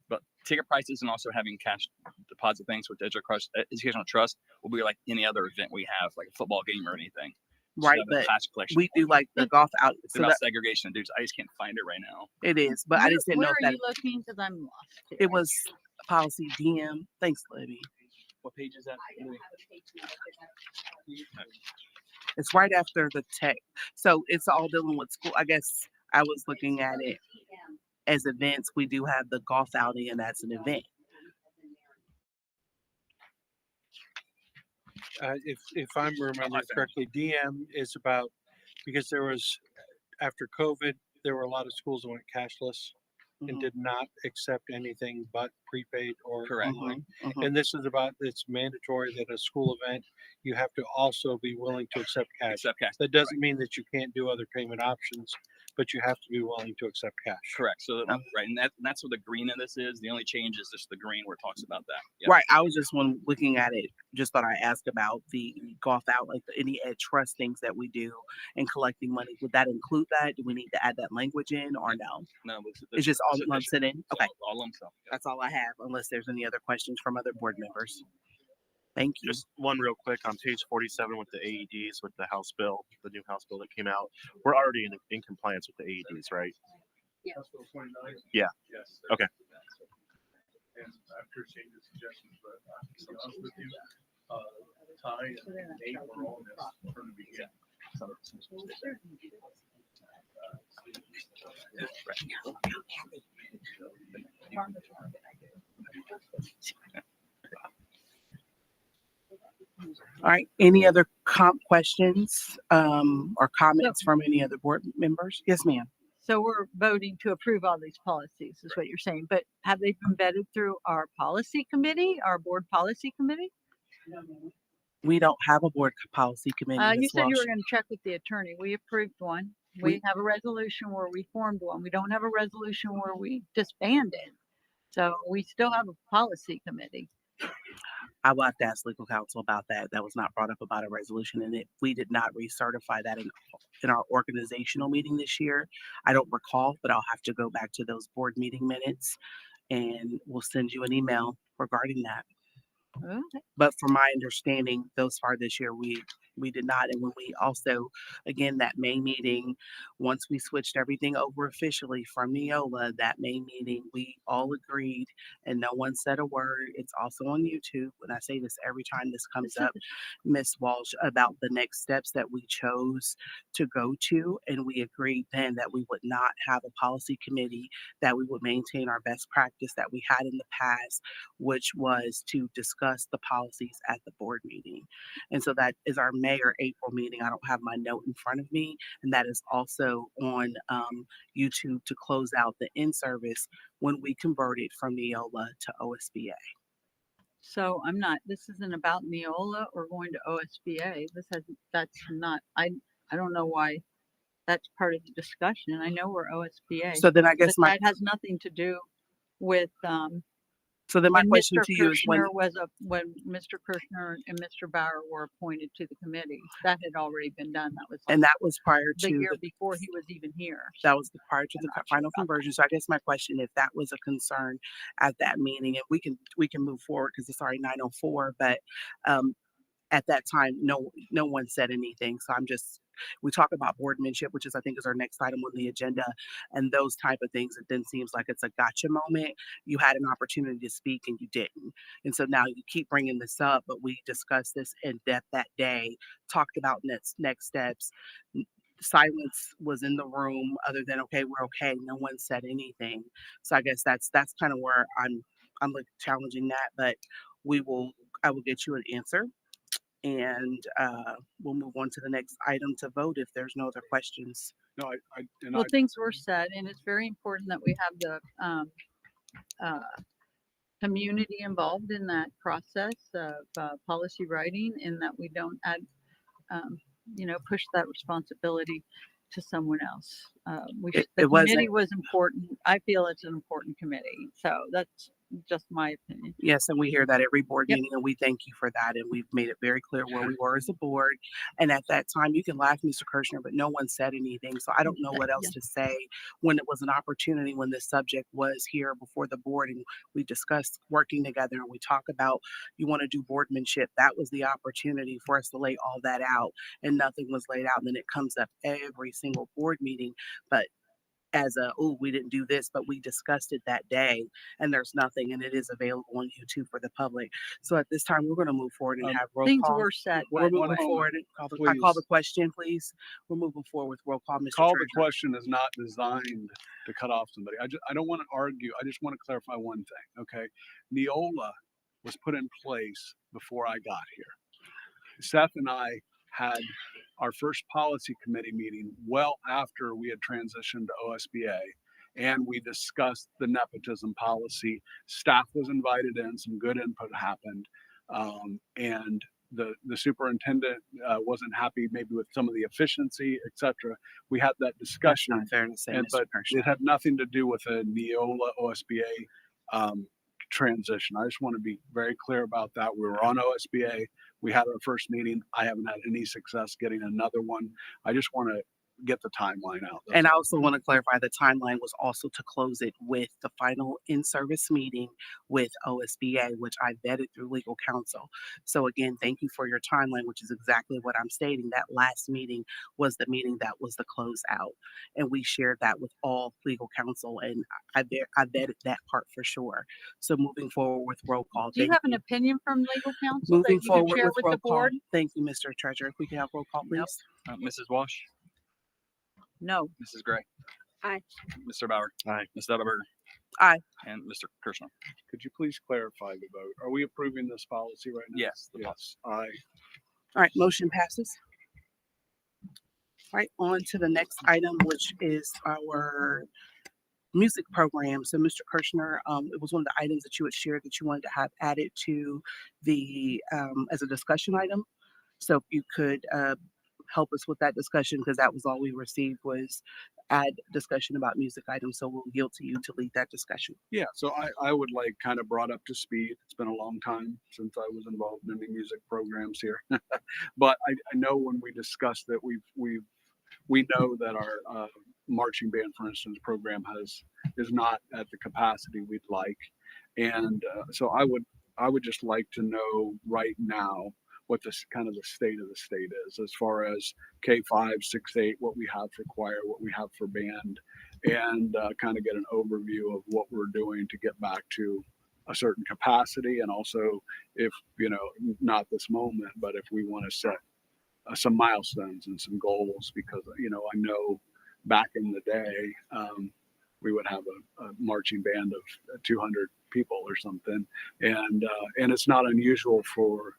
ticket prices and also having cash deposit things with the educational trust will be like any other event we have, like a football game or anything. Right, but we do like the golf out. It's So about that, segregation, dudes. I just can't find it right now. it is, but I just didn't know Where if are that you looking? Because I'm lost. Here. it was policy DM. Thanks, Libby. What page is that? It's right after the tech. So it's all dealing with school. I guess I was looking at it as events. We do have the golf outing, and that's an event. If I'm remembering correctly, DM is about, because there was, after COVID, there were a lot of schools that went cashless and did not accept anything but prepaid or Correct. online. And this is about, it's mandatory that a school event, you have to also be willing to accept cash. Accept cash. That doesn't mean that you can't do other payment options, but you have to be willing to accept cash. Correct. So right, and that's what the green of this is. The only change is just the green where it talks about that. Yep. Right. I was just when looking at it, just thought I asked about the golf out, like any ed trust things that we do and collecting money. Would that include that? Do we need to add that language in or no? No, It's just all lumps it in. Okay. All lump sum. That's all I have, unless there's any other questions from other board members. Thank you. Just one real quick on page 47 with the AEDs, with the House bill, the new House bill that came out. We're already in compliance with the AEDs, right? Yeah. Yeah. Yes. Okay. And I appreciate the suggestions, but to be honest with you, Ty and Nate were on this from the beginning. All right. Any other questions or comments from any other board members? Yes, ma'am. So we're voting to approve all these policies, is what you're saying. But have they been vetted through our policy committee, our board policy committee? We don't have a board policy committee. You Ms. said you Walsh. were going to check with the attorney. We approved one. We have a resolution where we formed one. We don't have a resolution where we disbanded. So we still have a policy committee. I will have to ask legal counsel about that. That was not brought up about a resolution, and we did not recertify that in our organizational meeting this year. I don't recall, but I'll have to go back to those board meeting minutes, and we'll send you an email regarding that. Okay. But from my understanding, thus far this year, we did not. And when we also, again, that May meeting, once we switched everything over officially from Neola, that May meeting, we all agreed and no one said a word. It's also on YouTube. And I say this every time this comes up, Ms. Walsh, about the next steps that we chose to go to. And we agreed then that we would not have a policy committee, that we would maintain our best practice that we had in the past, which was to discuss the policies at the board meeting. And so that is our May or April meeting. I don't have my note in front of me. And that is also on YouTube to close out the in-service when we converted from Neola to OSBA. So this isn't about Neola or going to OSBA. That's not, I don't know why that's part of the discussion. I know we're OSBA. So then I guess that has nothing to do with, so then my when question Mr. to you is when Mr. Kirshner and Mr. Bauer were appointed to the committee, that had already been done. And that was prior the to year before he was even here. that was prior to the final conversion. So I guess my question, if that was a concern at that meeting, and we can move forward because it's already 9:04, but at that time, no one said anything. So I'm just we talk about boardmanship, which is I think is our next item on the agenda, and those type of things, it then seems like it's a gotcha moment. You had an opportunity to speak and you didn't. And so now you keep bringing this up, but we discussed this in depth that day, talked about next steps. Silence was in the room other than, okay, we're okay. No one said anything. So I guess that's kind of where I'm like challenging that, but I will get you an answer, and we'll move on to the next item to vote if there's no other questions. No, Well, things were said, and it's very important that we have the uh, community involved in that process of policy writing, and that we don't add, push that responsibility to someone else. The committee was important. I feel it's an important committee. So that's just my opinion. Yes, and we hear that every board Yep. meeting, and we thank you for that. And we've made it very clear where we were as a board. And at that time, you can laugh, Mr. Kirshner, but no one said anything. So I don't know what else to say when it was an opportunity, when this subject was here before the board and we discussed working together and we talk about you want to do boardmanship. That was the opportunity for us to lay all that out, and nothing was laid out. And then it comes up every single board meeting. But as we didn't do this, but we discussed it that day, and there's nothing, and it is available on YouTube for the public. So at this time, we're going to move forward and have roll Things call. were said. We're by the moving way. forward. I call the question, please. We're moving forward with roll call, Mr. Call the Treasurer. question is not designed to cut off somebody. I don't want to argue. I just want to clarify one thing. Okay. Neola was put in place before I got here. Seth and I had our first policy committee meeting well after we had transitioned to OSBA, and we discussed the nepotism policy. Staff was invited in, some good input happened, and the superintendent wasn't happy maybe with some of the efficiency, etc. We had that discussion, That's not fair to say, and, Mr. but Kirshner. it had nothing to do with a Neola OSBA transition. I just want to be very clear about that. We were on OSBA. We had our first meeting. I haven't had any success getting another one. I just want to get the timeline out. And I also want to clarify the timeline was also to close it with the final in-service meeting with OSBA, which I vetted through legal counsel. So again, thank you for your timeline, which is exactly what I'm stating. That last meeting was the meeting that was the closeout. And we shared that with all legal counsel, and I vetted that part for sure. So moving forward with roll call. Do you thank have an opinion from legal counsel that Moving you can forward share with with roll the board? call. Thank you, Mr. Treasurer. If we can have roll call, please. Mrs. Walsh, No. Mrs. Gray, Aye. Mr. Bauer, Aye. Ms. Dutterberger, Aye. and Mr. Kirshner. Could you please clarify the vote? Are we approving this policy right now? Yes. Yes. Aye. All right, motion passes. All right, on to the next item, which is our music program. So, Mr. Kirshner, it was one of the items that you had shared that you wanted to have added to the as a discussion item. So, if you could help us with that discussion, because that was all we received was add discussion about music items. So we'll yield to you to lead that discussion. Yeah, so I would like kind of brought up to speed. It's been a long time since I was involved in any music programs here, but I know when we discussed that we know that our marching band, for instance, program is not at the capacity we'd like, and so I would just like to know right now what this kind of the state of the state is as far as K5, 6, 8, what we have for choir, what we have for band, and kind of get an overview of what we're doing to get back to a certain capacity. And also if, not this moment, but if we want to set some milestones and some goals, because, I know back in the day, we would have a marching band of 200 people or something. And it's not unusual for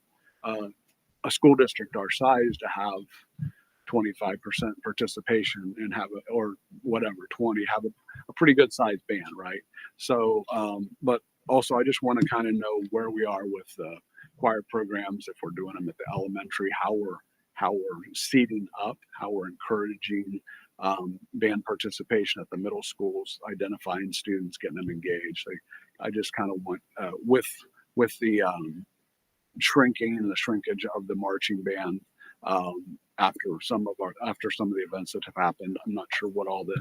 a school district our size to have 25% participation and have or whatever, 20, have a pretty good sized band, right? So, but also I just want to kind of know where we are with the choir programs, if we're doing them at the elementary, how we're seating up, how we're encouraging band participation at the middle schools, identifying students, getting them engaged. I just kind of want with the shrinking and the shrinkage of the marching band after some of the events that have happened. I'm not sure what all the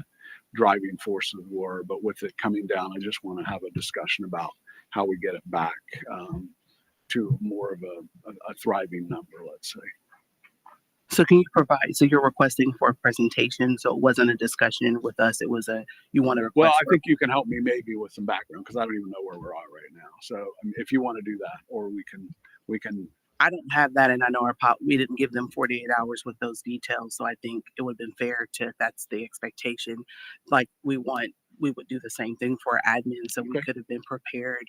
driving forces were, but with it coming down, I just want to have a discussion about how we get it back to more of a thriving number, let's say. So can you provide, so you're requesting for a presentation, so it wasn't a discussion with us, it was you want to request? Well, I think you can help me maybe with some background because I don't even know where we're at right now. So if you want to do that, or we can. I don't have that, and I know we didn't give them 48 hours with those details, so I think it would have been fair to, if that's the expectation, like we would do the same thing for admin, so we could have been prepared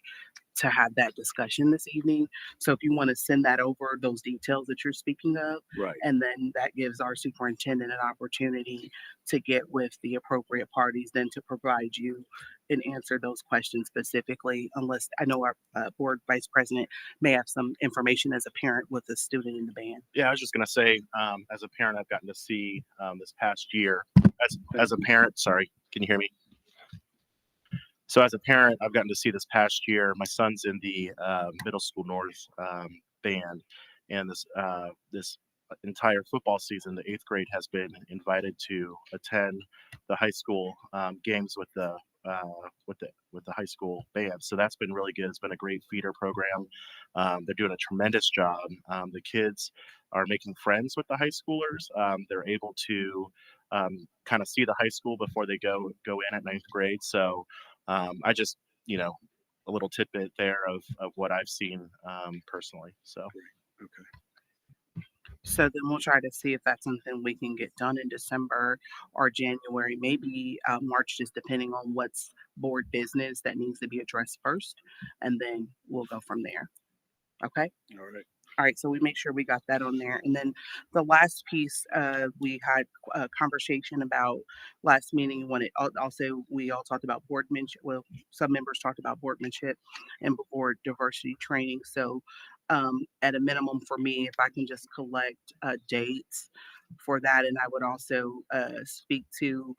to have that discussion this evening. So if you want to send that over, those details that you're speaking of, Right. and then that gives our superintendent an opportunity to get with the appropriate parties, then to provide you and answer those questions specifically, unless I know our board vice president may have some information as a parent with a student in the band. Yeah, I was just gonna say, as a parent, I've gotten to see this past year. As a parent, sorry, can you hear me? So as a parent, I've gotten to see this past year. My son's in the middle school North band, and this entire football season, the 8th grade has been invited to attend the high school games with the high school band. So that's been really good. It's been a great feeder program. They're doing a tremendous job. The kids are making friends with the high schoolers. They're able to kind of see the high school before they go in at 9th grade. So I just, a little tidbit there of what I've seen personally. So. Okay. So then we'll try to see if that's something we can get done in December or January, maybe March, just depending on what's board business that needs to be addressed first, and then we'll go from there. Okay. All right. All right, so we make sure we got that on there. And then the last piece, we had a conversation about last meeting when we all talked about boardmanship. Well, some members talked about boardmanship and board diversity training. So at a minimum for me, if I can just collect dates for that. And I would also speak to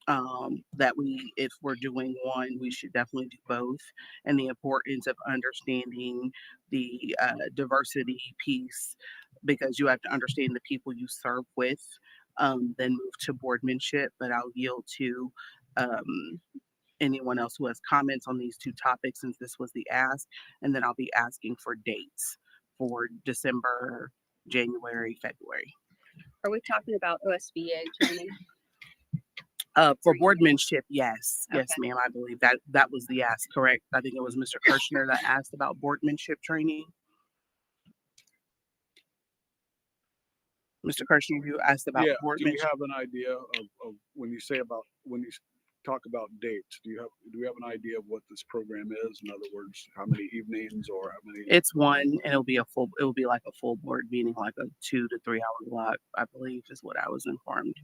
that if we're doing one, we should definitely do both, and the importance of understanding the diversity piece, because you have to understand the people you serve with, then move to boardmanship. But I'll yield to anyone else who has comments on these two topics, since this was the ask, and then I'll be asking for dates for December, January, February. Are we talking about OSBA training? For boardmanship, yes. Yes, Okay. ma'am. I believe that was the ask, correct? I think it was Mr. Kirshner that asked about boardmanship training. Mr. Kirshner, you asked about Do we boardmanship. have an idea of when you talk about dates? Do we have an idea of what this program is? In other words, how many evenings or how many? It's one, and it will be like a full board meeting, like a 2 to 3 hour block, I believe is what I was informed.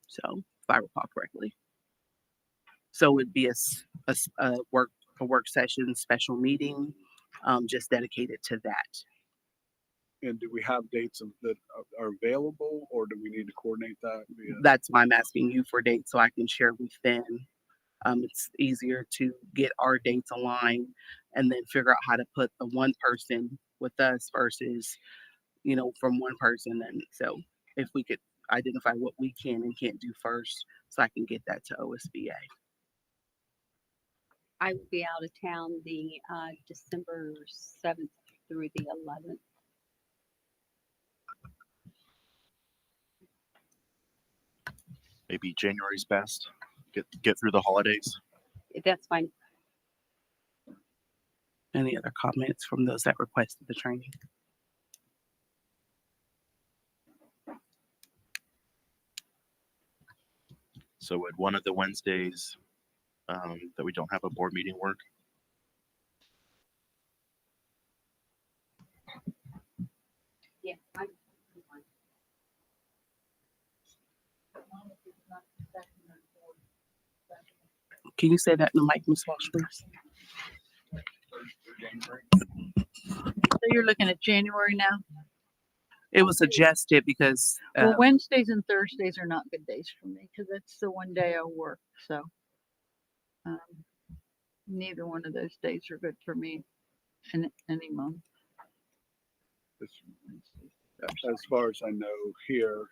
So if I recall correctly. So it'd be a work session, special meeting, just dedicated to that. And do we have dates that are available, or do we need to coordinate that? That's why I'm asking you for dates so I can share with them. It's easier to get our dates aligned and then figure out how to put the one person with us versus, from one person. And so if we could identify what we can and can't do first, so I can get that to OSBA. I will be out of town the December 7th through the 11th. Maybe January's best. Get through the holidays. That's fine. Any other comments from those that requested the training? So would one of the Wednesdays that we don't have a board meeting work? Yeah. Can you say that in the mic, Ms. Walsh, please? So you're looking at January now? It was suggested because Well, Wednesdays and Thursdays are not good days for me because that's the one day I work. So neither one of those days are good for me in any month. As far as I know here,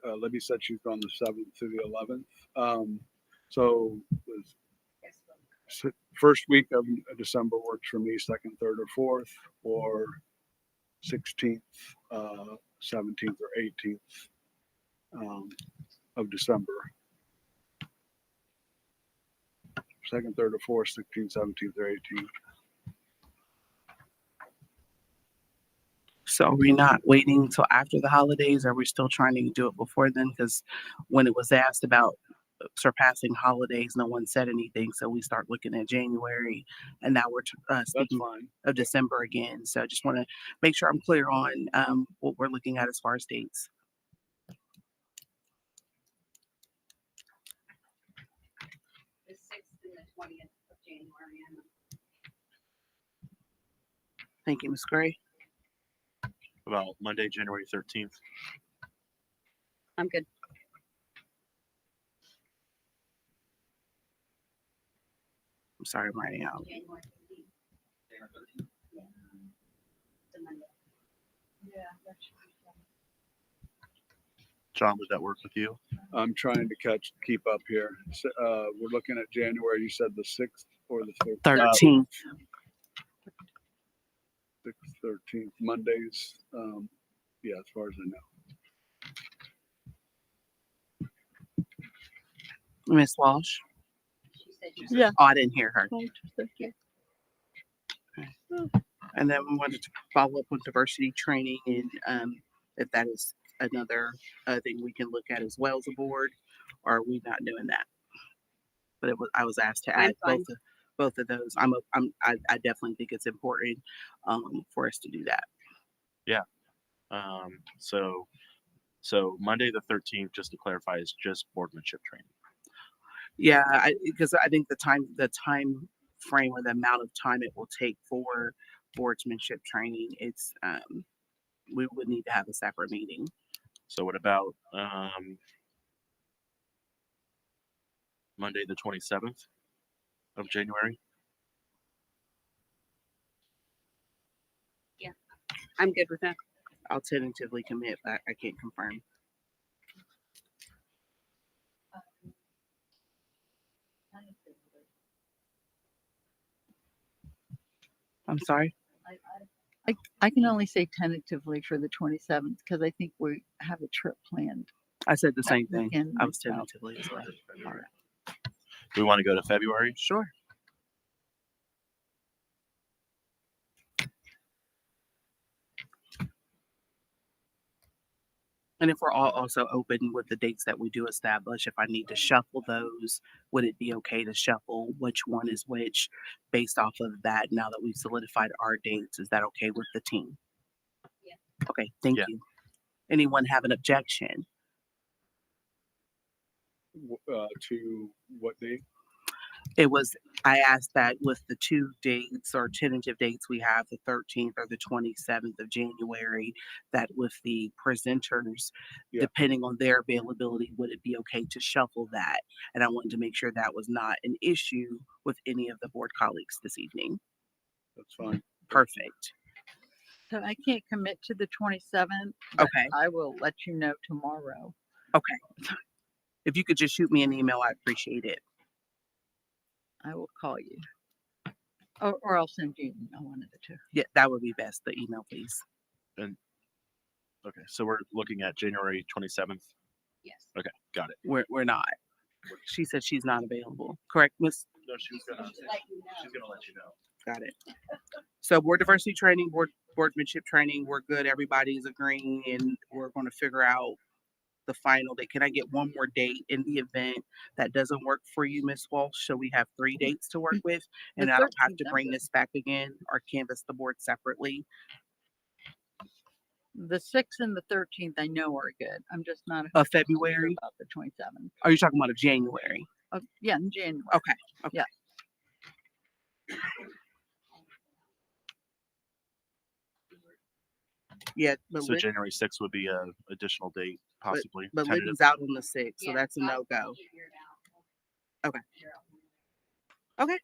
Libby said she's on the 7th to the 11th. So the first week of December works for me, second, third, or fourth, or 16th, 17th, or 18th of December. 2nd, 3rd, or 4th, 16th, 17th, or 18th. So are we not waiting till after the holidays? Are we still trying to do it before then? Because when it was asked about surpassing holidays, no one said anything. So we start looking at January, and now we're That's speaking fine. of December again. So I just want to make sure I'm clear on what we're looking at as far as dates. The 6th and the 20th of January. Thank you, Ms. Gray. About Monday, January 13th. I'm good. I'm sorry, I'm writing out. January 15th. John, would that work with you? I'm trying to keep up here. So, we're looking at January. You said the 6th or the 13th. 6th, 13th, Mondays. Yeah, as far as I know. Miss Walsh? Yeah. Oh, I didn't hear her. Okay. And then we wanted to follow up with diversity training, and if that is another thing we can look at as well as a board, or are we not doing that? But I was asked to add both of those. I definitely think it's important for us to do that. Yeah. So Monday the 13th, just to clarify, is just boardmanship training. Yeah, because I think the time frame or the amount of time it will take for boardsmanship training, it's we would need to have a separate meeting. So what about Monday the 27th of January? Yeah, I'm good with that. I'll tentatively commit, but I can't confirm. I'm sorry. I can only say tentatively for the 27th because I think we have a trip planned. I said the same thing. weekend I was myself. tentatively as well. All right. Do we want to go to February? Sure. And if we're all also open with the dates that we do establish, if I need to shuffle those, would it be okay to shuffle which one is which based off of that now that we've solidified our dates? Is that okay with the team? Yeah. Okay, thank you. Anyone have an objection? To what date? It was, I asked that with the two dates or tentative dates we have, the 13th or the 27th of January, that with the presenters, depending on their availability, would it be okay to shuffle that? And I wanted to make sure that was not an issue with any of the board colleagues this evening. That's fine. Perfect. So I can't commit to the 27th. But Okay. I will let you know tomorrow. Okay. If you could just shoot me an email, I appreciate it. I will call you. Or I'll send you an email, one of the two. Yeah, that would be best. The email, please. And okay, so we're looking at January 27th. Yes. Okay, got it. We're not. She said she's not available. Correct, Miss? No, she's gonna let you know. Got it. So board diversity training, boardmanship training, we're good. Everybody's agreeing, and we're going to figure out the final date. Can I get one more date in the event that doesn't work for you, Miss Walsh? So we have 3 dates to work with, and I don't have to bring this back again or canvass the board separately. The 6th and the 13th I know are good. I'm just not Of 100% sure February? about the 27th. Are you talking about of January? Yeah, in January. Okay. Yeah. Yeah, but So January 6th would be a additional date, possibly. But tentative. Libby's out on the 6th, so that's a no-go. Okay. Okay.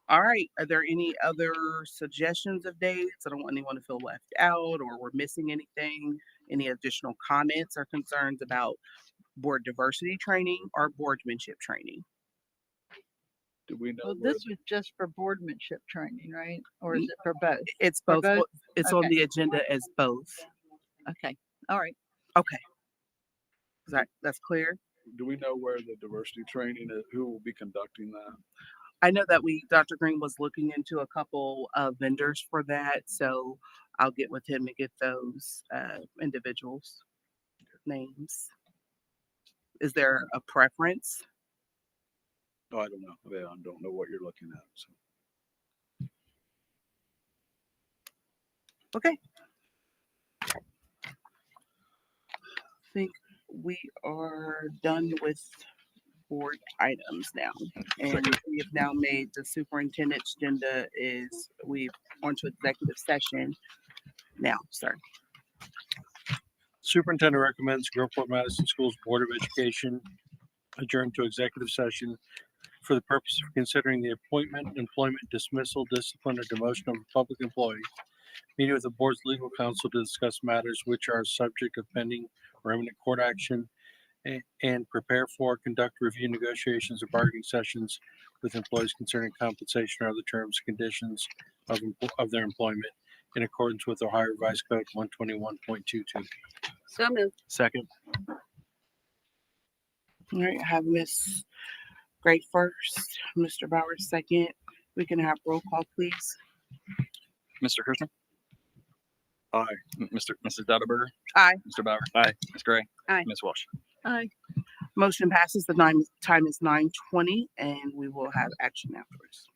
All right. Are there any other suggestions of dates? I don't want anyone to feel left out or we're missing anything. Any additional comments or concerns about board diversity training or boardmanship training? Do we know Well, where this was just for boardmanship training, right? Or is it for both? It's For both. both? It's on Okay. the agenda as both. Okay, all right. Okay. That's clear. do we know where the diversity training is? Who will be conducting that? I know that Dr. Green was looking into a couple of vendors for that, so I'll get with him and get those individuals' names. Is there a preference? Oh, I don't know. Yeah, I don't know what you're looking at. So. Okay. I think we are done with board items now. And we have now made the superintendent's agenda is we've on to executive session now, sir. Superintendent recommends Groveport Madison Schools Board of Education adjourn to executive session for the purpose of considering the appointment, employment, dismissal, discipline, or demotion of a public employee, meeting with the board's legal counsel to discuss matters which are subject of pending or imminent court action, and prepare for, conduct review negotiations or bargaining sessions with employees concerning compensation or other terms and conditions of their employment in accordance with Ohio Revised Code 121.22. So moved. Second. All right, I have Miss Gray first, Mr. Bowers second. We can have roll call, please. Mr. Kirschner? Aye. Mrs. Dadaberger? Aye. Mr. Bauer? Aye. Ms. Gray? Aye. Ms. Walsh? Aye. Motion passes. The time is 9:20, and we will have action afterwards.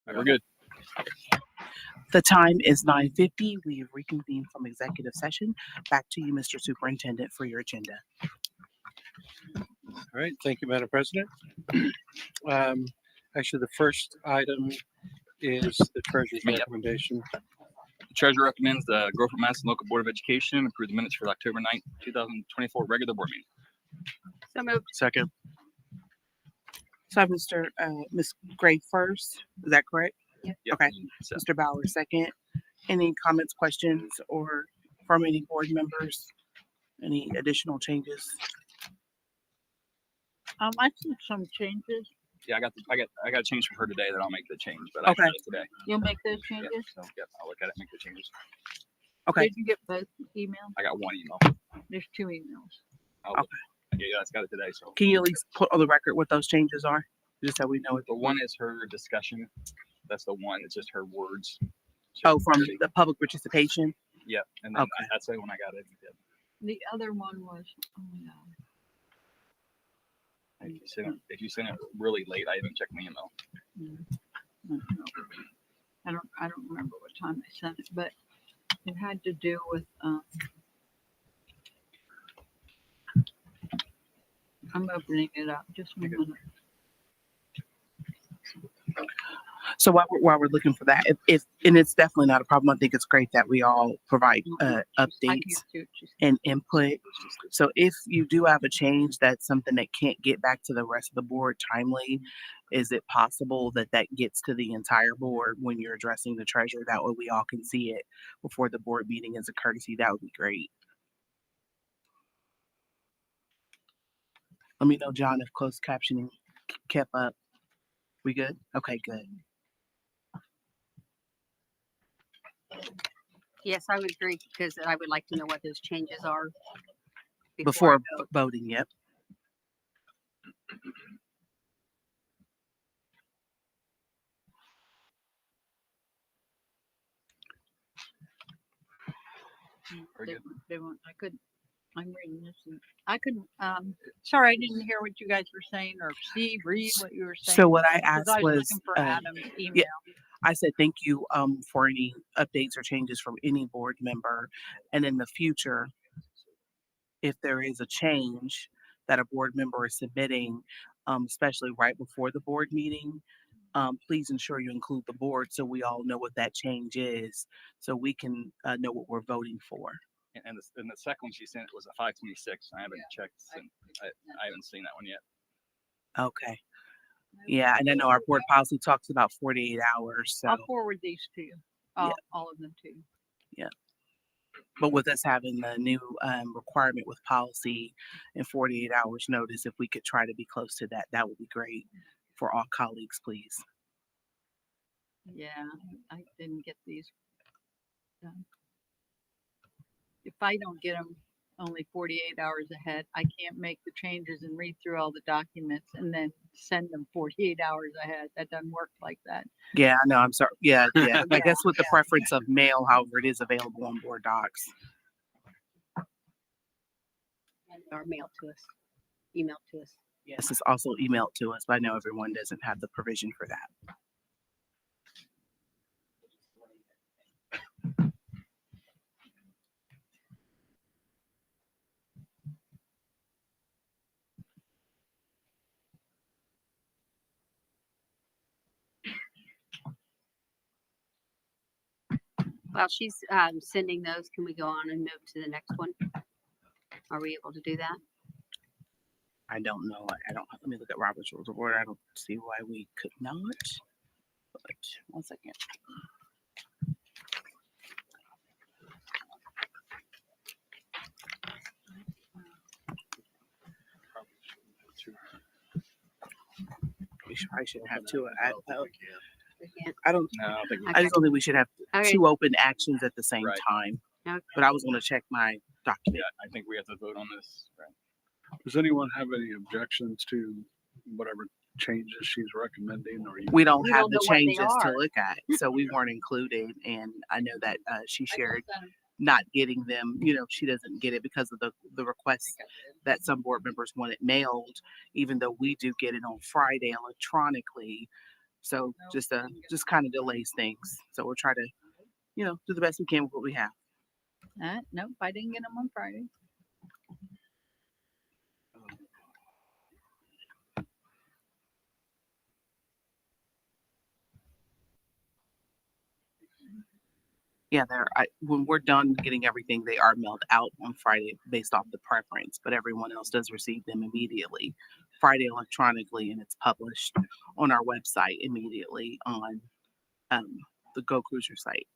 We're good. The time is 9:50. We have reconvened from executive session. Back to you, Mr. Superintendent, for your agenda. All right, thank you, Madam President. Actually, the first item is the treasurer's Yep. recommendation. The treasurer recommends the Groveport Madison Local Board of Education approve the minutes for the October 9th, 2024 regular board meeting. So moved. Second. So I have Ms. Gray first. Is that correct? Yep. Okay. So, Mr. Bauer second. Any comments, questions, or from any board members? Any additional changes? I see some changes. yeah, I got a change from her today that I'll make the change, but I Okay. got it today. You'll make those Yeah, changes? so yeah, I'll look at it, and make the changes. Okay. Did you get both emails? I got one email. There's 2 emails. I'll Okay. Yeah, I got it today. So Can you at least put on the record what those changes are? Just so we know it. the one is her discussion. That's the one. It's just her words. Oh, from the public participation? Yep. And then Okay. that's the one I got it. Yep. The other one was, oh no. If you send it really late, I haven't checked my email. I don't remember what time I sent it, but it had to do with, I'm opening it up, just 1 minute. So while we're looking for that, if and it's definitely not a problem. I think it's great that we all provide I updates can't see what you said. and input. So if you do have a change, that's something that can't get back to the rest of the board timely. Is it possible that that gets to the entire board when you're addressing the treasurer? That way we all can see it before the board meeting as a courtesy. That would be great. Let me know, John, if closed captioning kept up. We good? Okay, good. Yes, I would agree because I would like to know what those changes are. Before I vote. voting, yep. They won't, I couldn't, I'm reading this and I couldn't, sorry, I didn't hear what you guys were saying or read what you were saying. So what I 'cause asked was, looking for Adam's email. yeah, I said thank you for any updates or changes from any board member. And in the future, if there is a change that a board member is submitting, especially right before the board meeting, please ensure you include the board so we all know what that change is, so we can know what we're voting for. And the second one she sent was a 526. I haven't checked. I haven't seen that one yet. Okay. Yeah, and I know our board policy talks about 48 hours. So, I'll forward these to you, all of them to you. yeah. But with us having the new requirement with policy and 48 hours notice, if we could try to be close to that, that would be great for all colleagues, please. Yeah, I didn't get these done. If I don't get them only 48 hours ahead, I can't make the changes and read through all the documents and then send them 48 hours ahead. That doesn't work like that. Yeah, no, I'm sorry. Yeah, yeah. I guess with the preference of mail, however, it is available on board docs. Or mail to us, email to us. Yes, it's also emailed to us, but I know everyone doesn't have the provision for that. While she's sending those, can we go on and move to the next one? Are we able to do that? I don't know. I don't. Let me look at Robert's Rules of Order. I don't see why we could not. But 1 second. I should have two. I don't. No, I don't think I just don't think we should have Okay. two open actions at the same Right. time. Okay. But I was going to check my document. I think we have to vote on this. Right. Does anyone have any objections to whatever changes she's recommending, or you? We don't We have don't the know what they changes to are. look at, so we weren't included. And I know that she shared not getting them. You know, she doesn't get it because of the request that some board members want it mailed, even though we do get it on Friday electronically. So just kind of delays things. So we'll try to, do the best we can with what we have. Nope, I didn't get them on Friday. Yeah, when we're done getting everything, they are mailed out on Friday based off the preference, but everyone else does receive them immediately Friday electronically, and it's published on our website immediately on the Go Cruiser site.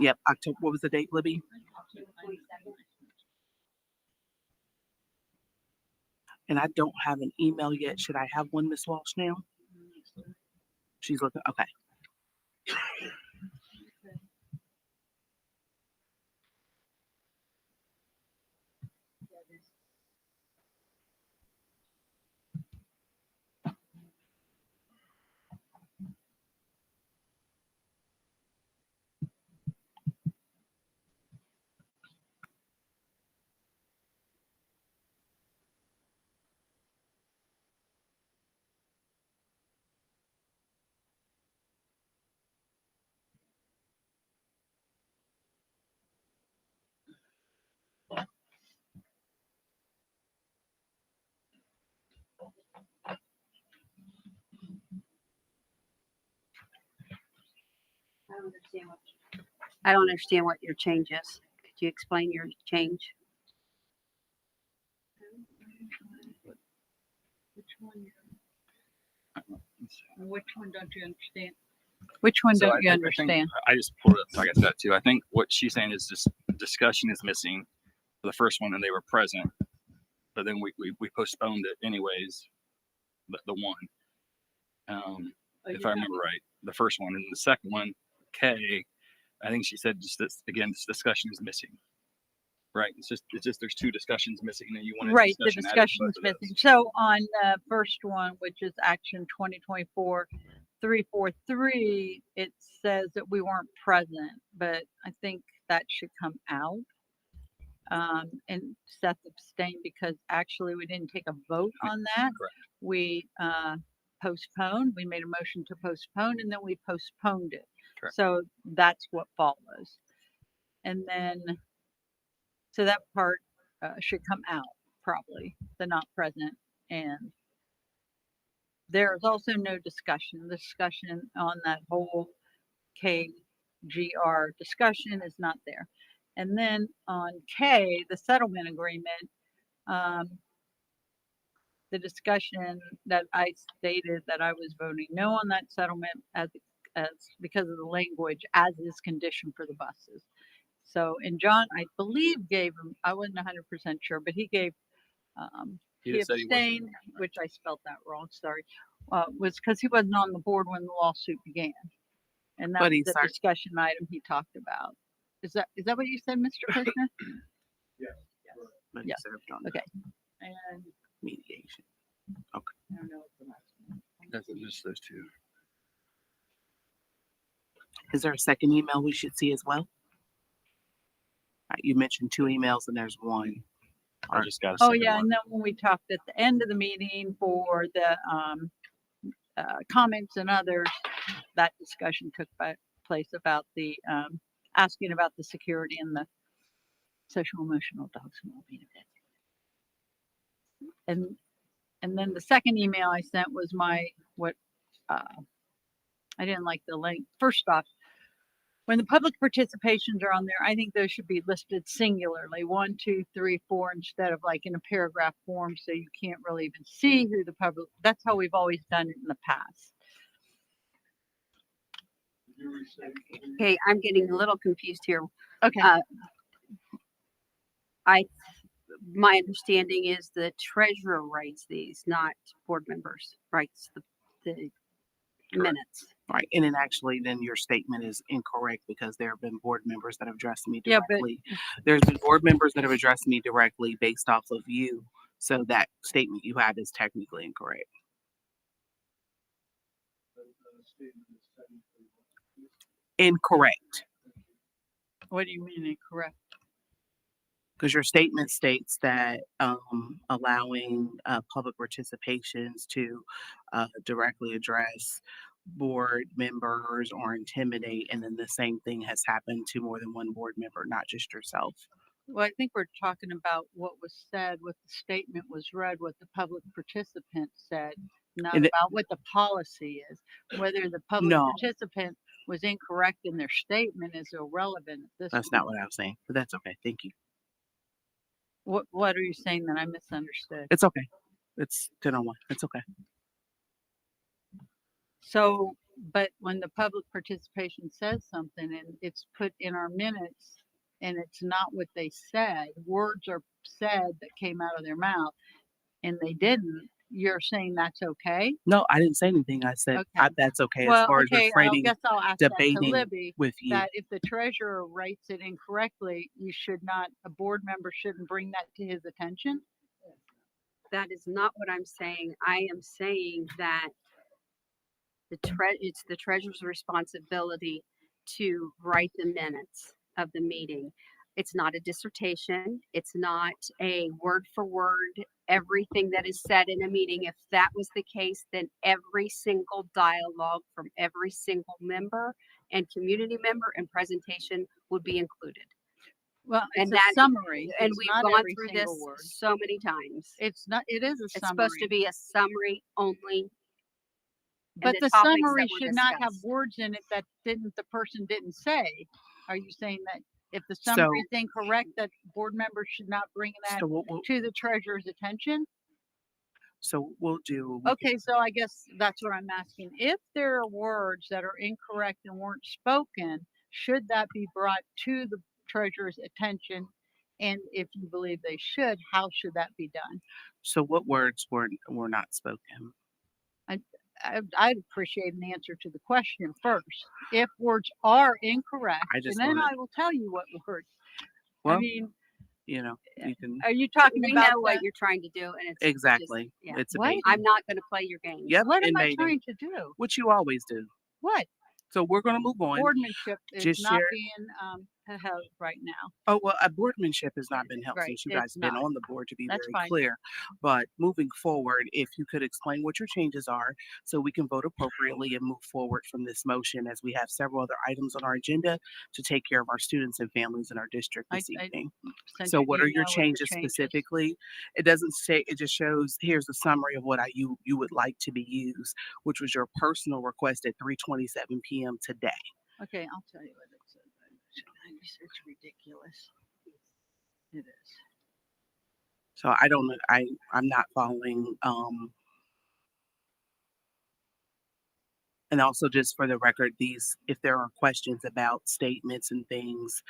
Yep, October. What was the date, Libby? And I don't have an email yet. Should I have one, Miss Walsh, now? She's looking. Okay. I don't understand what your change is. Could you explain your change? Which one don't you understand? Which one So don't you I understand? think I just pulled it up, so I got that too. I think what she's saying is just discussion is missing for the first one, and they were present, but then we postponed it anyways. The one, if I remember right, the first one, and the second one, K, I think she said just this again. This discussion is missing. Right. It's just there's two discussions missing, and you want Right, the discussion added to discussion's both of those. missing. So on the first one, which is action 2024-343, it says that we weren't present, but I think that should come out. And Seth abstained because actually we didn't take a vote on that. Correct. We postponed, we made a motion to postpone, and then we postponed it. Correct. So that's what follows. And then, so that part should come out probably, the not present. And there is also no discussion. The discussion on that whole KGR discussion is not there. And then on K, the settlement agreement, the discussion that I stated that I was voting no on that settlement as because of the language as is condition for the buses. So, and John, I believe gave him, I wasn't 100% sure, but he gave, He he just said he wasn't. abstained, which I spelled that wrong, sorry, was because he wasn't on the board when the lawsuit began. And that But was he the started- discussion item he talked about. Is that what you said, Mr. Kirshner? But Yeah. he served on Okay. And mediation. I don't know what the last one. That's just those two. Is there a second email we should see as well? You mentioned two emails and there's one. I just got a Oh, second yeah, one. and then when we talked at the end of the meeting for the comments and others, that discussion took place about the asking about the security and the social emotional dogs and well-being of it. And then the second email I sent was I didn't like the link. First off, when the public participations are on there, I think those should be listed singularly, 1, 2, 3, 4, instead of like in a paragraph form, so you can't really even see who the public. That's how we've always done it in the past. Okay, I'm getting a little confused here. Okay. My understanding is the treasurer writes these, not board members writes the minutes. Right. And then actually then your statement is incorrect because there have been board members that have addressed me Yeah, but- directly. There's been board members that have addressed me directly based off of you. So that statement you have is technically incorrect. Incorrect. What do you mean incorrect? Because your statement states that allowing public participations to directly address board members or intimidate, and then the same thing has happened to more than one board member, not just yourself. Well, I think we're talking about what was said, what the statement was read, what the public participant said, not And it- about what the policy is. Whether the public No. participant was incorrect in their statement is irrelevant at this That's point. not what I was saying, but that's okay. Thank you. What are you saying that I misunderstood? It's okay. It's 10-1. It's okay. So, but when the public participation says something and it's put in our minutes and it's not what they said, words are said that came out of their mouth and they didn't, you're saying that's okay? No, I didn't say anything. I said Okay. that's okay as Well, far as okay, I refraining, guess I'll ask that to debating Libby, with you. that if the treasurer writes it incorrectly, you should not, a board member shouldn't bring that to his attention? That is not what I'm saying. I am saying that it's the treasurer's responsibility to write the minutes of the meeting. It's not a dissertation. It's not a word for word, everything that is said in a meeting. If that was the case, then every single dialogue from every single member and community member and presentation would be included. Well, And it's that- a summary. And It's we've not gone every through single this word. so many times. It's not, it is a It's summary. supposed to be a summary only. But and the topics that summary were should not have discussed. words in it that the person didn't say. Are you saying that if the summary is incorrect, that board members should not bring that So what to the treasurer's attention? So we'll do. Okay, so I guess that's what I'm asking. If there are words that are incorrect and weren't spoken, should that be brought to the treasurer's attention? And if you believe they should, how should that be done? So what words were not spoken? I'd appreciate an answer to the question first. If words are incorrect, I and just then wanted- I will tell you what words. Well, I mean, you know, you can are you talking We about know what the- you're trying to do, and it's exactly. Just, yeah. It's a What? bait. I'm not going to play your game. Yep. What am I invading, trying to do? Which you always do. What? So we're gonna move on. Boardmanship is Just not share- being held right now. Oh well, a boardmanship has not been held Right, since you guys it's have been not. on the board, to be That's very fine. clear. But moving forward, if you could explain what your changes are, so we can vote appropriately and move forward from this motion, as we have several other items on our agenda to take care of our students and families in our district this evening. sent So you what are your email with the changes changes. specifically? It doesn't say, it just shows, here's a summary of what you would like to be used, which was your personal request at 3:27 p.m. today. Okay, I'll tell you what it says. It's ridiculous. It is. So I don't know, I'm not following, and also just for the record, if there are questions about statements and things,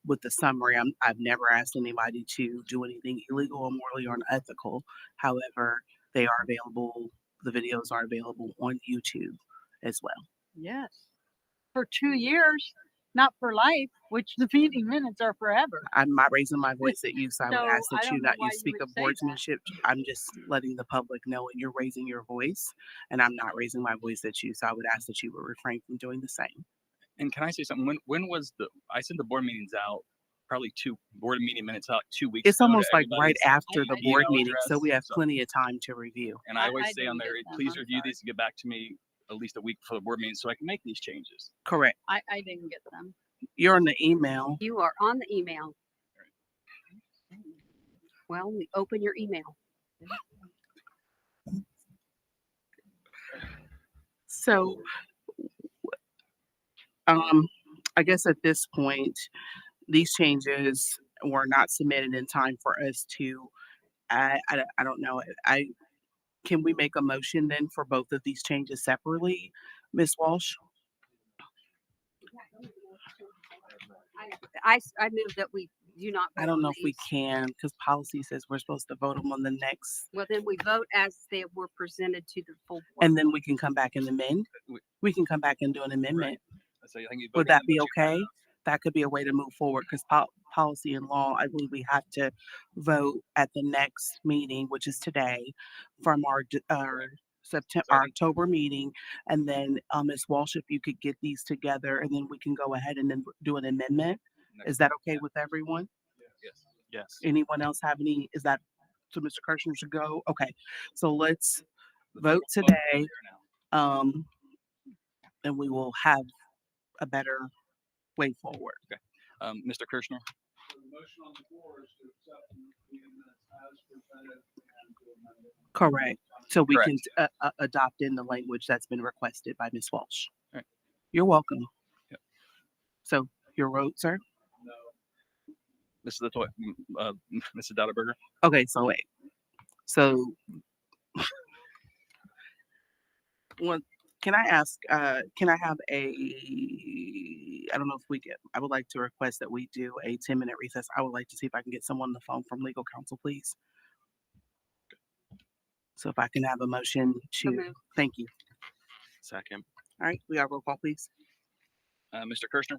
with the summary, I've never asked anybody to do anything illegal or morally unethical. However, they are available, the videos are available on YouTube as well. Yes. For 2 years, not for life, which the meeting minutes are forever. I'm not raising my voice at you, so I would So, ask I that don't you know not why use you speak would of say that. boardsmanship. I'm just letting the public know that you're raising your voice, and I'm not raising my voice at you, so I would ask that you would refrain from doing the same. And can I say something? When was I sent the board meetings out, probably 2 board meeting minutes out 2 weeks It's ago to almost like right everybody's after the board email meeting, so address, we have so- plenty of time to review. And I always I say on didn't there, get them, please I'm review sorry. these and get back to me at least a week before the board meeting so I can make these changes. Correct. I didn't get them. You're on the email. You are on the email. Well, open your email. So, I guess at this point, these changes were not submitted in time for us to, I don't know, can we make a motion then for both of these changes separately, Ms. Walsh? I move that we do not. I vote don't on know if we these. can, because policy says we're supposed to vote them on the next, Well, then we vote as they were presented to the full board. and then we can come back and amend. We can come back and do an amendment. So I think you Would voted on that be what you had. okay? That could be a way to move forward, because policy and law, I believe we have to vote at the next meeting, which is today, from our September, our October meeting. And then, Ms. Walsh, if you could get these together, and then we can go ahead and then do an amendment. Is that okay with everyone? Yes. Yes. Anyone else have any, is that, so Mr. Kirschner should go? Okay, so let's vote today. And we will have a better way forward. Mr. Kirschner, The motion on the floor is to accept the amendments as presented and to amend it. Correct. So we can Correct. adopt in the language that's been requested by Ms. Walsh. All right. You're welcome. Yep. So your vote, sir? Mrs. Mrs. Dotterberger. Okay, so wait. So one, can I ask, can I have I don't know if we get, I would like to request that we do a 10-minute recess. I would like to see if I can get someone on the phone from legal counsel, please. So if I can have a motion to, thank you. Second. All right, we got roll call, please. Mr. Kirschner.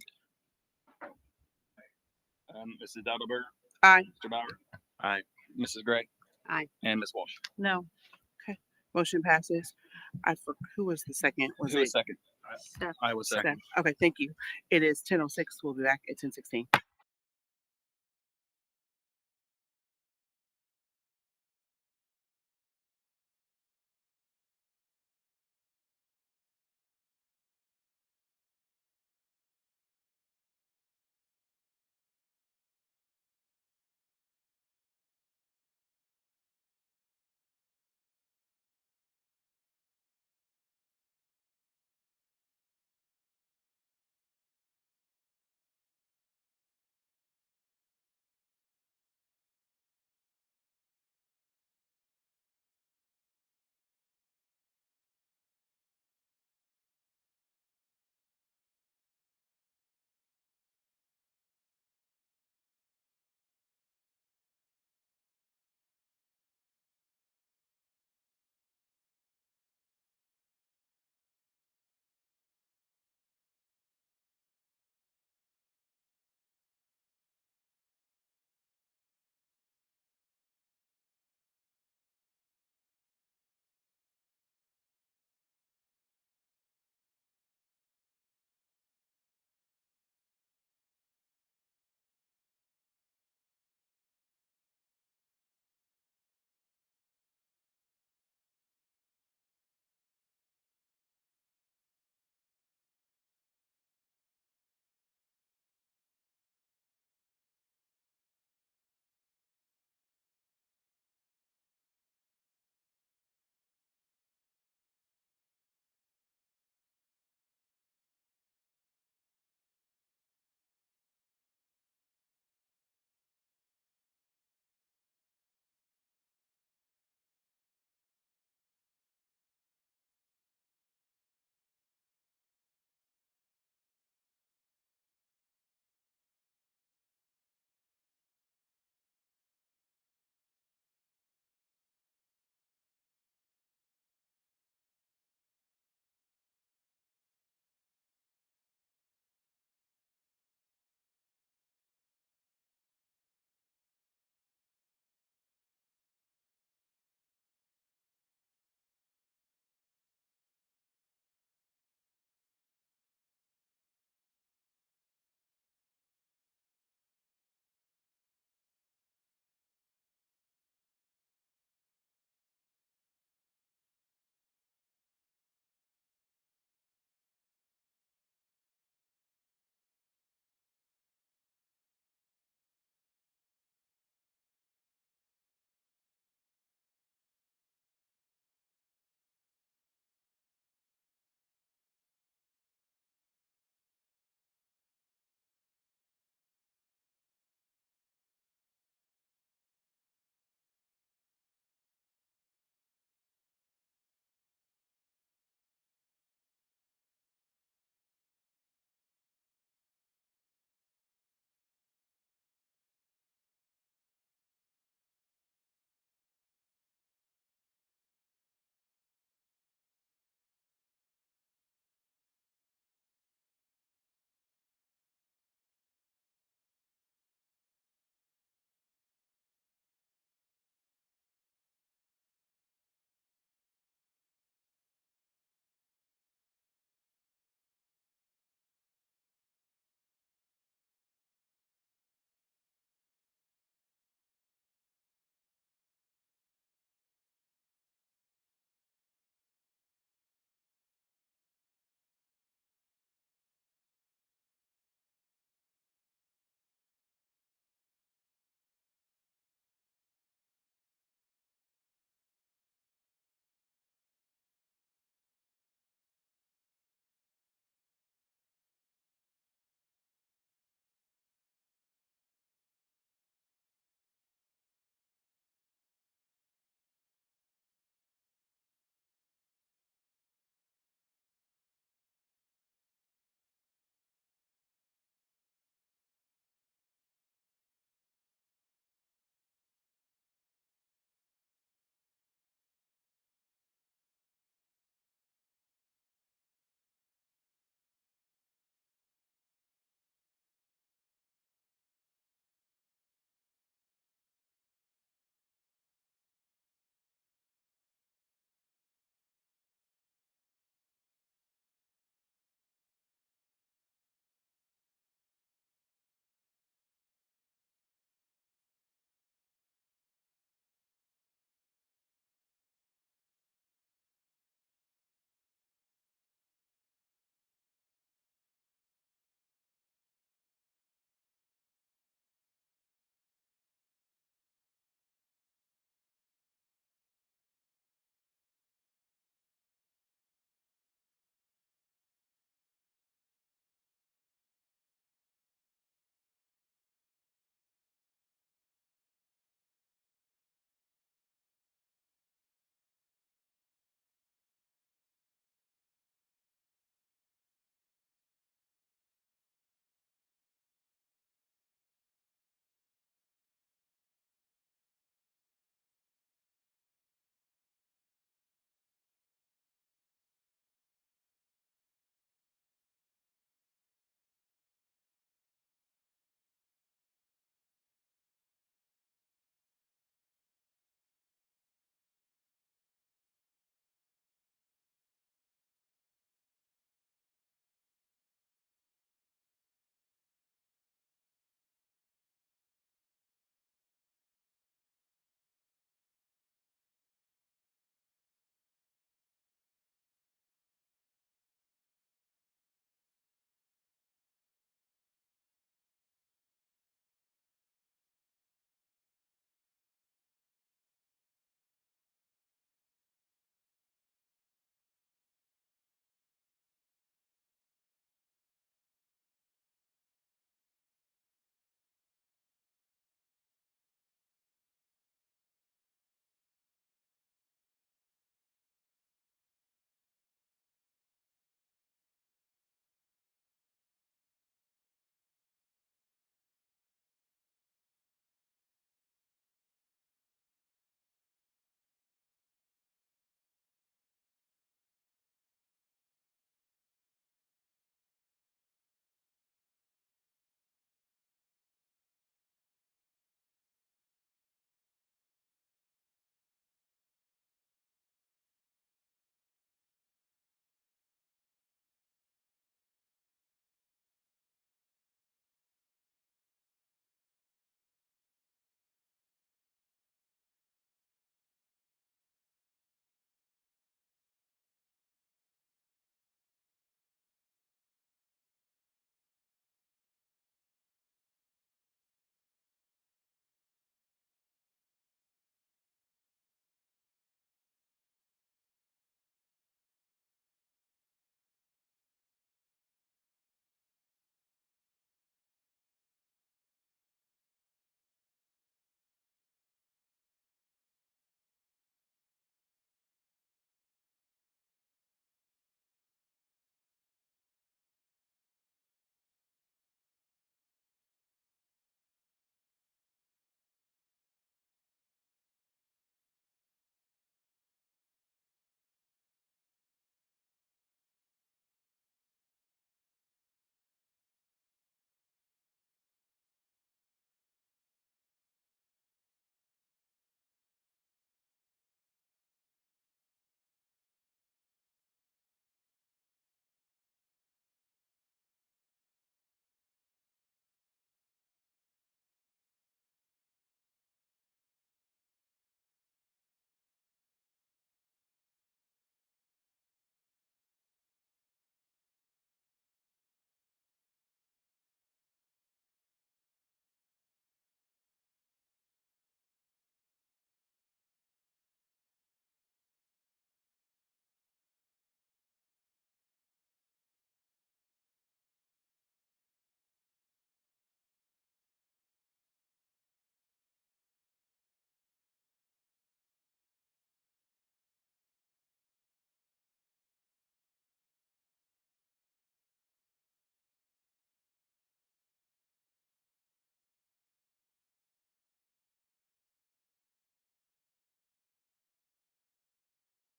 Mrs. Dotterberger. Aye. Mr. Bauer. Aye. Mrs. Gray. Aye. And Ms. Walsh. No. Motion passes. Who was the second? Who was second? Steph. I was second. Okay, thank you. It is 10:06. We'll be back at 10:16.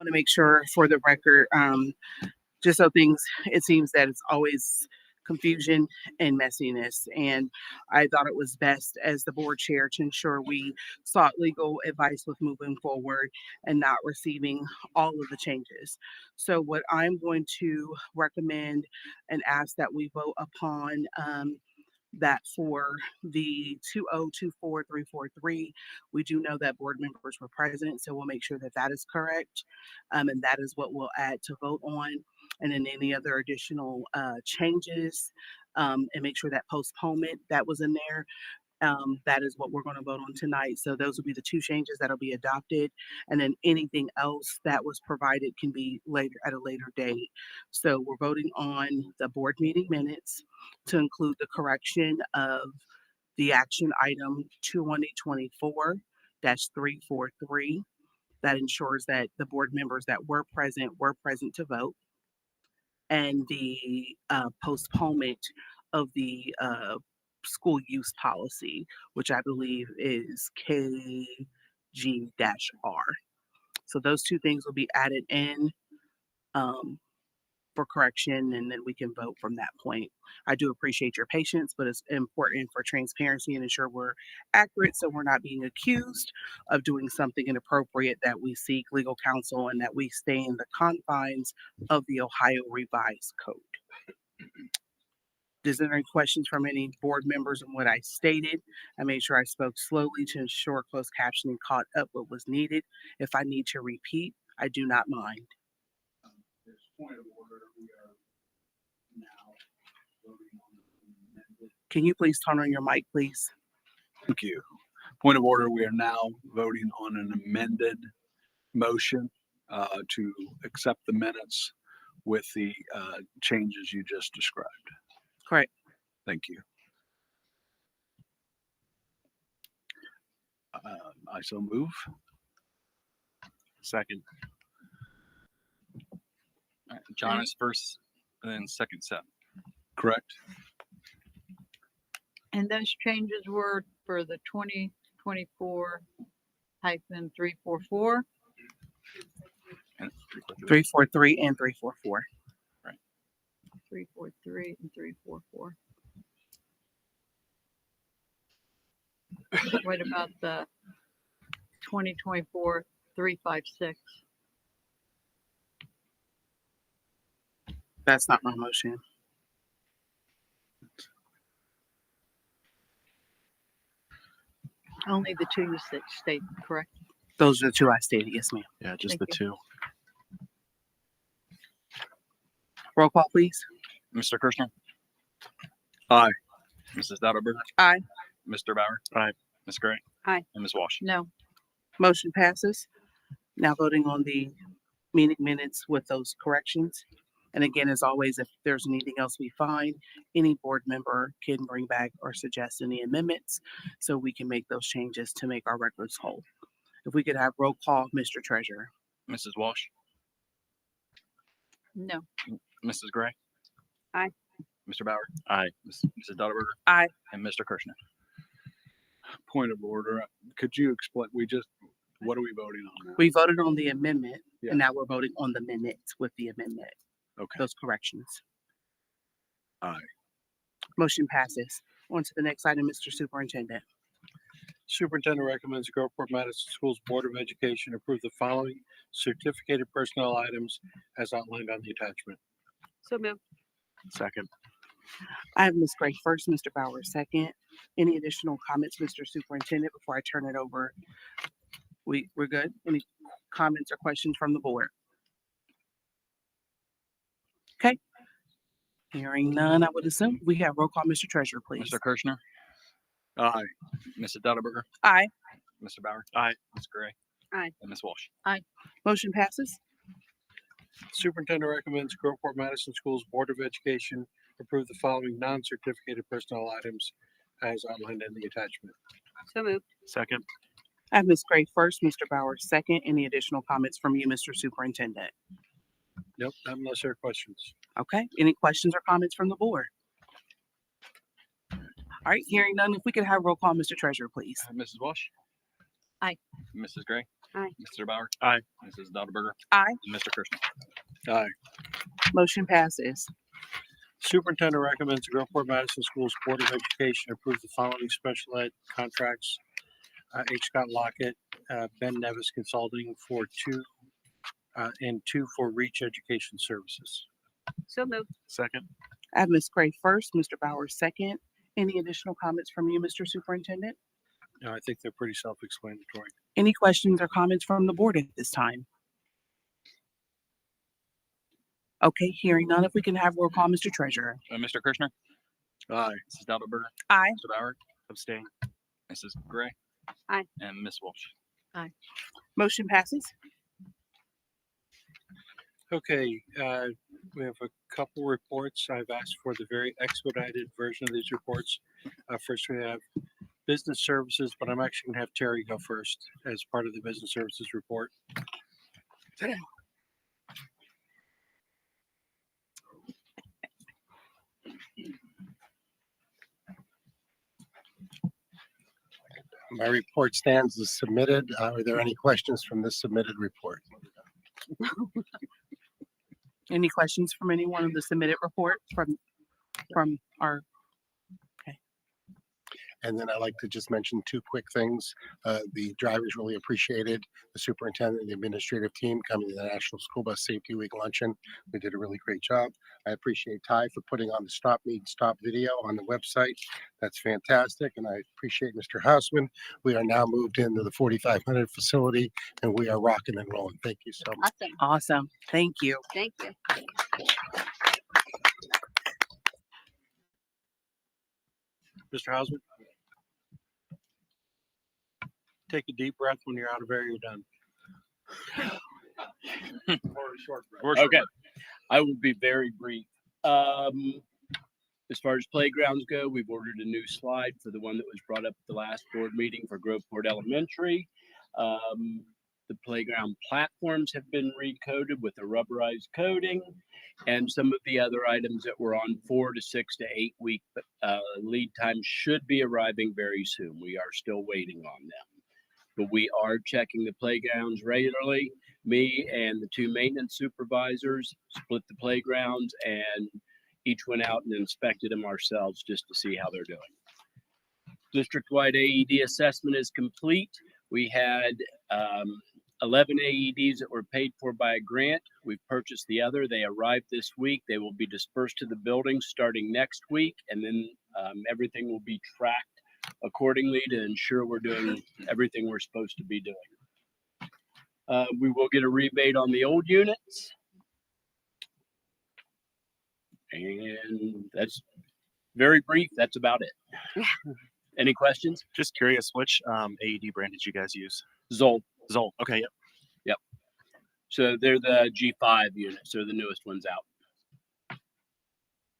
want to make sure for the record, just so things, it seems that it's always confusion and messiness. And I thought it was best as the board chair to ensure we sought legal advice with moving forward and not receiving all of the changes. So what I'm going to recommend and ask that we vote upon, that for the 2024343, we do know that board members were present, so we'll make sure that that is correct. And that is what we'll add to vote on. And then any other additional changes, and make sure that postponement that was in there, that is what we're going to vote on tonight. So those will be the two changes that'll be adopted. And then anything else that was provided can be later at a later date. So we're voting on the board meeting minutes to include the correction of the action item 2024-343 that ensures that the board members that were present to vote, and the postponement of the school use policy, which I believe is KG-R. So those two things will be added in for correction, and then we can vote from that point. I do appreciate your patience, but it's important for transparency and ensure we're accurate so we're not being accused of doing something inappropriate, that we seek legal counsel and that we stay in the confines of the Ohio Revised Code. Is there any questions from any board members on what I stated? I made sure I spoke slowly to ensure closed captioning caught up what was needed. If I need to repeat, I do not mind. Point of order, we are now voting on the amended. Can you please turn on your mic, please? Thank you. Point of order, we are now voting on an amended motion to accept the minutes with the changes you just described. Correct. Thank you. I so move. Second. All right, John is first, and then second Seth. Correct. And those changes were for the 2024-344. And 343 and 344. 343 and 344. What about the 2024-356? That's not my motion. Only the two you stated, correct? Those are the two I stated. Yes, ma'am. Yeah, just Thank the you. two. Roll call, please. Mr. Kirschner, Aye. Mrs. Dauterberger, Aye. Mr. Bauer, Aye. Ms. Gray, Aye. and Ms. Walsh. No. Motion passes. Now voting on the meeting minutes with those corrections. And again, as always, if there's anything else we find, any board member can bring back or suggest any amendments so we can make those changes to make our records whole. If we could have roll call, Mr. Treasurer. Mrs. Walsh, No. Mrs. Gray. Aye. Mr. Bauer. Aye. Mrs. Dauterberger. Aye. And Mr. Kirschner. Point of order. Could you explain? What are we voting on now? We voted on the amendment, Yeah. and now we're voting on the minutes with the amendment, Okay. those corrections. Aye. Motion passes. On to the next item, Mr. Superintendent. Superintendent recommends the Groveport Madison Schools Board of Education approve the following certificated personnel items as outlined on the attachment. So moved. Second. I have Ms. Gray first, Mr. Bauer second. Any additional comments, Mr. Superintendent, before I turn it over? We're good? Any comments or questions from the board? Okay. Hearing none, I would assume we have roll call, Mr. Treasurer, please. Mr. Kirschner, Aye. Mrs. Dauterberger, Aye. Mr. Bauer. Aye. Ms. Gray. Aye. And Ms. Walsh. Motion passes. Superintendent recommends Groveport Madison Schools Board of Education approve the following non-certificated personnel items as outlined in the attachment. So moved. Second. I have Ms. Gray first, Mr. Bauer second. Any additional comments from you, Mr. Superintendent? Nope, not unless there are questions. Okay. Any questions or comments from the board? All right, hearing none, if we could have roll call, Mr. Treasurer, please. Mrs. Walsh. Aye. Mrs. Gray. Aye. Mr. Bauer. Aye. Mrs. Dauterberger. Aye. And Mr. Kirschner. Aye. Motion passes. Superintendent recommends the Groveport Madison Schools Board of Education approve the following special ed contracts. H. Scott Lockett, Ben Nevis Consulting for and 2 for Reach Education Services. So moved. Second. I have Ms. Gray first, Mr. Bowers second. Any additional comments from you, Mr. Superintendent? No, I think they're pretty self-explanatory. Any questions or comments from the board at this time? Okay, hearing none, if we can have roll call, Mr. Treasurer. Mr. Kirschner. Aye. Mrs. Dauterberger. Aye. Mr. Bauer. Abstain. Mrs. Gray. Aye. And Miss Walsh. Motion passes. Okay, we have a couple reports. I've asked for the very expedited version of these reports. First, we have business services, but I'm actually gonna have Terry go first as part of the business services report. My report stands as submitted. Are there any questions from this submitted report? Any questions from anyone of the submitted report from our, And then I'd like to just mention 2 quick things. The drivers really appreciated the superintendent and the administrative team coming to the National School Bus Safety Week luncheon. They did a really great job. I appreciate Ty for putting on the Stop Need Stop video on the website. That's fantastic. And I appreciate Mr. Hausman. We are now moved into the 4,500 facility and we are rocking and rolling. Thank you so much. Awesome. awesome. Thank you. Thank you. Mr. Hausman? Take a deep breath. When you're out of air, you're done. Okay, I will be very brief. As far as playgrounds go, we've ordered a new slide for the one that was brought up at the last board meeting for Groveport Elementary. The playground platforms have been recoded with a rubberized coating, and some of the other items that were on 4 to 6 to 8 week lead time should be arriving very soon. We are still waiting on them. But we are checking the playgrounds regularly. Me and the 2 maintenance supervisors split the playgrounds and each went out and inspected them ourselves just to see how they're doing. District-wide AED assessment is complete. We had 11 AEDs that were paid for by a grant. We've purchased the other. They arrived this week. They will be dispersed to the buildings starting next week, and then everything will be tracked accordingly to ensure we're doing everything we're supposed to be doing. We will get a rebate on the old units. And that's very brief. That's about it. Any questions? Just curious, which AED brand did you guys use? Zoll. Zoll. Okay. Yep. Yep. So they're the G5 units. They're the newest ones out.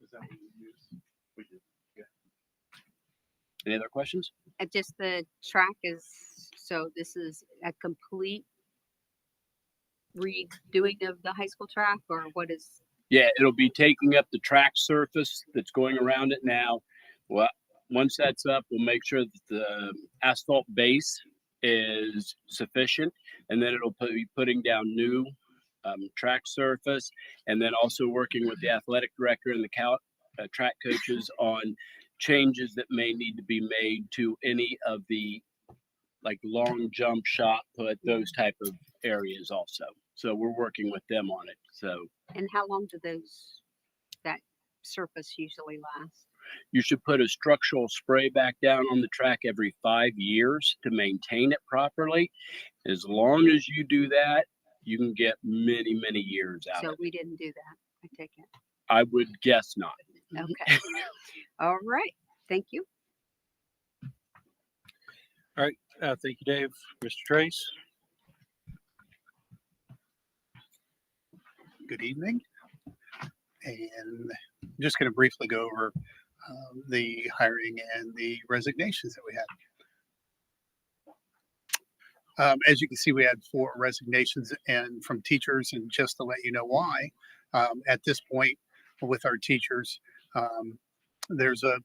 Is that what you use? We did. Yeah. Any other questions? Just the track is, so this is a complete redoing of the high school track, or what is? Yeah, it'll be taking up the track surface that's going around it now. Well, once that's up, we'll make sure that the asphalt base is sufficient, and then it'll be putting down new track surface, and then also working with the athletic director and the track coaches on changes that may need to be made to any of the like long jump, shot put, those type of areas also. So we're working with them on it. So. And how long do that surface usually last? You should put a structural spray back down on the track every 5 years to maintain it properly. As long as you do that, you can get many, many years out of it. So we didn't do that, I take it. I would guess not. Okay. All right. Thank you. All right, thank you, Dave. Mr. Trace? Good evening. And I'm just going to briefly go over the hiring and the resignations that we had. As you can see, we had 4 resignations and from teachers, and just to let you know why, at this point with our teachers, there's a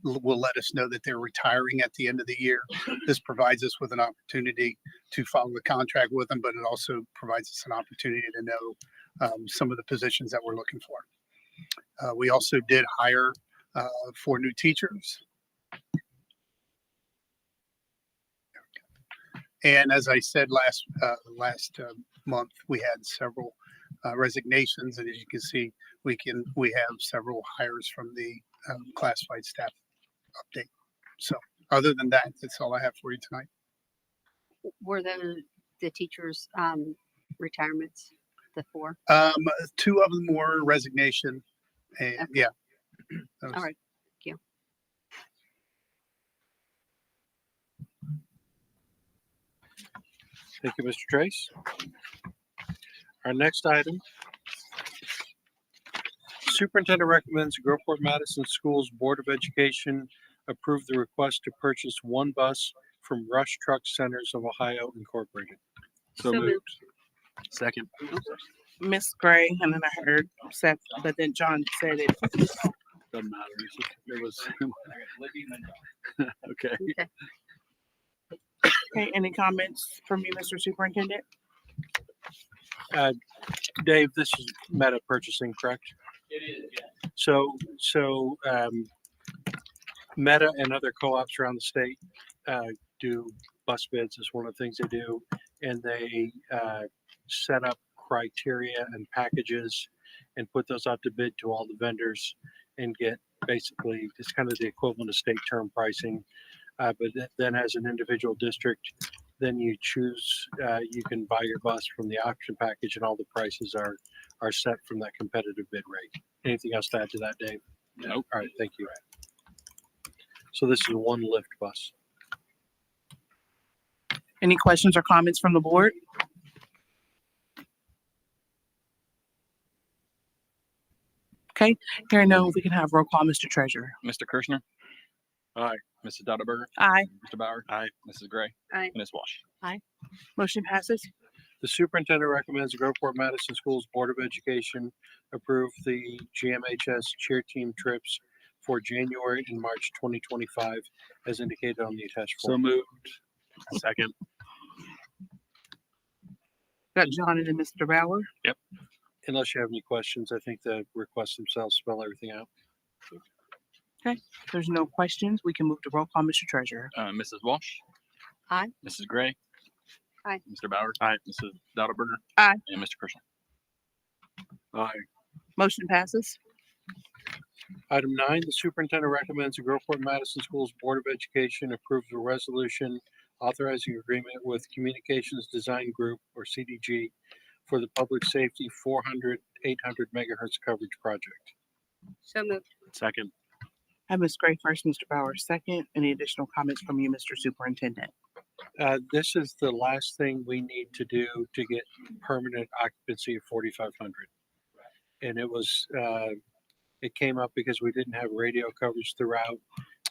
will let us know that they're retiring at the end of the year. This provides us with an opportunity to follow the contract with them, but it also provides us an opportunity to know some of the positions that we're looking for. We also did hire 4 new teachers. And as I said last month, we had several resignations, and as you can see, we have several hires from the classified staff update. So other than that, that's all I have for you tonight. Were the teachers retirements, the 4? 2 of them were resignation, and Okay. yeah. All right. Thank you. Thank you, Mr. Trace. Our next item. Superintendent recommends Groveport Madison Schools Board of Education approve the request to purchase 1 bus from Rush Truck Centers of Ohio Incorporated. So moved. Second. Miss Gray, and then I heard Seth, but then John said it. Doesn't matter. It was okay. Okay, any comments from you, Mr. Superintendent? Dave, this is Meta Purchasing, correct? It is, yeah. So Meta and other co-ops around the state do bus bids is one of the things they do, and they set up criteria and packages and put those out to bid to all the vendors and get basically it's kind of the equivalent of state term pricing. But then as an individual district, then you choose, you can buy your bus from the auction package and all the prices are set from that competitive bid rate. Anything else to add to that, Dave? Nope. All right, thank you. So this is 1 lift bus. Any questions or comments from the board? Okay, hearing none, we can have roll call, Mr. Treasurer. Mr. Kirschner. Aye. Mrs. Dauterberger. Aye. Mr. Bauer. Aye. Mrs. Gray. Aye. And Ms. Walsh. Aye. Motion passes. The superintendent recommends the Groveport Madison Schools Board of Education approve the GMHS cheer team trips for January and March 2025 as indicated on the attached So form. moved. Second. Got John and then Mr. Bauer. Unless you have any questions, I think the requests themselves spell everything out. Okay, if there's no questions, we can move to roll call, Mr. Treasurer. Mrs. Walsh. Aye. Mrs. Gray. Aye. Mr. Bauer. Aye. Mrs. Dauterberger. Aye. And Mr. Kirschner. Aye. Motion passes. Item 9, the superintendent recommends the Groveport Madison Schools Board of Education approve the resolution authorizing agreement with Communications Design Group, or CDG, for the public safety 400, 800 megahertz coverage project. So moved. Second. I have Ms. Gray first, Mr. Bauer second. Any additional comments from you, Mr. Superintendent? This is the last thing we need to do to get permanent occupancy of 4,500. And it was, it came up because we didn't have radio coverage throughout.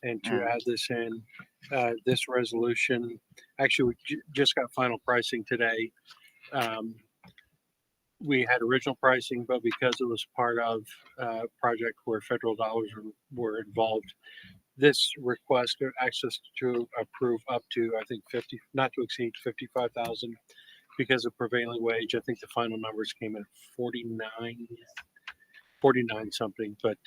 And to add this in, this resolution, actually, we just got final pricing today. We had original pricing, but because it was part of a project where federal dollars were involved, this request access to approve up to, I think, 50, not to exceed 55,000 because of prevailing wage. I think the final numbers came in at 49 something, but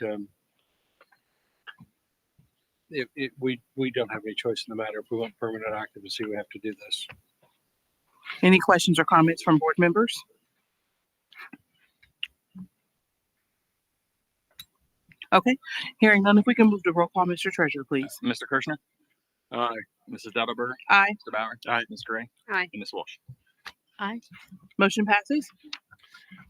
we don't have any choice in the matter. If we want permanent occupancy, we have to do this. Any questions or comments from board members? Okay, hearing none, if we can move to roll call, Mr. Treasurer, please. Mr. Kirschner. Aye. Mrs. Dauterberger. Aye. Mr. Bauer. Aye. Ms. Gray. Aye. And Ms. Walsh. Aye. Motion passes.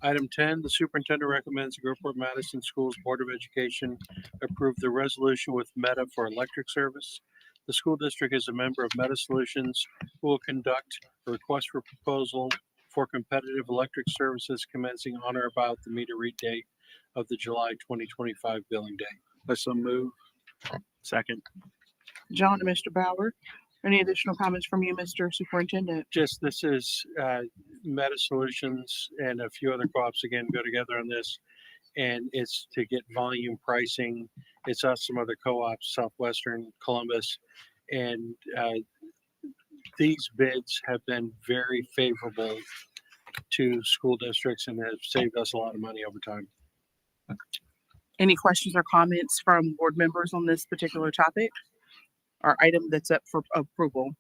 Item 10, the superintendent recommends the Groveport Madison Schools Board of Education approve the resolution with Meta for electric service. The school district is a member of Meta Solutions who will conduct a request for proposal for competitive electric services commencing on or about the meter read date of the July 2025 billing date. I so move. Second. John and Mr. Bauer. Any additional comments from you, Mr. Superintendent? Just this is Meta Solutions and a few other co-ops again go together on this. and it's to get volume pricing. It's us, some other co-ops, Southwestern, Columbus, and these bids have been very favorable to school districts and have saved us a lot of money over time. Any questions or comments from board members on this particular topic or item that's up for approval?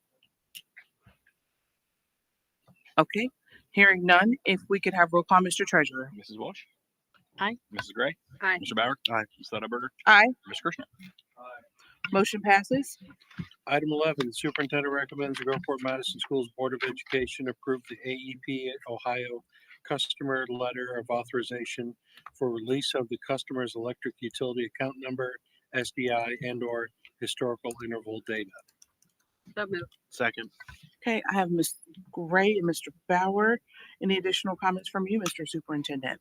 Okay, hearing none, if we could have roll call, Mr. Treasurer. Mrs. Walsh? Aye. Mrs. Gray? Aye. Mr. Bauer? Aye. Ms. Littlberger? Aye. Mr. Kirschner? Motion passes. Item 11, the superintendent recommends the Groveport Madison Schools Board of Education approve the AEP Ohio customer letter of authorization for release of the customer's electric utility account number, SDI, and/or historical interval data. So moved. Second. Okay, I have Ms. Gray and Mr. Bauer. Any additional comments from you, Mr. Superintendent?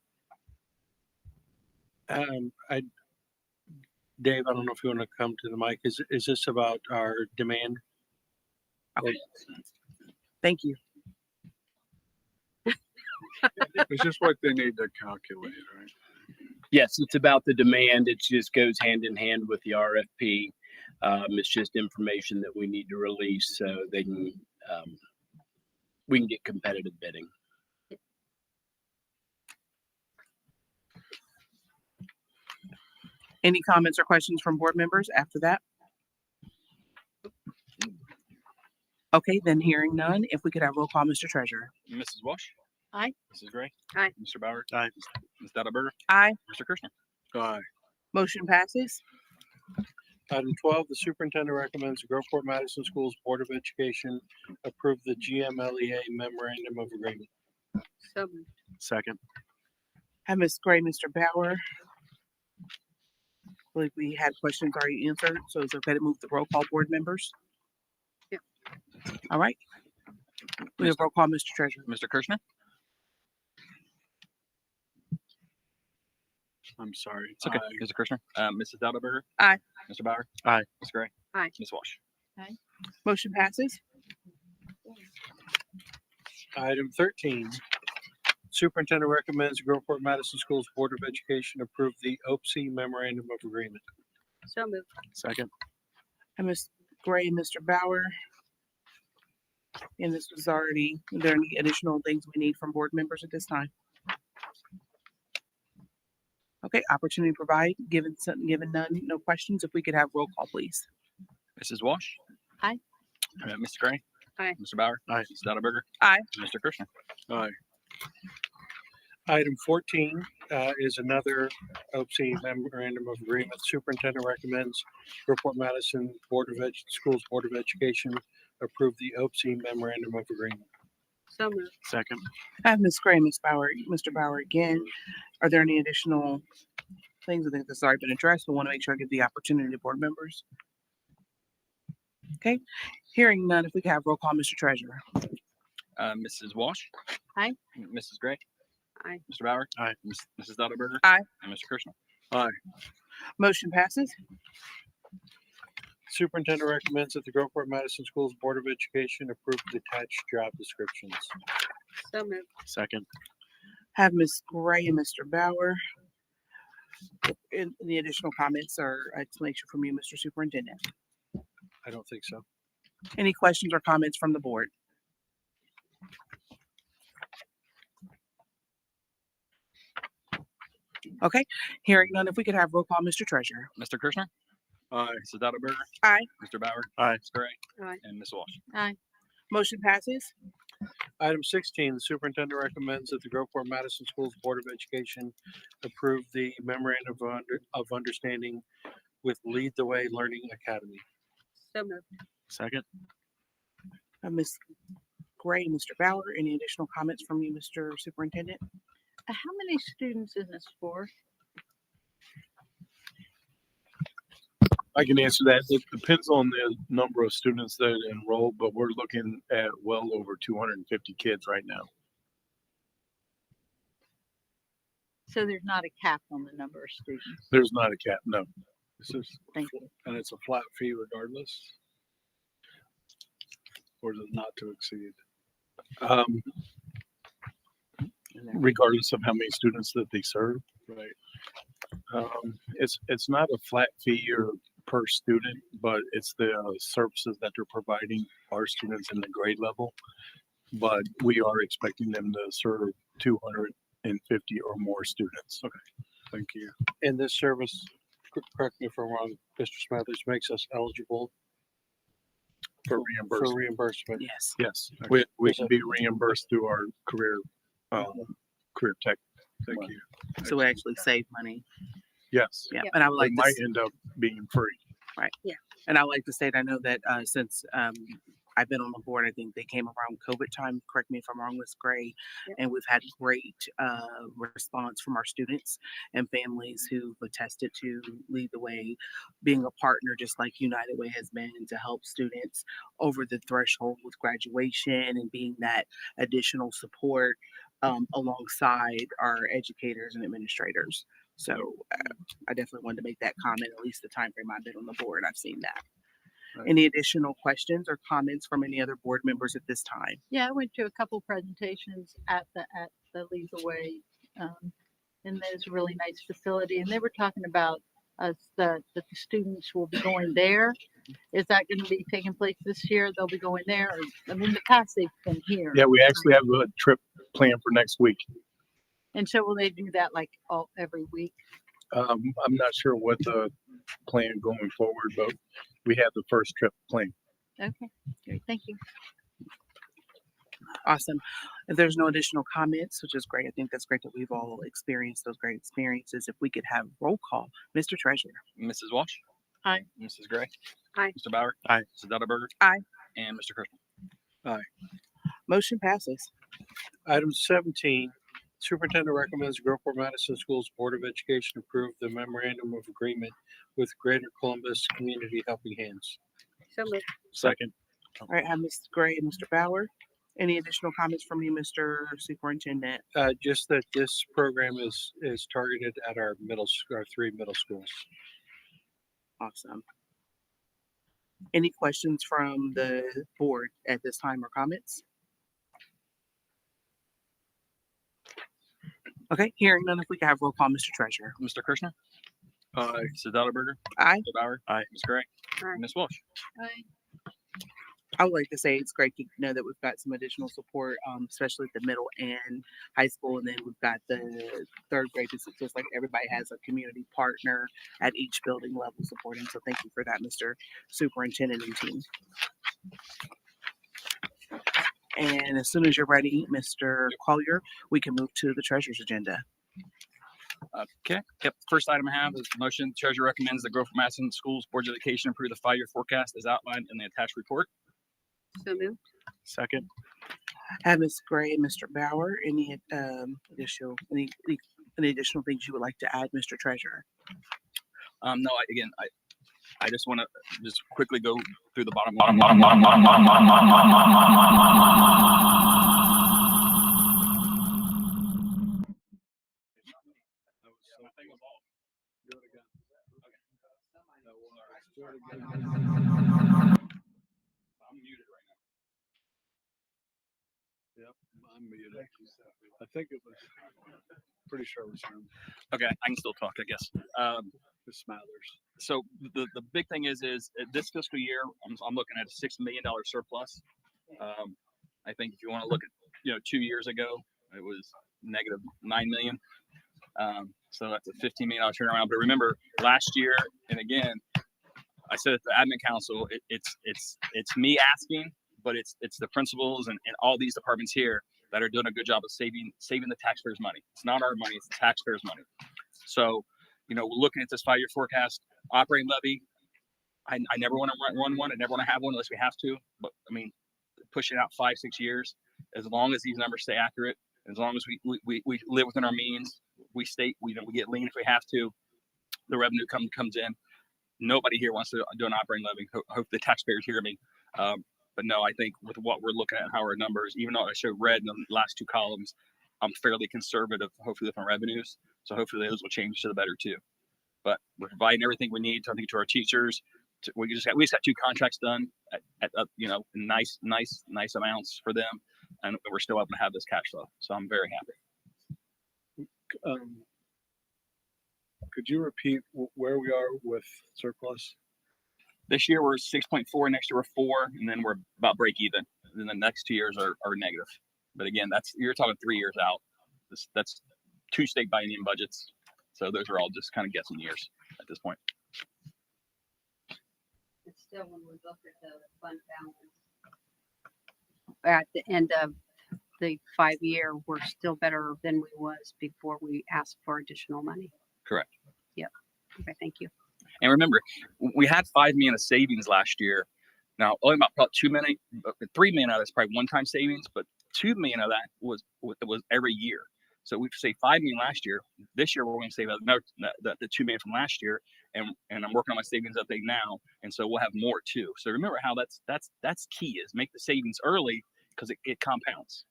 Dave, I don't know if you want to come to the mic. Is this about our demand? Okay. Thank you. It's just what they need to calculate, right? Yes, it's about the demand. It just goes hand in hand with the RFP. It's just information that we need to release so they can, we can get competitive bidding. Any comments or questions from board members after that? Okay, then hearing none, if we could have roll call, Mr. Treasurer. Mrs. Walsh? Aye. Mrs. Gray? Aye. Mr. Bauer? Aye. Ms. Littlberger? Aye. Mr. Kirschner? Aye. Motion passes. Item 12, the superintendent recommends the Groveport Madison Schools Board of Education approve the GMLEA memorandum of agreement. So moved. Second. Have Ms. Gray, Mr. Bauer. I believe we had questions already answered, so it's okay to move the roll call, board members? Yep. All right. We have roll call, Mr. Treasurer. Mr. Kirschner? I'm sorry. It's okay. Aye. Mr. Kirschner? Mrs. Littlberger? Aye. Mr. Bauer? Aye. Ms. Gray? Aye. Ms. Walsh? Motion passes. Item 13, superintendent recommends the Groveport Madison Schools Board of Education approve the OPSI memorandum of agreement. So moved. Second. And Ms. Gray and Mr. Bauer. And this was already, are there any additional things we need from board members at this time? Okay, opportunity to provide, given none, no questions, if we could have roll call, please. Mrs. Walsh? Aye. Mr. Gray? Aye. Mr. Bauer? Aye. Ms. Littlberger? Aye. Mr. Kirschner? Aye. Item 14 is another OPSI memorandum of agreement. Superintendent recommends Groveport Madison Schools Board of Education approve the OPSI memorandum of agreement. So moved. Second. I have Ms. Gray, Ms. Bauer, Mr. Bauer again. Are there any additional things? I think this has already been addressed, but want to make sure I give the opportunity to board members. Okay, hearing none, if we could have roll call, Mr. Treasurer. Mrs. Walsh? Aye. Mrs. Gray? Aye. Mr. Bauer? Aye. Mrs. Littlberger? Aye. And Mr. Kirschner? Aye. Motion passes. Superintendent recommends that the Groveport Madison Schools Board of Education approve the attached job descriptions. So moved. Second. Have Ms. Gray and Mr. Bauer. Any additional comments or explanation from you, Mr. Superintendent? I don't think so. Any questions or comments from the board? Okay, hearing none, if we could have roll call, Mr. Treasurer. Mr. Kirschner? Aye. Mrs. Littlberger? Aye. Mr. Bauer? Aye. Ms. Gray? Aye. And Ms. Walsh? Aye. Motion passes. Item 16, the superintendent recommends that the Groveport Madison Schools Board of Education approve the memorandum of understanding with Lead the Way Learning Academy. So moved. Second. Ms. Gray and Mr. Bauer, any additional comments from you, Mr. Superintendent? How many students is this for? I can answer that. It depends on the number of students that enroll, but we're looking at well over 250 kids right now. So there's not a cap on the number of students. There's not a cap, no. This is, Thank you. and it's a flat fee regardless? Or is it not to exceed? Regardless of how many students that they serve. Right. It's not a flat fee or per student, but it's the services that they're providing our students in the grade level. But we are expecting them to serve 250 or more students. Okay, thank you. And this service, correct me if I'm wrong, Mr. Smathers, makes us eligible For for reimbursement. reimbursement. Yes. Yes, we can be reimbursed through our career tech. Thank you. So we actually save money. Yes. Yeah. And I would like It to might end up being free. right. Yeah. And I would like to say that I know that since I've been on the board, I think they came around COVID time. Correct me if I'm wrong, Ms. Gray. And we've had great response from our students and families who've attested to lead the way, being a partner just like United Way has been to help students over the threshold with graduation and being that additional support alongside our educators and administrators. So I definitely wanted to make that comment. At least the time frame I've been on the board, I've seen that. Any additional questions or comments from any other board members at this time? Yeah, I went to a couple presentations at the Lead the Way, and there's a really nice facility, and they were talking about that the students will be going there. Is that going to be taking place this year? They'll be going there. Or, I mean, in the past they've been here. Yeah, we actually have a trip planned for next week. And so will they do that like every week? I'm not sure what the plan going forward, but we have the first trip planned. Okay, great. Thank you. Awesome. If there's no additional comments, which is great, I think that's great that we've all experienced those great experiences. If we could have roll call, Mr. Treasurer. Mrs. Walsh. Aye. Mrs. Gray. Aye. Mr. Bauer. Aye. Mrs. Dutterberger. Aye. And Mr. Kirschner. Aye. Motion passes. Item 17, Superintendent recommends Groveport Madison Schools Board of Education approve the memorandum of agreement with Greater Columbus Community Helping Hands. So moved. Second. All right, have Ms. Gray and Mr. Bauer. Any additional comments from you, Mr. Superintendent? Just that this program is targeted at our our 3 middle schools. Awesome. Any questions from the board at this time or comments? Okay, hearing none, if we could have roll call, Mr. Treasurer. Mr. Kirschner. Aye. Mrs. Dutterberger. Aye. Mr. Bauer. Aye. Ms. Gray. Aye. Ms. Walsh. Aye. I would like to say it's great to know that we've got some additional support, especially at the middle and high school. And then we've got the third grade. It's just like everybody has a community partner at each building level supporting. So thank you for that, Mr. Superintendent and team. And as soon as you're ready, Mr. Collier, we can move to the treasurer's agenda. Okay. Yep. First item I have is the motion. Treasurer recommends the Groveport Madison Schools Board of Education approve the 5-year forecast as outlined in the attached report. So moved. Second. Have Ms. Gray and Mr. Bauer, any additional things you would like to add, Mr. Treasurer? No, I just want to just quickly go through the bottom. I'm muted right now. Yep, I'm muted. I think it was, pretty sure it was him. Okay, I can still talk, I guess. Ms. Smathers. So the big thing is this fiscal year, I'm looking at a $6 million surplus. I think if you want to look at, 2 years ago, it was negative $9 million. So that's a $15 million turnaround. But remember, last year, and again, I said at the admin council, it's me asking, but it's the principals and all these departments here that are doing a good job of saving the taxpayers' money. It's not our money; it's the taxpayers' money. So, we're looking at this 5-year forecast, operating levy. I never want to run one. I never want to have one unless we have to. But I mean, pushing out 5-6 years, as long as these numbers stay accurate, as long as we live within our means, we get lean if we have to. The revenue comes in. Nobody here wants to do an operating levy. Hope the taxpayers hear me. But no, I think with what we're looking at, how our numbers, even though I show red in the last 2 columns, I'm fairly conservative, hopefully, with our revenues. So hopefully those will change to the better too. But we're providing everything we need, I think, to our teachers. We just got 2 contracts done at nice amounts for them, and we're still able to have this cash flow. So I'm very happy. Could you repeat where we are with surplus? This year we're 6.4, next year we're 4, and then we're about break even. And then the next 2 years are negative. But again, you're talking 3 years out. That's 2 state biennium budgets. So those are all just kind of guessing years at this point. It's still, when we look at the fund balance at the end of the 5 year, we're still better than we was before we asked for additional money. Correct. Yep. Okay, thank you. And remember, we had $5 million of savings last year. Now, only about probably $2 million, $3 million out of that's probably one-time savings, but $2 million of that was every year. So we've saved $5 million last year. This year, we're going to save another the $2 million from last year, and I'm working on my savings update now, and so we'll have more too. So remember how that's key is make the savings early because it compounds.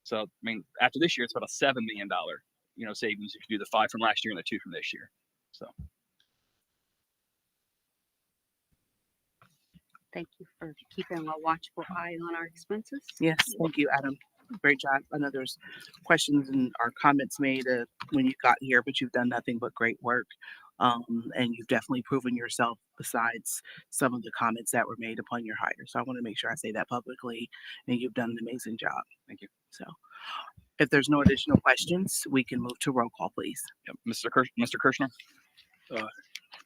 So I mean, after this year, it's about a $7 million savings if you do the 5 from last year and the 2 from this year. So. Thank you for keeping a watchful eye on our expenses. Yes, thank you, Adam. Great job. I know there's questions and our comments made when you got here, but you've done nothing but great work. And you've definitely proven yourself besides some of the comments that were made upon your hire. So I want to make sure I say that publicly, and you've done an amazing job. Thank you. So if there's no additional questions, we can move to roll call, please. Yep. Mr. Kirshner?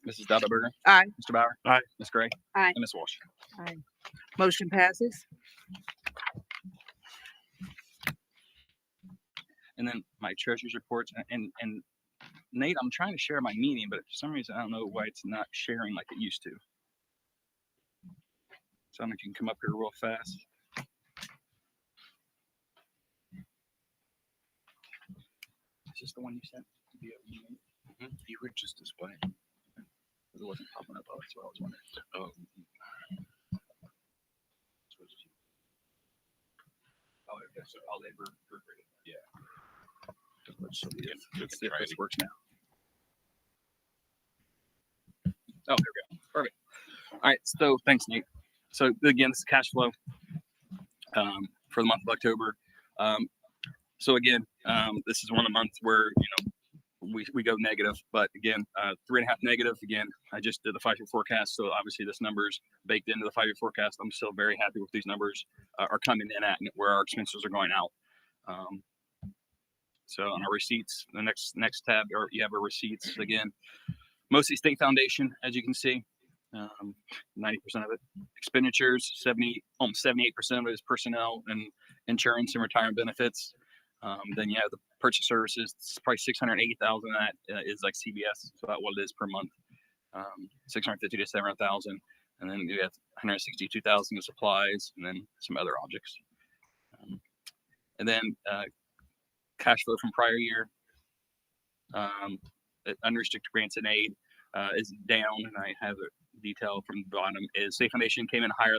Mrs. Dadaberger? Aye. Mr. Bauer? Aye. Ms. Gray? Aye. And Ms. Walsh? Aye. Motion passes. And then my treasurer's reports and Nate, I'm trying to share my meeting, but for some reason I don't know why it's not sharing like it used to. So I don't know if you can come up here real fast. Is this the one you sent? You were just displaying. It wasn't popping up. That's what I was wondering. Oh. Oh, they were great. Yeah. Let's see if this works now. Oh, there we go. Perfect. All right. So thanks, Nate. So again, this is cash flow for the month of October. So again, this is one of the months where we go negative, but again, 3.5 negative. Again, I just did the 5-year forecast, so obviously this number's baked into the 5-year forecast. I'm still very happy with these numbers are coming in at and where our expenses are going out. So on our receipts, the next tab, or you have our receipts again, mostly state foundation, as you can see, 90% of it. Expenditures, almost 78% of it is personnel and insurance and retirement benefits. Then you have the purchase services. It's probably 680,000 of that is like CBS, so that's what it is per month. 650 to 700,000, and then you have 162,000 of supplies, and then some other objects. And then cash flow from prior year, unrestricted grants and aid is down, and I have a detail from the bottom. Is State Foundation came in higher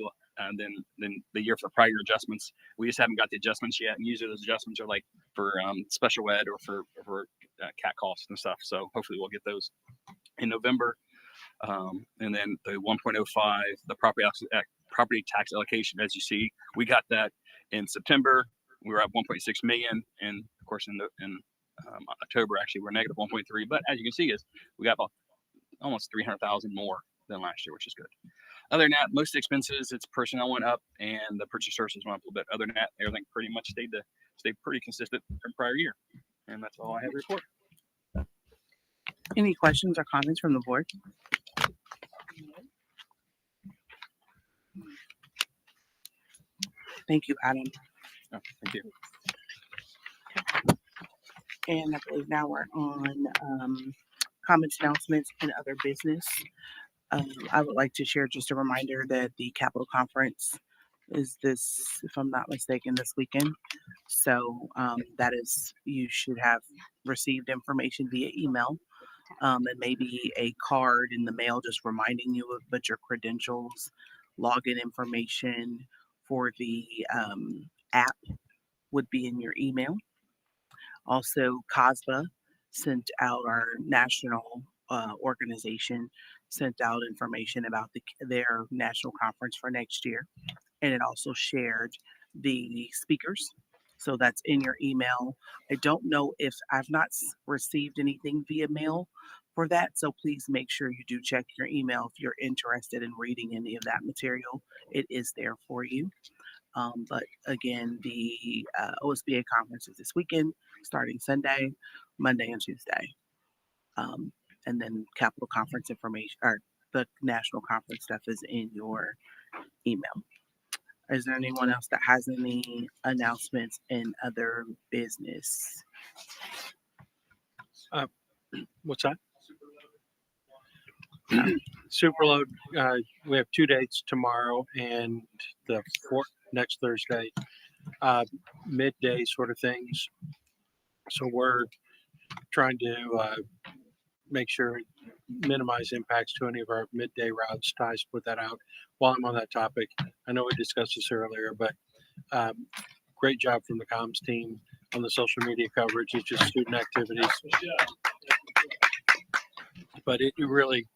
than the year for prior year adjustments. We just haven't got the adjustments yet, and usually those adjustments are like for special ed or for CAT costs and stuff. So hopefully we'll get those in November. And then the 1.05, the property tax allocation, as you see, we got that in September. We were at 1.6 million, and of course in October actually we're negative 1.3. But as you can see, is we got about almost 300,000 more than last year, which is good. Other than that, most expenses, it's personnel went up and the purchase services went up a little bit. Other than that, everything pretty much stayed pretty consistent from prior year. And that's all I have to report. Any questions or comments from the board? Thank you, Adam. Oh, thank you. And I believe now we're on comments, announcements, and other business. I would like to share just a reminder that the Capitol Conference is this, if I'm not mistaken, this weekend. So that is, you should have received information via email and maybe a card in the mail just reminding you of but your credentials, login information for the app would be in your email. Also, COSBA sent out, our national organization sent out information about their national conference for next year. And it also shared the speakers. So that's in your email. I don't know if I've not received anything via mail for that. So please make sure you do check your email if you're interested in reading any of that material. It is there for you. But again, the OSBA conference is this weekend, starting Sunday, Monday, and Tuesday. And then Capital Conference information, or the national conference stuff, is in your email. Is there anyone else that has any announcements in other business? What's that? Superload, we have 2 dates, tomorrow and the next Thursday, midday sort of things. So we're trying to make sure minimize impacts to any of our midday routes. Ties put that out. While I'm on that topic, I know we discussed this earlier, but great job from the comms team on the social media coverage. It's just student activities, but it really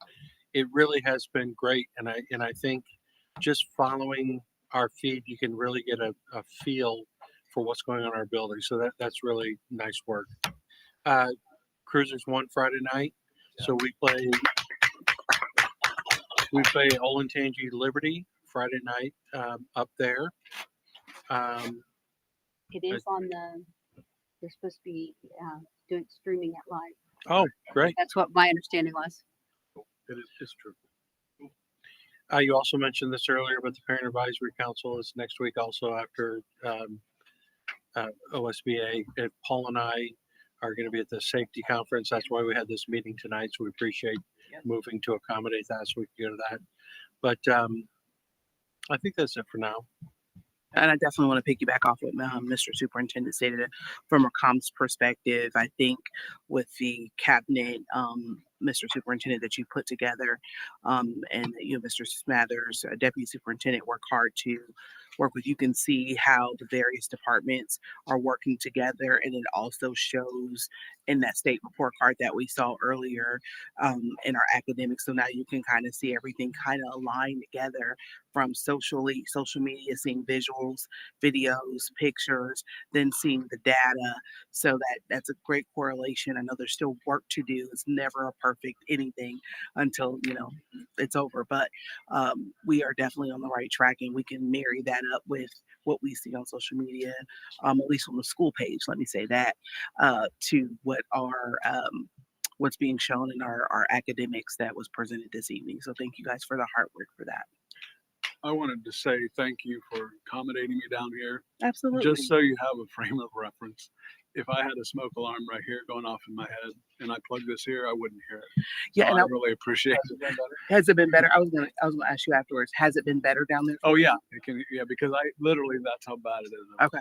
has been great. And I think just following our feed, you can really get a feel for what's going on in our building. So that's really nice work. Cruisers won Friday night. So we play Olentangy Liberty Friday night up there. It is on they're supposed to be doing streaming it live. Oh, great. That's what my understanding was. It's true. You also mentioned this earlier, but the Parent Advisory Council is next week also after OSBA. And Paul and I are going to be at the safety conference. That's why we had this meeting tonight. So we appreciate moving to accommodate that so we can go to that. But I think that's it for now. And I definitely want to piggyback off what Mr. Superintendent stated. From a comms perspective, I think with the cabinet, Mr. Superintendent, that you put together, and you, Mr. Smathers, Deputy Superintendent, work hard to work with. You can see how the various departments are working together, and it also shows in that state report card that we saw earlier in our academics. So now you can kind of see everything kind of align together, from social media, seeing visuals, videos, pictures, then seeing the data. So that's a great correlation. I know there's still work to do. It's never a perfect anything until it's over, but we are definitely on the right track, and we can marry that up with what we see on social media, at least on the school page, let me say that, to what our what's being shown in our academics that was presented this evening. So thank you guys for the hard work for that. I wanted to say thank you for accommodating me down here. Absolutely. Just so you have a frame of reference. If I had a smoke alarm right here going off in my head and I plugged this here, I wouldn't hear it. Yeah, So and I really appreciate it. Has it been better? I was gonna ask you afterwards. Has it been better down there? Oh yeah, because I literally, that's how bad it is. Okay.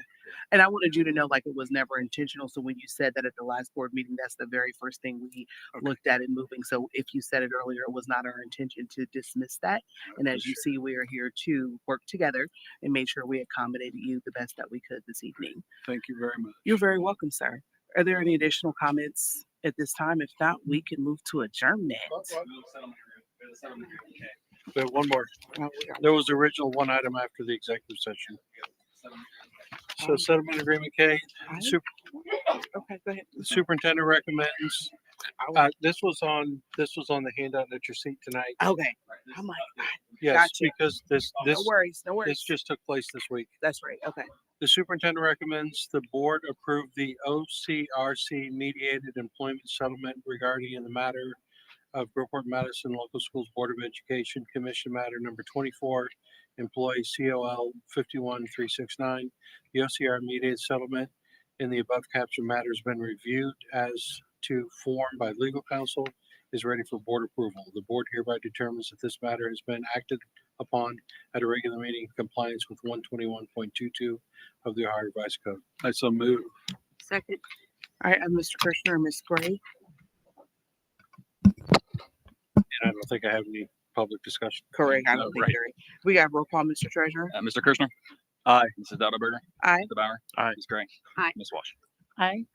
And I wanted you to know, like, it was never intentional. So when you said that at the last board meeting, that's the very first thing we looked at in moving. So if you said it earlier, it was not our intention to dismiss that. And as you see, we are here to work together and make sure we accommodated you the best that we could this evening. Thank you very much. You're very welcome, sir. Are there any additional comments at this time? If not, we can move to adjournment. We have one more. There was the original one item after the executive session. So settlement agreement K. Okay, go ahead. The superintendent recommends. This was on the handout at your seat tonight. Okay. I'm like, Yes, gotcha. because this No worries. this just took place this week. That's right. Okay. The superintendent recommends the board approve the OCRC mediated employment settlement regarding in the matter of Groveport Madison Local Schools Board of Education Commission Matter Number 24, Employee COL 51369. The OCR mediated settlement in the above captioned matter has been reviewed as to form by legal counsel, is ready for board approval. The board hereby determines that this matter has been acted upon at a regular meeting in compliance with 121.22 of the Ohio Revised Code. I so move. Second. All right, Mr. Kirshner and Ms. Gray. And I don't think I have any public discussion. Correct. I don't think there is. We got roll call, Mr. Treasurer. Mr. Kirshner. Aye. Mrs. Dauterberger. Aye. Mr. Bauer. Aye. Ms. Gray. Aye. Ms. Walsh. Aye.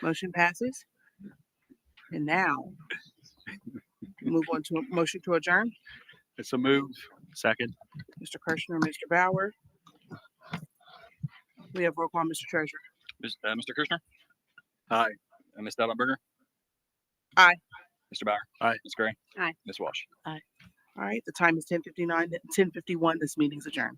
Motion passes. And now move on to a motion to adjourn. It's a move. Second. Mr. Kirshner, Mr. Bauer. We have roll call, Mr. Treasurer. Mr. Kirshner. Aye. Ms. Dauterberger. Aye. Mr. Bauer. Aye. Ms. Gray. Aye. Ms. Walsh. All right, the time is 10:59, 10:51. This meeting's adjourned.